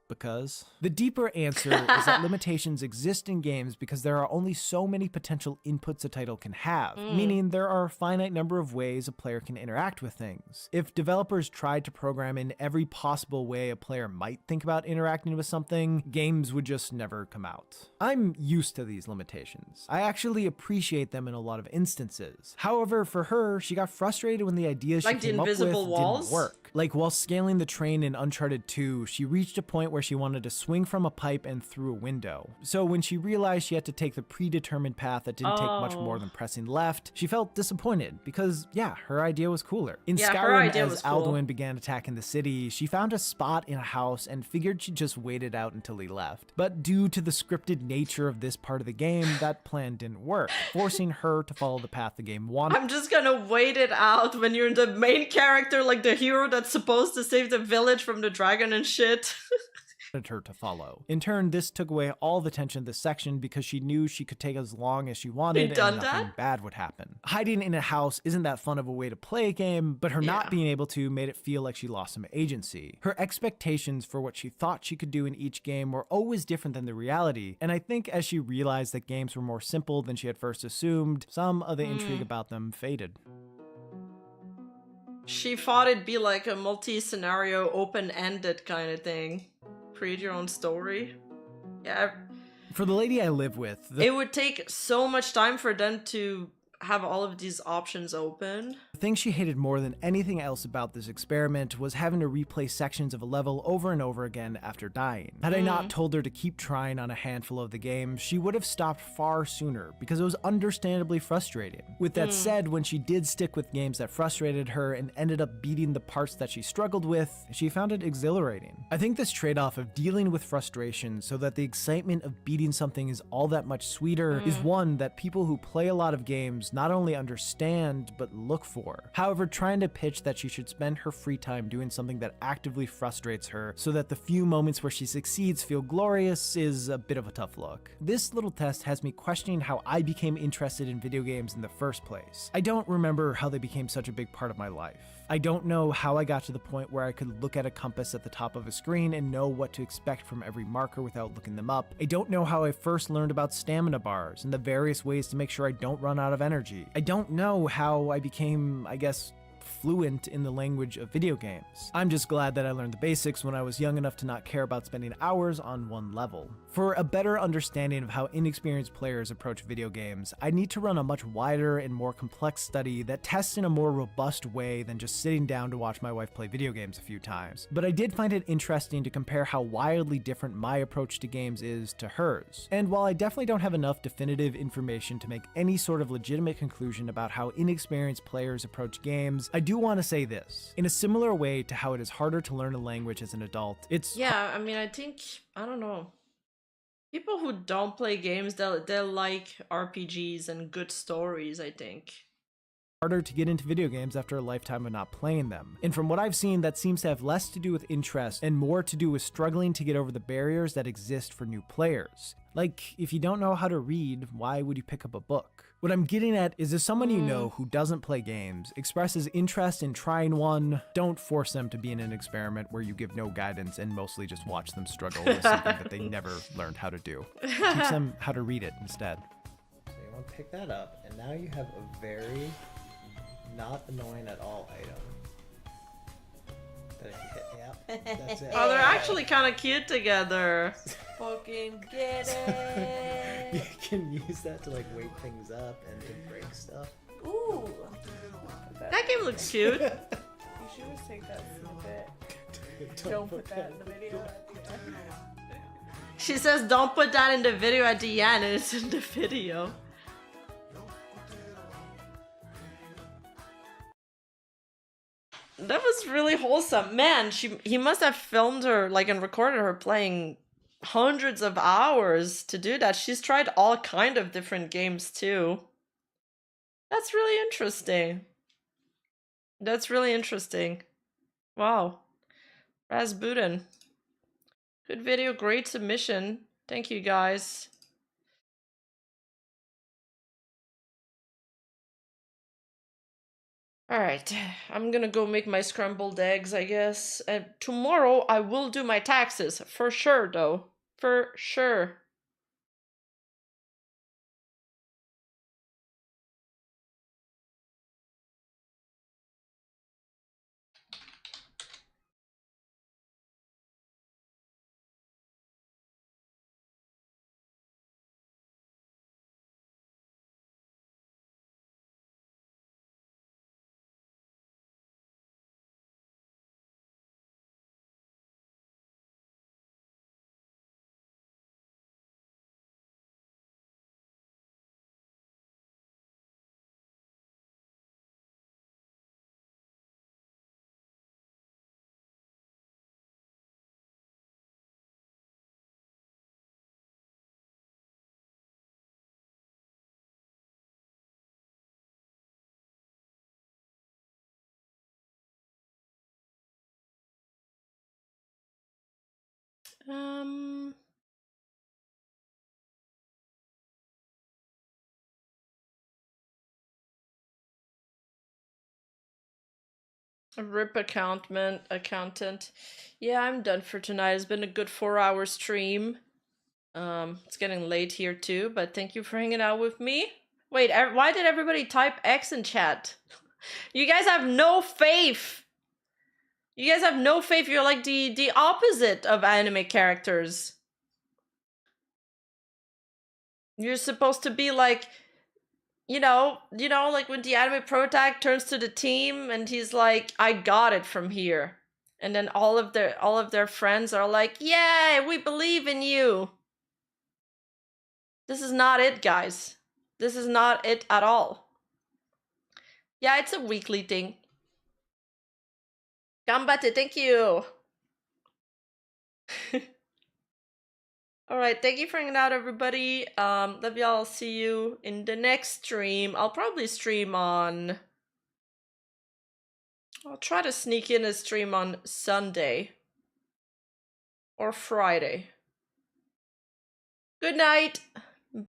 because. The deeper answer is that limitations exist in games because there are only so many potential inputs a title can have, meaning there are a finite number of ways a player can interact with things. If developers tried to program in every possible way a player might think about interacting with something, games would just never come out. I'm used to these limitations. I actually appreciate them in a lot of instances. However, for her, she got frustrated when the ideas she came up with didn't work. Like while scaling the train in Uncharted 2, she reached a point where she wanted to swing from a pipe and through a window. So when she realized she had to take the predetermined path that didn't take much more than pressing left, she felt disappointed because, yeah, her idea was cooler. In Skyrim, as Alduin began attacking the city, she found a spot in a house and figured she'd just wait it out until he left. But due to the scripted nature of this part of the game, that plan didn't work, forcing her to follow the path the game wanted. I'm just gonna wait it out when you're the main character, like the hero that's supposed to save the village from the dragon and shit. Her to follow. In turn, this took away all the tension of this section because she knew she could take as long as she wanted and nothing bad would happen. Hiding in a house isn't that fun of a way to play a game, but her not being able to made it feel like she lost some agency. Her expectations for what she thought she could do in each game were always different than the reality, and I think as she realized that games were more simple than she had first assumed, some of the intrigue about them faded. She thought it'd be like a multi-scenario, open-ended kind of thing. Create your own story. Yeah. For the lady I live with, it would take so much time for them to have all of these options open. The thing she hated more than anything else about this experiment was having to replay sections of a level over and over again after dying. Had I not told her to keep trying on a handful of the games, she would have stopped far sooner because it was understandably frustrating. With that said, when she did stick with games that frustrated her and ended up beating the parts that she struggled with, she found it exhilarating. I think this trade-off of dealing with frustration so that the excitement of beating something is all that much sweeter is one that people who play a lot of games not only understand, but look for. However, trying to pitch that she should spend her free time doing something that actively frustrates her so that the few moments where she succeeds feel glorious is a bit of a tough look. This little test has me questioning how I became interested in video games in the first place. I don't remember how they became such a big part of my life. I don't know how I got to the point where I could look at a compass at the top of a screen and know what to expect from every marker without looking them up. I don't know how I first learned about stamina bars and the various ways to make sure I don't run out of energy. I don't know how I became, I guess, fluent in the language of video games. I'm just glad that I learned the basics when I was young enough to not care about spending hours on one level. For a better understanding of how inexperienced players approach video games, I need to run a much wider and more complex study that tests in a more robust way than just sitting down to watch my wife play video games a few times. But I did find it interesting to compare how wildly different my approach to games is to hers. And while I definitely don't have enough definitive information to make any sort of legitimate conclusion about how inexperienced players approach games, I do want to say this. In a similar way to how it is harder to learn a language as an adult, it's... Yeah, I mean, I think, I don't know. People who don't play games, they'll like RPGs and good stories, I think. Harder to get into video games after a lifetime of not playing them. And from what I've seen, that seems to have less to do with interest and more to do with struggling to get over the barriers that exist for new players. Like, if you don't know how to read, why would you pick up a book? What I'm getting at is if someone you know who doesn't play games expresses interest in trying one, don't force them to be in an experiment where you give no guidance and mostly just watch them struggle with something that they never learned how to do. Teach them how to read it instead. So you want to pick that up, and now you have a very not annoying at all item. That if you hit, yeah, that's it. Oh, they're actually kind of cute together. Fucking get it. You can use that to like wake things up and to break stuff. Ooh. That game looks cute. You should just take that snippet. Don't put that in the video at the end. She says, don't put that in the video at the end, and it's in the video. That was really wholesome. Man, he must have filmed her, like, and recorded her playing hundreds of hours to do that. She's tried all kind of different games too. That's really interesting. That's really interesting. Wow. Rasputin. Good video, great submission. Thank you guys. Alright, I'm gonna go make my scrambled eggs, I guess. Tomorrow I will do my taxes, for sure though. For sure. A RIP accountant. Yeah, I'm done for tonight. It's been a good 4-hour stream. It's getting late here too, but thank you for hanging out with me. Wait, why did everybody type X in chat? You guys have no faith. You guys have no faith. You're like the opposite of anime characters. You're supposed to be like, you know, like when the anime protag turns to the team and he's like, I got it from here. And then all of their friends are like, yay, we believe in you. This is not it, guys. This is not it at all. Yeah, it's a weekly thing. Gambate, thank you. Alright, thank you for hanging out, everybody. Love y'all. I'll see you in the next stream. I'll probably stream on... I'll try to sneak in a stream on Sunday. Or Friday. Good night!